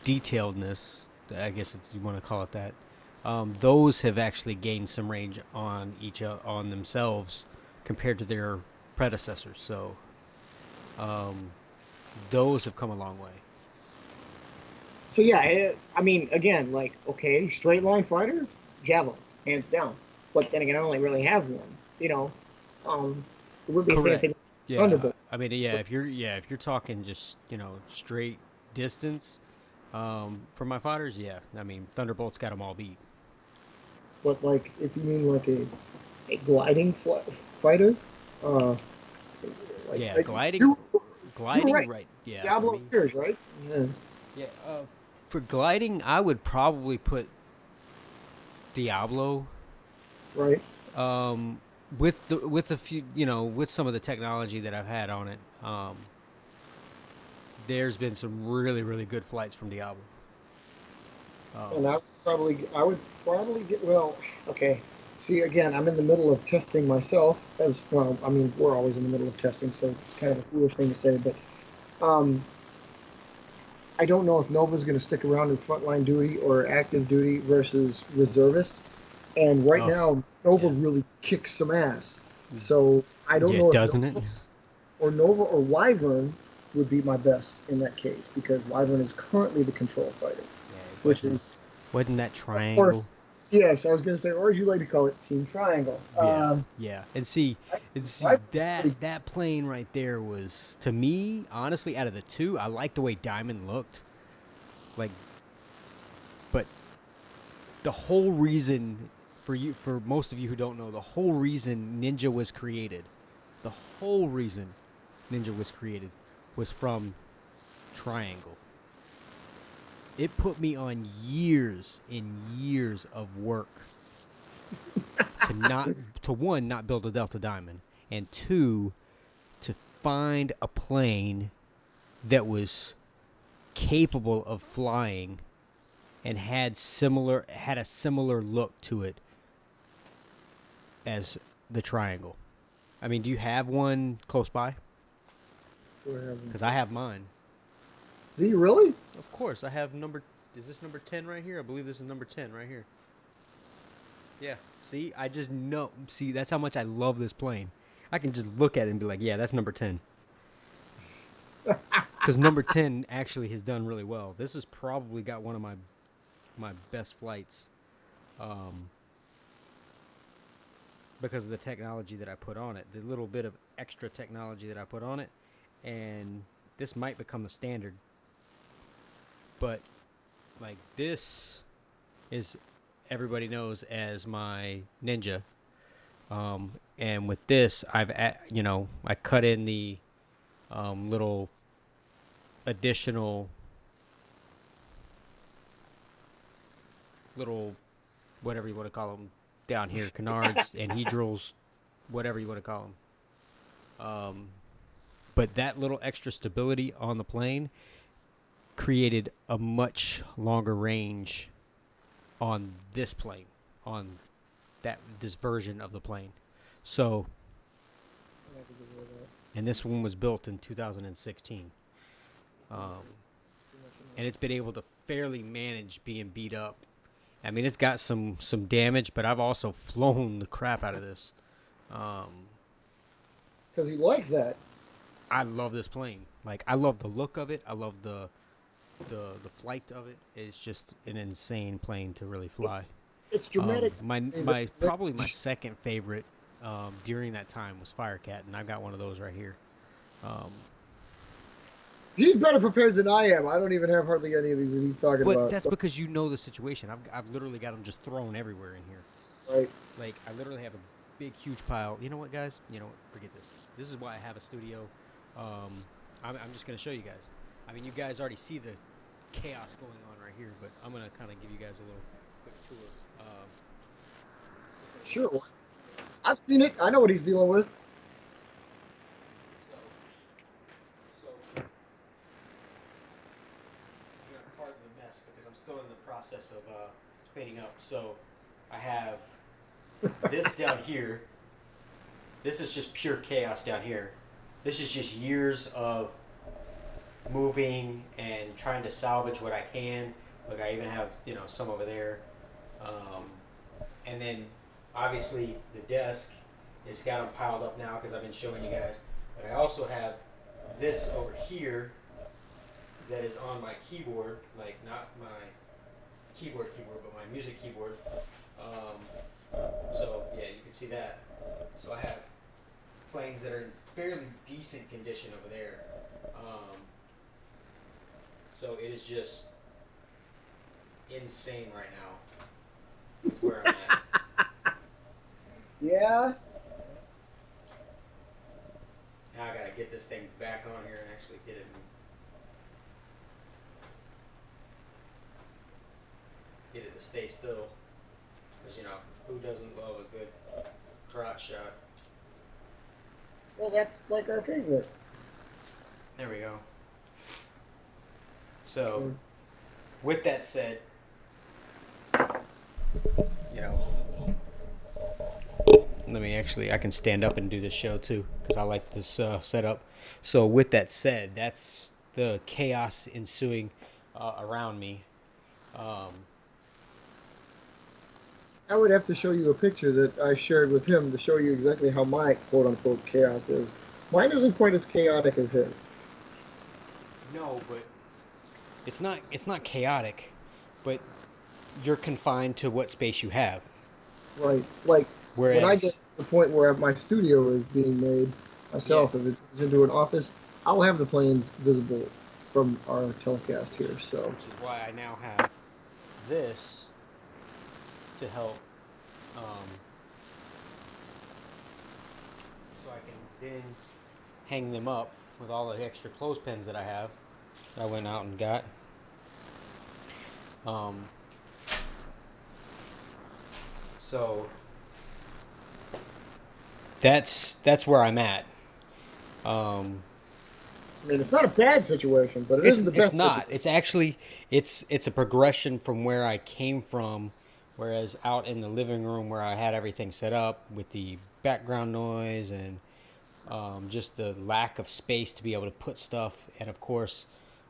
detailedness, I guess if you want to call it that, those have actually gained some range on on themselves compared to their predecessors. So um, those have come a long way. So yeah, I mean, again, like okay, straight line fighter, javelin, hands down. But then again, I only really have one. Um, it would be the same Correct. thing. Yeah. Thunderbolt. I mean, if you're talking just straight distance, for my fighters, yeah. I mean, Thunderbolt's got them all beat. But like, if you mean like a gliding fighter, uh, Yeah, like you you were gliding, right. right? Yeah, for Diablo me. Fears, right? Yeah, Yeah. For gliding, I would probably put Diablo. right. Um, with a few, with some of the technology that I've had on it, there's been some really really good flights from Diablo. Um, And I would probably get well. Okay. See, again, I'm in the middle of testing myself as well. I mean, we're always in the middle of testing, so it's kind of a foolish thing to say, but um, I don't know if Nova's going to stick around in frontline duty or active duty versus reservists. And right oh, now, Nova yeah, really kicks some ass. So I don't yeah, know if doesn't it? Nova or Wyvern would be my best in that case because Wyvern is currently the control fighter, Yeah, it which is, wasn't that or triangle? yes, I was going to say, or as you like to call it, Team Triangle. Yeah, yeah, and see Wyvern's pretty, that plane right there was to me honestly out of the two, I liked the way Diamond looked. Like, but the whole reason for most of you who don't know, the whole reason Ninja was created, the whole reason Ninja was created was from Triangle. It put me on years and years of work to one not build a Delta Diamond, and two to find a plane that was capable of flying and had a similar look to it as the Triangle. I mean, do you have one close by? Because I have mine. Do you really? Of course, I have number. Is this number 10 right here? I believe this is number 10 right here. Yeah. See, I just know. See, that's how much I love this plane. I can just look at it and be like, yeah, that's number 10. Because number 10 actually has done really well. This has probably got one of my best flights, um, because of the technology that I put on it, the little bit of extra technology that I put on it, and this might become the standard. But like this is everybody knows as my Ninja, and with this I cut in the little additional little whatever you want to call them down here, canards and hedrals, whatever you want to call them. But that little extra stability on the plane created a much longer range on this plane, on this version of the plane. So, and this one was built in 2016, and it's been able to fairly manage being beat up. I mean, it's got some damage, but I've also flown the crap out of this. Because he likes that. I love this plane. Like, I love the look of it. I love the flight of it. It's just an insane plane to really fly. It's dramatic. My probably my second favorite during that time was Firecat, and I've got one of those right here. He's better prepared than I am. I don't even have hardly any of these that he's talking But about. that's because you know the situation. I've literally got them just thrown everywhere in here. Right. Like, I literally have a big, huge pile. You know what, guys? You know what? Forget this. This is why I have a studio. I'm just going to show you guys. I mean, you guys already see the chaos going on right here, but I'm going to kind of give you guys a little quick tour. Sure. I've seen it. I know what he's dealing with. So I'm going to pardon the mess because I'm still in the process of cleaning up. So I have this down here. This is just pure chaos down here. This is just years of moving and trying to salvage what I can. Look, I even have some over there, and then obviously the desk is got them piled up now because I've been showing you guys. But I also have this over here that is on my keyboard, like not my keyboard, but my music keyboard. So yeah, you can see that. So I have planes that are in fairly decent condition over there. So it is just insane right now. Is where I'm at. Yeah. Now I gotta get this thing back on here and actually get it to stay still. Because who doesn't love a good crotch shot? Well, that's like our favorite. There we go. So, with that said, I can stand up and do this show too, because I like this setup. So, with that said, that's the chaos ensuing around me. I would have to show you a picture that I shared with him to show you exactly how my quote-unquote chaos is. Mine isn't quite as chaotic as his. No, but it's not chaotic, but you're confined to what space you have. Right. Like, when I get Whereas, to the point where my studio is being made myself, if it's into an office, I'll have the planes visible from our telecast here. So, which is why I now have this to help, so I can then hang them up with all the extra clothespins that I have that I went out and got. So that's where I'm at. I mean, it's not a bad situation, but it isn't the best. It's not. It's actually it's a progression from where I came from. Whereas out in the living room where I had everything set up with the background noise and just the lack of space to be able to put stuff, and of course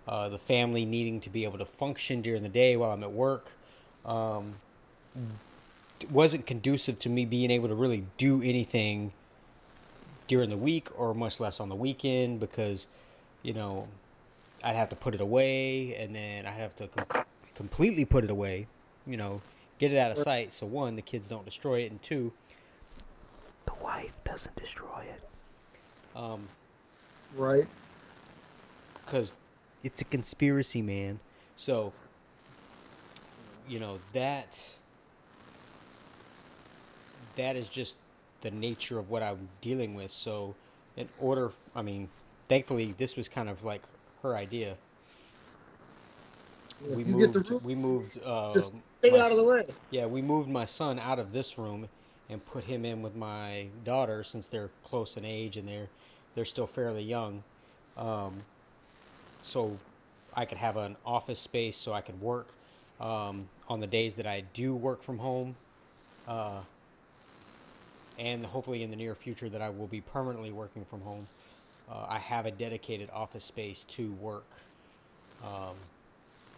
the family needing to be able to function during the day while I'm at work. Um, wasn't conducive to me being able to really do anything during the week or much less on the weekend because, you know, I'd have to put it away and then I'd have to completely put it away, you know, get it out of sight. So, one, the kids don't destroy it, and two, the wife doesn't destroy it. Right. Because it's a conspiracy, man. So, that is just the nature of what I'm dealing with. So, in order, I mean, thankfully, this was kind of like her idea. If We you get the moved, room, we moved, just stay out of the way. yeah, we moved my son out of this room and put him in with my daughter since they're close in age and they're still fairly young. So I could have an office space so I could work on the days that I do work from home, and hopefully in the near future that I will be permanently working from home. I have a dedicated office space to work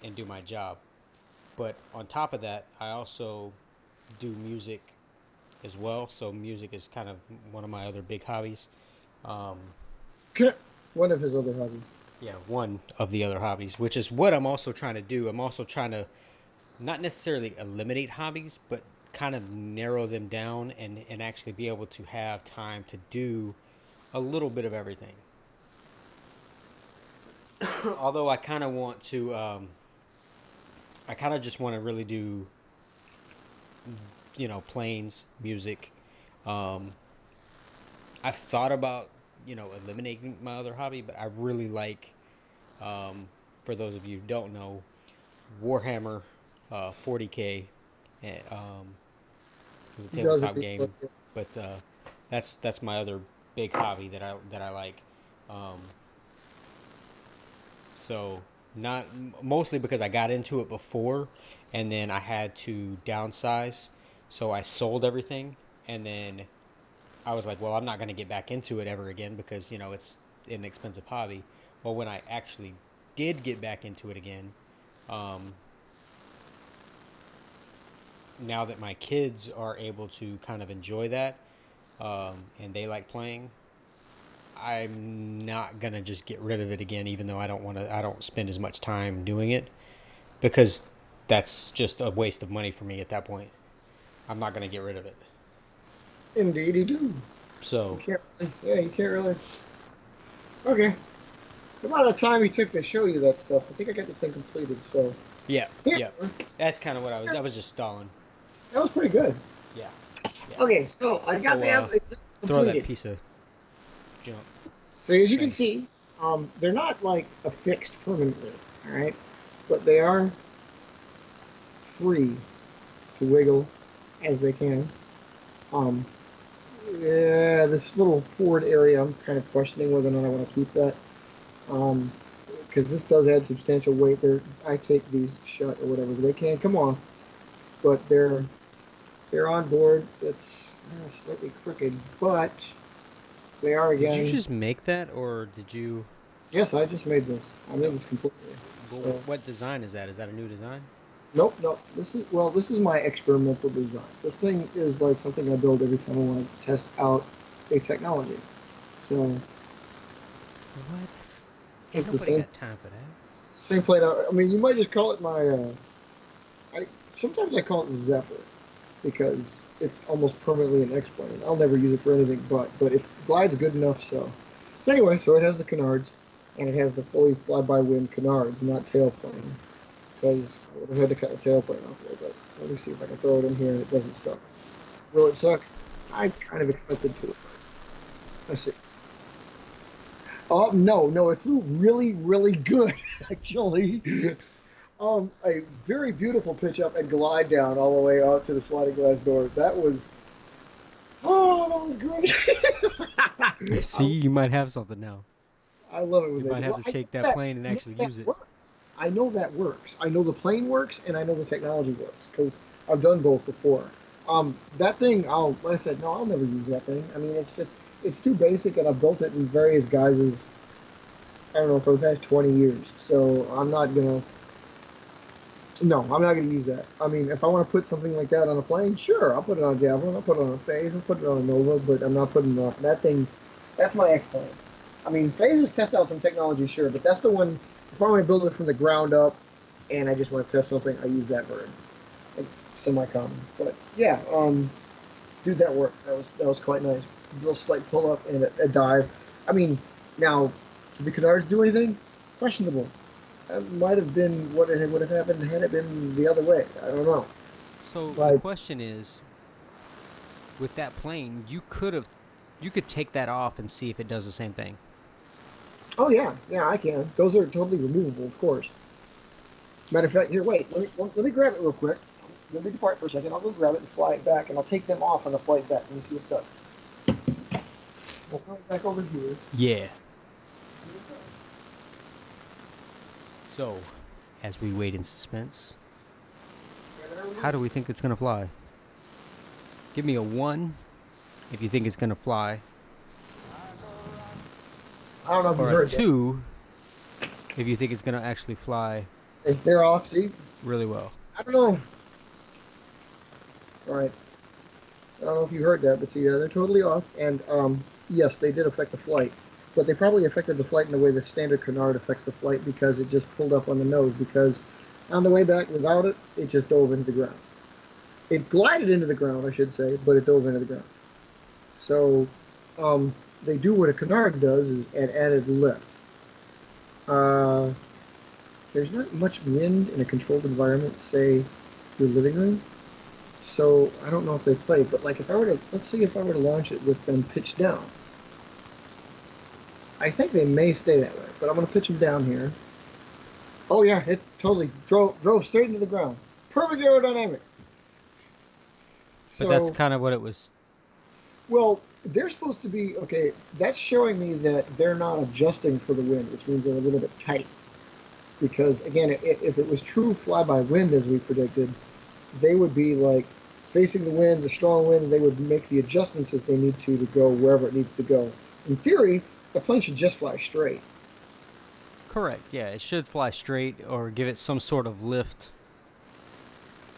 and do my job. But on top of that, I also do music as well. So music is kind of one of my other big hobbies. Um, One of his other hobbies. yeah, one of the other hobbies, which is what I'm also trying to do. I'm also trying to not necessarily eliminate hobbies, but kind of narrow them down and actually be able to have time to do a little bit of everything. Although I kind of want to, I kind of just want to really do, planes, music. Um, I've thought about, eliminating my other hobby, but I really like, for those of you who don't know, Warhammer 40K. Is a He does tabletop it. game, but that's my other big hobby that I like. Um, so not mostly because I got into it before, and then I had to downsize, so I sold everything, and then I was like, well, I'm not going to get back into it ever again because it's an expensive hobby. Well, when I actually did get back into it again, um, now that my kids are able to kind of enjoy that, and they like playing, I'm not gonna just get rid of it again, even though I don't want to. I don't spend as much time doing it because that's just a waste of money for me at that point. I'm not gonna get rid of it. Indeed, you do. You So can't. Yeah, you can't really. Okay. About the time he took to show you that stuff, I think I got this thing completed. So yeah, yeah, yeah, that's kind of what I was. I was just stalling. that was pretty good. Yeah, yeah. Okay, so I got So the app throw that completed. piece of junk So as you can thing. see, they're not like affixed permanently, all right, but they are free to wiggle as they can. Um, yeah, this little forward area, I'm kind of questioning whether or not I want to keep that, because this does add substantial weight. There, I take these shut or whatever, they can come off, but they're on board. It's slightly crooked, but they are Did you again. just make that, or did you? Yes, I just made this. I made No. this completely. What, So what design is that? Is that a new design? nope, nope. This is my experimental design. This thing is like something I build every time I want to test out a technology. So What? Ain't it's the nobody same got time for that. same plate. I mean, you might just call it my. I sometimes I call it Zephyr because it's almost permanently an X-plane. I'll never use it for anything but it glides good enough. So anyway, so it has the canards, and it has the fully fly-by-wind canards, not tailplane. Because I would have had to cut the tailplane off there, but let me see if I can throw it in here and it doesn't suck. Will it suck? I kind of expected to. Let's see. Oh no, no, it flew really, really good actually. A very beautiful pitch up and glide down all the way out to the sliding glass door. That was great. See, you might have something now. I love it when You they might do. have Well, to take that plane and actually use it. Works. I know that works. I know the plane works, and I know the technology works because I've done both before. That thing, like I said, no, I'll never use that thing. I mean, it's too basic, and I've built it in various guises I don't know, for the past 20 years. So I'm not gonna. No, I'm not gonna use that. I mean, if I want to put something like that on a plane, sure, I'll put it on a Javelin, I'll put it on a Phase, I'll put it on a Nova, but I'm not putting it on that thing. That's my X-plane. I mean, Phases test out some technology, sure, but that's the one. If I want to build it from the ground up, and I just want to test something, I use that bird. It's semi-common, but yeah, dude, that worked. That was quite nice. A little slight pull up and a dive. I mean, now, did the Canards do anything? Questionable. That might have been what it would have happened had it been the other way. I don't know. So the But question is, with that plane, you could take that off and see if it does the same thing. oh yeah, yeah, I can. Those are totally removable, of course. Matter of fact, here, wait. Let me grab it real quick. Let me depart for a second. I'll go grab it and fly it back, and I'll take them off on the flight back. Let me see what it does. We'll fly it back over here. Yeah. So, as we wait in suspense, how do we think it's gonna fly? Give me a 1 if you think it's gonna fly, I don't know if you or a heard that. 2 if you think it's gonna actually fly They're off. See, really well. I don't know. All right. I don't know if you heard that, but see, they're totally off. And yes, they did affect the flight, but they probably affected the flight in the way that standard canard affects the flight because it just pulled up on the nose. Because on the way back without it, it just dove into the ground. It glided into the ground, I should say, but it dove into the ground. So they do what a canard does is add added lift. Uh, there's not much wind in a controlled environment, say your living room. So I don't know if they play, but like if I were to, let's see if I were to launch it with them pitched down. I think they may stay that way, but I'm going to pitch them down here. Oh yeah, it totally drove straight into the ground. Perfect aerodynamic. But that's So, kind of what it was. well, they're supposed to be, okay, that's showing me that they're not adjusting for the wind, which means they're a little bit tight. Because again, if it was true fly-by wind as we predicted, they would be like facing the wind, the strong wind, and they would make the adjustments that they need to go wherever it needs to go. In theory, the plane should just fly straight. Correct. Yeah, it should fly straight or give it some sort of lift.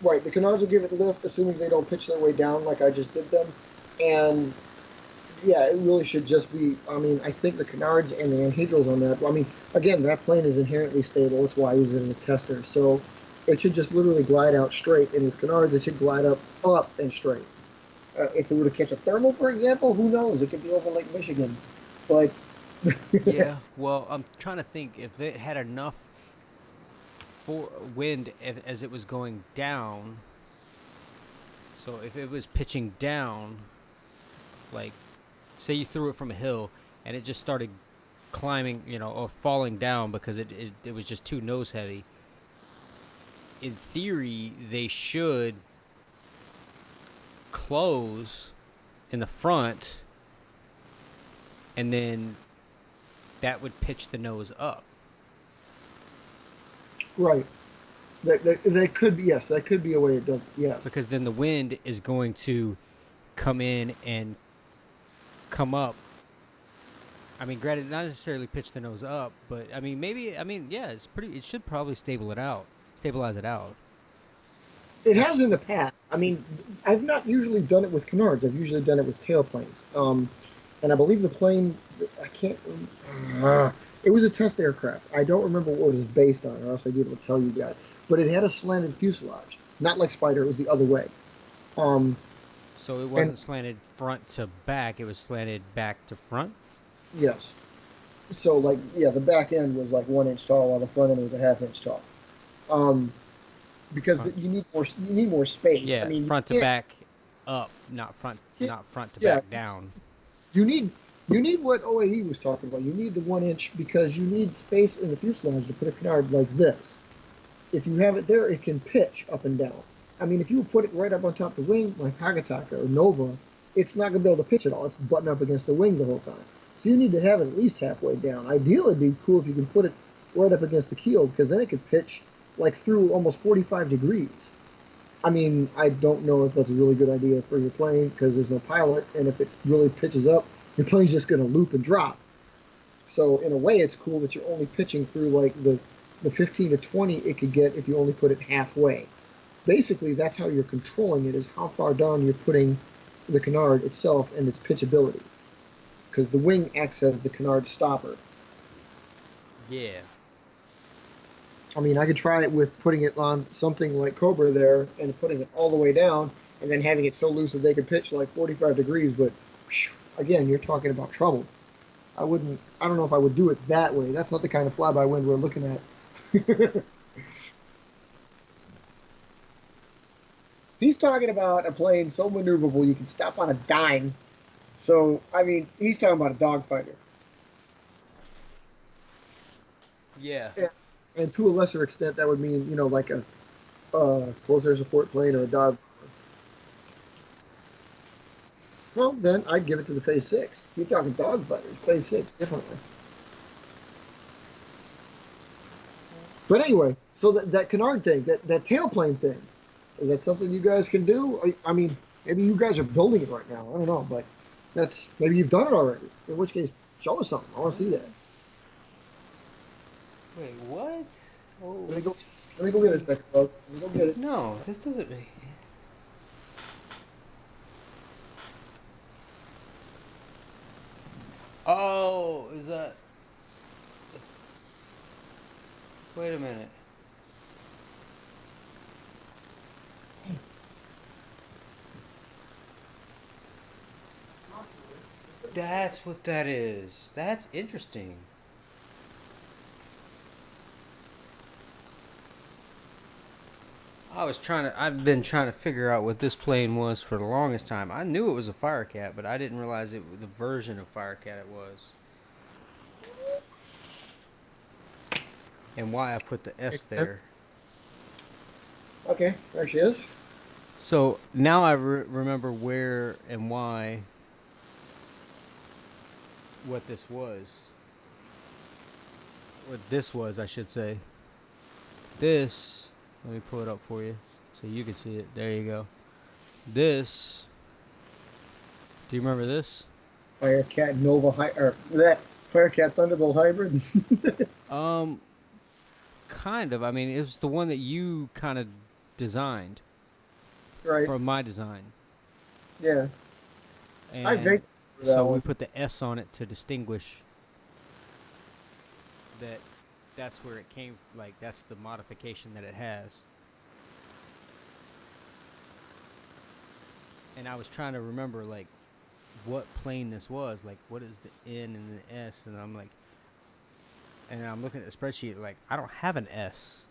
Right, the canards will give it lift, assuming they don't pitch their way down like I just did them. And yeah, it really should just be. I mean, I think the canards and the anhedrals on that. I mean, again, that plane is inherently stable. That's why I use it as a tester. So it should just literally glide out straight. And with canards, it should glide up, and straight. If it were to catch a thermal, for example, who knows? It could be over Lake Michigan. But Yeah. Well, I'm trying to think if it had enough for wind as it was going down. So if it was pitching down, like say you threw it from a hill and it just started climbing, or falling down because it was just too nose heavy. In theory, they should close in the front, and then that would pitch the nose up. right, that could be, yes, that could be a way it does. Yes, Because then the wind is going to come in and come up. I mean, granted, not necessarily pitch the nose up, but I mean, maybe. I mean, yeah, it's pretty. It should probably stabilize it out. it That's has in the past. I mean, I've not usually done it with canards. I've usually done it with tailplanes. And I believe the plane, I can't. It was a test aircraft. I don't remember what it was based on, or else I'd be able to tell you guys. But it had a slanted fuselage, not like Spider. It was the other way. Um, so it and wasn't slanted front to back; it was slanted back to front. yes, so like yeah, the back end was like 1 inch tall, while the front end was a half inch tall. Um, because Front, you need more space. I yeah, mean, you front to can't. back up, can't not front to yeah, back down. you need you need what OAE was talking about. You need the 1 inch because you need space in the fuselage to put a canard like this. If you have it there, it can pitch up and down. I mean, if you put it right up on top of the wing, like Hagataka or Nova, it's not going to be able to pitch at all. It's buttoned up against the wing the whole time. So you need to have it at least halfway down. Ideally, it'd be cool if you can put it right up against the keel because then it could pitch like through almost 45 degrees. I mean, I don't know if that's a really good idea for your plane because there's no pilot, and if it really pitches up, your plane's just going to loop and drop. So in a way, it's cool that you're only pitching through like the 15 to 20 it could get if you only put it halfway. Basically, that's how you're controlling it, is how far down you're putting the canard itself and its pitchability. Because the wing acts as the canard stopper. Yeah. I mean, I could try it with putting it on something like Cobra there and putting it all the way down and then having it so loose that they could pitch like 45 degrees. But again, you're talking about trouble. I don't know if I would do it that way. That's not the kind of fly by wind we're looking at. He's talking about a plane so maneuverable you can stop on a dime. So, I mean, he's talking about a dogfighter. Yeah. And to a lesser extent, that would mean, like a close air support plane or a dog. Well, then I'd give it to the Phase 6. You're talking dogfighters, Phase 6, differently. But anyway, so that canard thing, that tailplane thing, is that something you guys can do? I mean, maybe you guys are building it right now. I don't know, but maybe you've done it already. In which case, show us something. I want to see that. Wait, what? Oh. Let me go get it a second, folks. Let me go get it. No, this doesn't make... Oh, is that... Wait a minute. That's what that is. That's interesting. I've been trying to figure out what this plane was for the longest time. I knew it was a Firecat, but I didn't realize it was the version of Firecat it was. And why I put the S there. Okay, there she is. So now I remember where and why, what this was. What this was, I should say. This, let me pull it up for you so you can see it. There you go. This, do you remember this? Firecat Nova or that Firecat Thunderbolt hybrid. Kind of. I mean, it was the one that you kind of designed. Right. From my design. Yeah. And I think so we put the S on it to distinguish that that's where it came, like that's the modification that it has. And I was trying to remember like what plane this was, like what is the N and the S, and I'm like, and I'm looking at the spreadsheet like I don't have an S.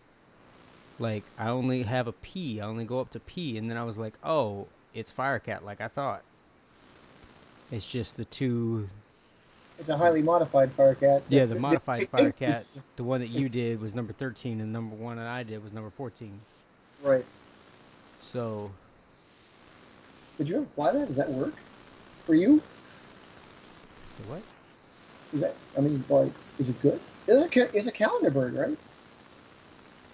Like I only have a P. I only go up to P, and then I was like, oh, it's Firecat like I thought. It's just the two. It's a highly modified Firecat. Yeah, the modified Firecat, the one that you did was number 13, and number one that I did was number 14. Right. So. Did you ever fly that? Does that work for you? So what? Is that? I mean, like, is it good? It's a calendar bird, right?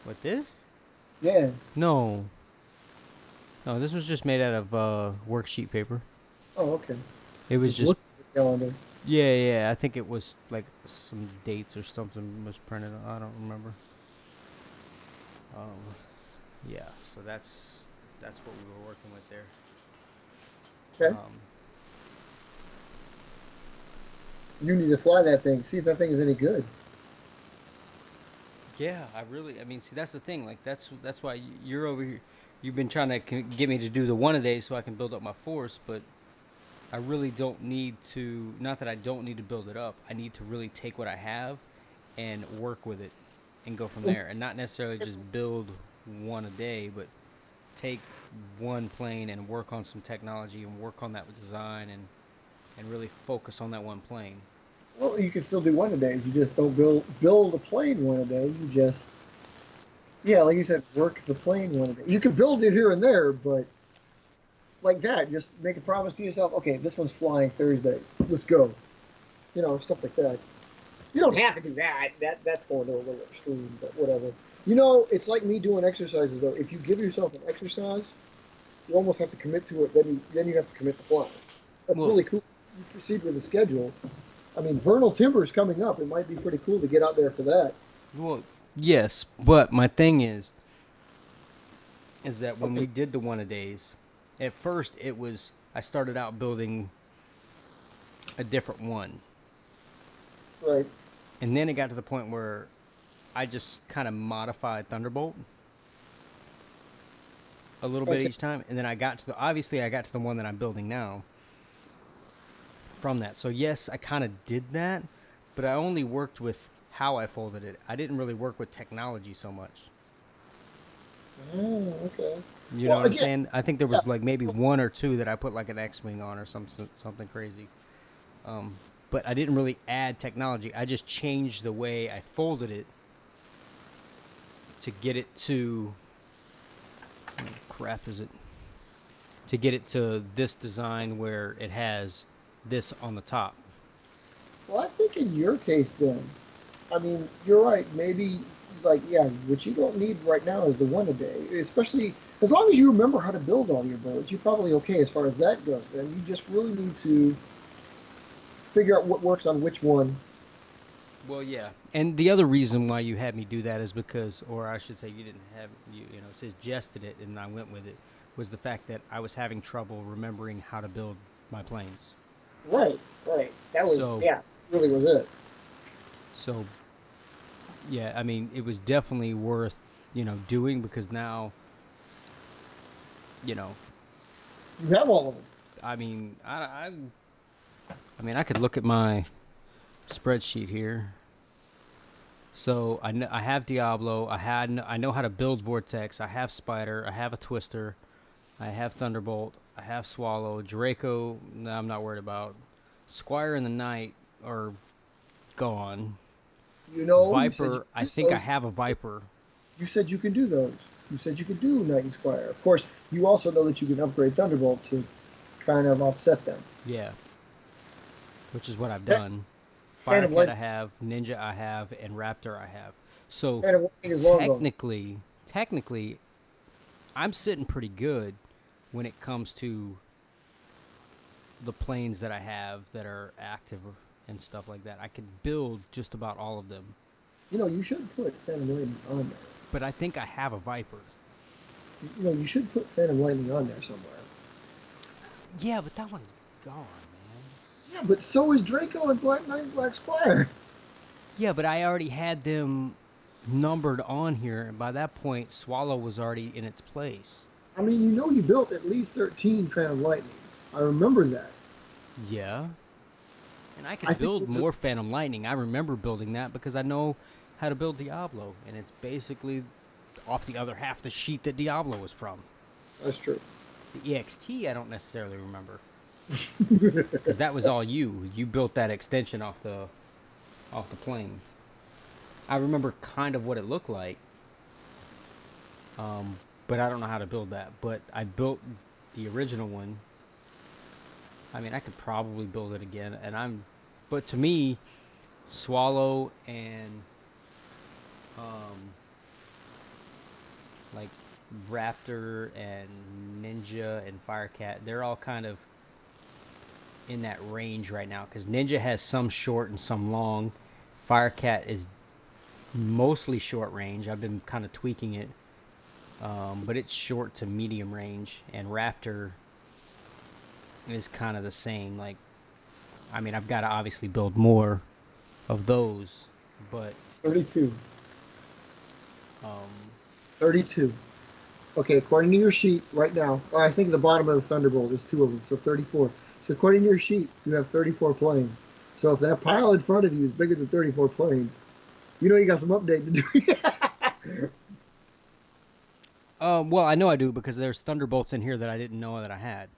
What, this? Yeah. No. No, this was just made out of worksheet paper. Oh, okay. It was just. Looks like a calendar. Yeah. I think it was like some dates or something was printed. I don't remember. Yeah. So that's what we were working with there. Okay. You need to fly that thing. See if that thing is any good. Yeah, I mean, see, that's the thing. Like, that's why you're over here. You've been trying to get me to do the one a day so I can build up my force, but I really don't need to. Not that I don't need to build it up. I need to really take what I have and work with it and go from there, and not necessarily just build one a day, but take one plane and work on some technology and work on that design and really focus on that one plane. Well, you can still do one a day. You just don't build a plane one a day. You just, yeah, like you said, work the plane one a day. You can build it here and there, but like that, just make a promise to yourself. Okay, this one's flying Thursday. Let's go. Stuff like that. You don't have to do that. That's going to a little extreme, but whatever. It's like me doing exercises though. If you give yourself an exercise, you almost have to commit to it. Then you have to commit to flying. That's really cool. You proceed with the schedule. I mean, vernal timber is coming up. It might be pretty cool to get out there for that. Well, yes, but my thing is that when Okay, we did the one a days, at first it was I started out building a different one, right. and then it got to the point where I just kind of modified Thunderbolt a little bit Okay. each time, and then I got to the one that I'm building now from that. So yes, I kind of did that, but I only worked with how I folded it. I didn't really work with technology so much. Oh, okay. You know Well, what I'm again, saying? I think there yeah. was like maybe one or two that I put like an X-wing on or something crazy. But I didn't really add technology. I just changed the way I folded it to get it to what crap is it? To get it to this design where it has this on the top. Well, I think in your case, then, I mean, you're right. Maybe, like, yeah, what you don't need right now is the one a day. Especially as long as you remember how to build all your boats, you're probably okay as far as that goes. Then you just really need to figure out what works on which one. Well, yeah. And the other reason why you had me do that is because, or I should say, you didn't have you know suggested it, and I went with it. Was the fact that I was having trouble remembering how to build my planes. Right, right. That was, So, yeah, really was it. so yeah. I mean, it was definitely worth doing because now you know. You have all of them. I mean, I mean, I could look at my spreadsheet here. So I have Diablo. I know how to build Vortex. I have Spider. I have a Twister. I have Thunderbolt. I have Swallow. Draco. No, I'm not worried about. Squire and the Knight are gone. You know, you said you Viper. I could think do I those. have a Viper. You said you could do those. You said you could do Knight and Squire. Of course, you also know that you can upgrade Thunderbolt to kind of offset them. Yeah, which is what I've done. Phantom Firecat I Lightning. have. Ninja I have, and Raptor I have. So Phantom Lightning is long gone. technically, I'm sitting pretty good when it comes to the planes that I have that are active and stuff like that. I could build just about all of them, You know, you should put Phantom Lightning on there. but I think I have a Viper. You know, you should put Phantom Lightning on there somewhere. Yeah, but that one's gone, man. Yeah, but so is Draco and Black Knight and Black Squire. Yeah, but I already had them numbered on here, and by that point, Swallow was already in its place. I mean, you know, you built at least 13 Phantom Lightning. I remember that. Yeah, and I I could think build it was a, more Phantom Lightning. I remember building that because I know how to build Diablo, and it's basically off the other half the sheet that Diablo was from. that's true. The EXT, I don't necessarily remember because that was all you. You built that extension off the plane. I remember kind of what it looked like, but I don't know how to build that. But I built the original one. I mean, I could probably build it again, but to me, Swallow and um, like Raptor and Ninja and Firecat, they're all kind of in that range right now because Ninja has some short and some long. Firecat is mostly short range. I've been kind of tweaking it, but it's short to medium range. And Raptor is kind of the same. Like, I mean, I've got to obviously build more of those, but 32. um, 32. Okay, according to your sheet right now, I think the bottom of the Thunderbolt is two of them, so 34. So according to your sheet, you have 34 planes. So if that pile in front of you is bigger than 34 planes, you know you got some update to do. well, I know I do because there's Thunderbolts in here that I didn't know that I had.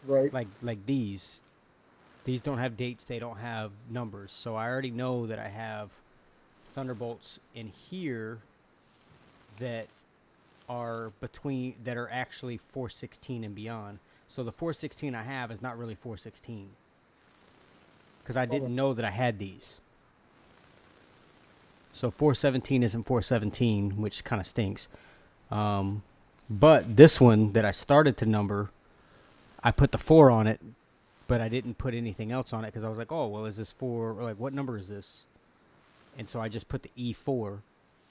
Right. Like these. These don't have dates. They don't have numbers. So I already know that I have Thunderbolts in here that are actually 416 and beyond. So the 416 I have is not really 416 because I Hold on. didn't know that I had these. So 417 isn't 417, which kind of stinks. But this one that I started to number, I put the 4 on it but I didn't put anything else on it because I was like, oh, well, is this 4? Or like, what number is this? And so I just put the E4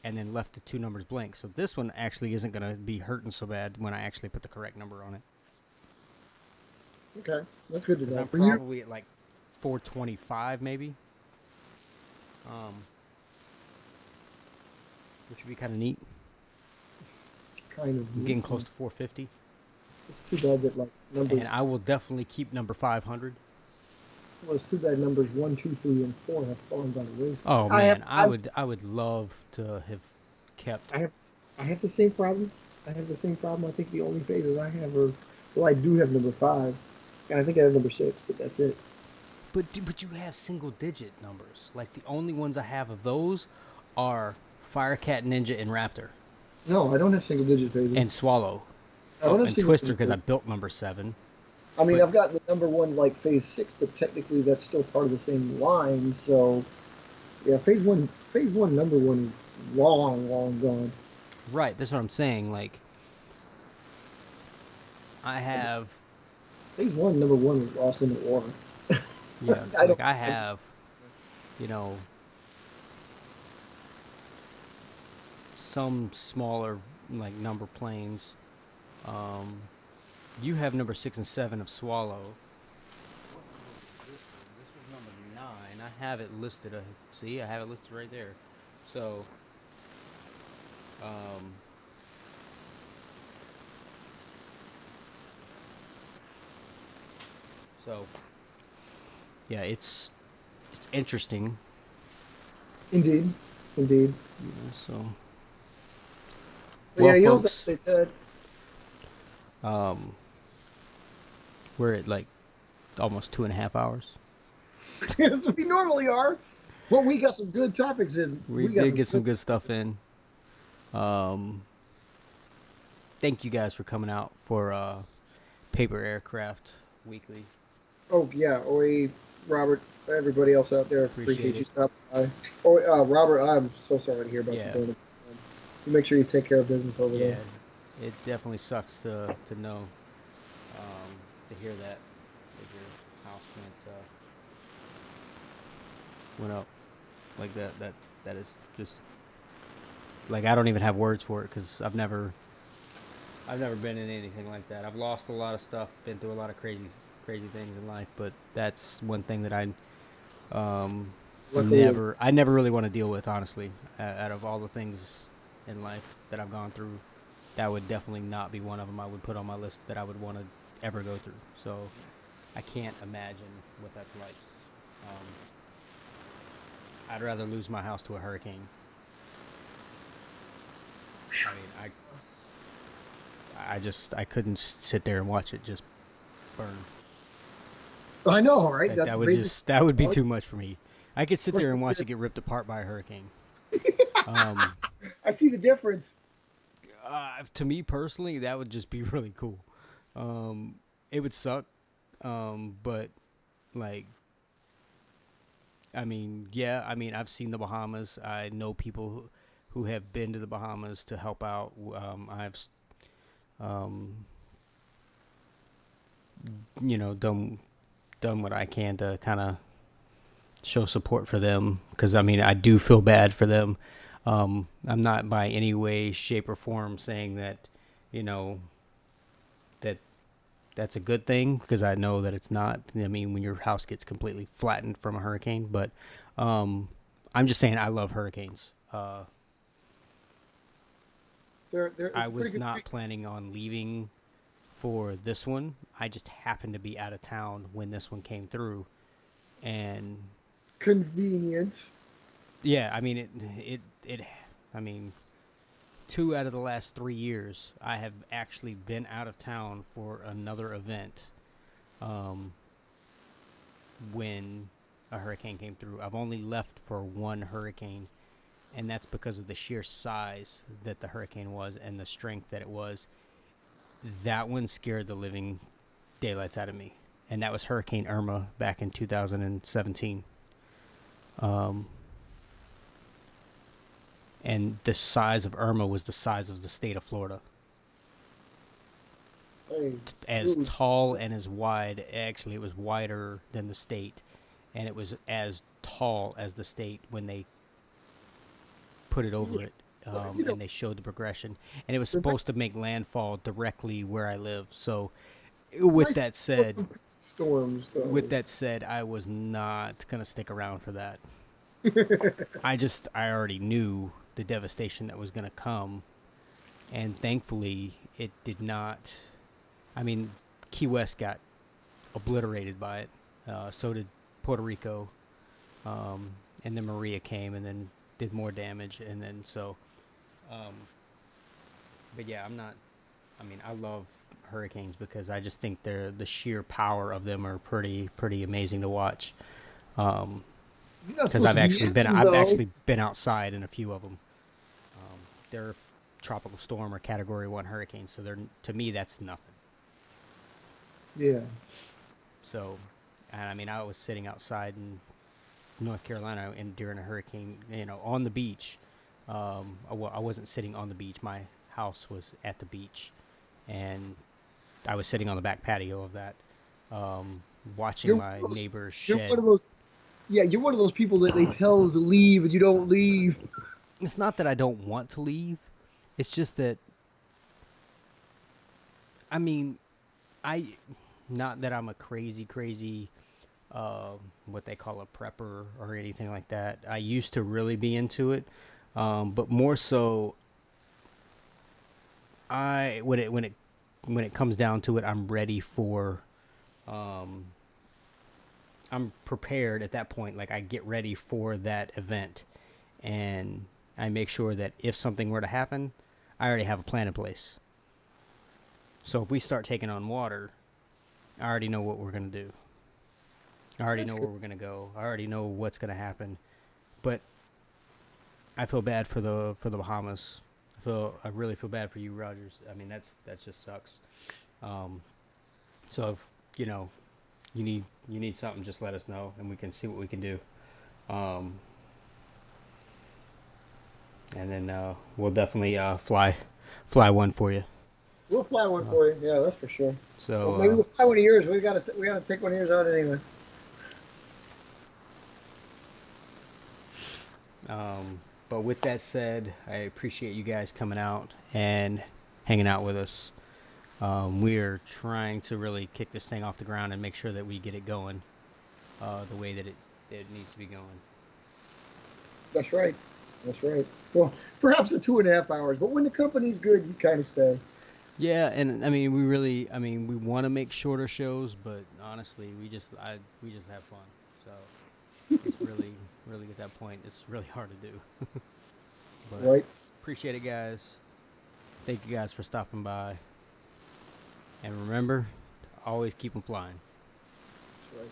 and then left the 2 numbers blank. So this one actually isn't going to be hurting so bad when I actually put the correct number on it. Okay, that's good to Because know. I'm For you, probably at like 425 maybe. Which would be kind of neat. kind of. I'm getting close to 450. It's too bad that like numbers. And I will definitely keep number 500. Well, it's too bad numbers 1, 2, 3, and 4 have fallen by the wayside. Oh man, I would love to have kept. I have the same problem. I have the same problem. I think the only phases I have are, well, I do have number 5, and I think I have number 6, but that's it. But you have single digit numbers. Like the only ones I have of those are Firecat, Ninja, and Raptor, No, I don't have single digit phases. and Swallow, I don't have and single Twister digit because I phases. built number 7. I mean, but- I've got the number 1 like phase 6, but technically that's still part of the same line. So, yeah, phase 1, number 1 is long, long gone. Right, that's what I'm saying. Like I have, Phase 1, number 1 was lost in the water. yeah, I don't. like I have, you know, some smaller like number planes. You have number 6 and 7 of Swallow. This was number 9. I have it listed. See, I have it listed right there. So, um, so yeah, it's interesting. Indeed, indeed. Yeah, so, But well, yeah, you know what folks, they said. um, we're at like almost 2.5 hours. As we normally are. Well, we got some good topics in. We got did get some good stuff in. Thank you guys for coming out for Paper Aircraft Weekly. Oh yeah, Oi, Robert, everybody else out there, Appreciate you it. stopping by. Oh, Robert, I'm so sorry to hear about Yeah. you going. You make sure you take care of business over Yeah, there. it definitely sucks to know, to hear that your house went up like that. That is just like I don't even have words for it because I've never been in anything like that. I've lost a lot of stuff, been through a lot of crazy things in life, but that's one thing that Luckily, I never really want to deal with, honestly. Out of all the things in life that I've gone through, that would definitely not be one of them I would put on my list that I would want to ever go through. So I can't imagine what that's like. I'd rather lose my house to a hurricane. I mean, I couldn't sit there and watch it just burn. I know, right? That would be too much for me. I could sit there and watch it get ripped apart by a hurricane. I see the difference. To me personally, that would just be really cool. It would suck, but like, I mean, yeah, I mean, I've seen the Bahamas. I know people who have been to the Bahamas to help out. I've, done what I can to kind of show support for them because I mean I do feel bad for them. I'm not by any way, shape, or form saying that, that that's a good thing because I know that it's not. I mean, when your house gets completely flattened from a hurricane, but I'm just saying I love hurricanes. I was not planning on leaving for this one. I just happened to be out of town when this one came through, and Convenient. yeah, I mean I mean 2 out of the last 3 years I have actually been out of town for another event when a hurricane came through. I've only left for one hurricane, and that's because of the sheer size that the hurricane was and the strength that it was. That one scared the living daylights out of me, and that was Hurricane Irma back in 2017. And the size of Irma was the size of the state of Florida. Hey, as dude, tall and as wide. Actually, it was wider than the state, and it was as tall as the state when they put it over it, well, you know, and they showed the progression. And it was the nice, supposed to make landfall directly where I live. So, the with nice that said, storms, though. I was not gonna stick around for that. I already knew the devastation that was gonna come, and thankfully, it did not. I mean, Key West got obliterated by it. So did Puerto Rico, um, and then Maria came and then did more damage, and then so. Um, but yeah, I'm not. I mean, I love hurricanes because I just think the sheer power of them are pretty amazing to watch. Um, You're not because supposed to be in them, I've though. actually been outside in a few of them. They're tropical storm or Category 1 hurricanes, so they're to me that's nothing. Yeah. So, and I mean, I was sitting outside in North Carolina and during a hurricane, on the beach. I wasn't sitting on the beach. My house was at the beach, and I was sitting on the back patio of that, watching You're one my of those, neighbor's you're one shed. of those, yeah, you're one of those people that they tell to leave and you don't leave. It's not that I don't want to leave. It's just that I mean, I not that I'm a crazy what they call a prepper or anything like that. I used to really be into it, but more so, I when it comes down to it, I'm ready for. Um, I'm prepared at that point. Like I get ready for that event, and I make sure that if something were to happen, I already have a plan in place. So if we start taking on water, I already know what we're gonna do. I already That's know good. where we're gonna go. I already know what's gonna happen. But I feel bad for the Bahamas. I really feel bad for you, Rogers. I mean that just sucks. Um, so if you know you need something, just let us know and we can see what we can do. Um, and then we'll definitely fly one for you. We'll fly one Uh, for you. Yeah, that's for sure. Well, maybe so we'll fly one of yours. We gotta take one of yours out anyway. but with that said, I appreciate you guys coming out and hanging out with us. We're trying to really kick this thing off the ground and make sure that we get it going the way that it needs to be going. That's right. That's right. Well, perhaps the 2.5 hours, but when the company's good, you kind of stay. Yeah, and I mean, we want to make shorter shows, but honestly, we just have fun. So it's really at that point, it's really hard to do. But Right. appreciate it, guys. Thank you guys for stopping by, and remember, to always keep them flying. That's right.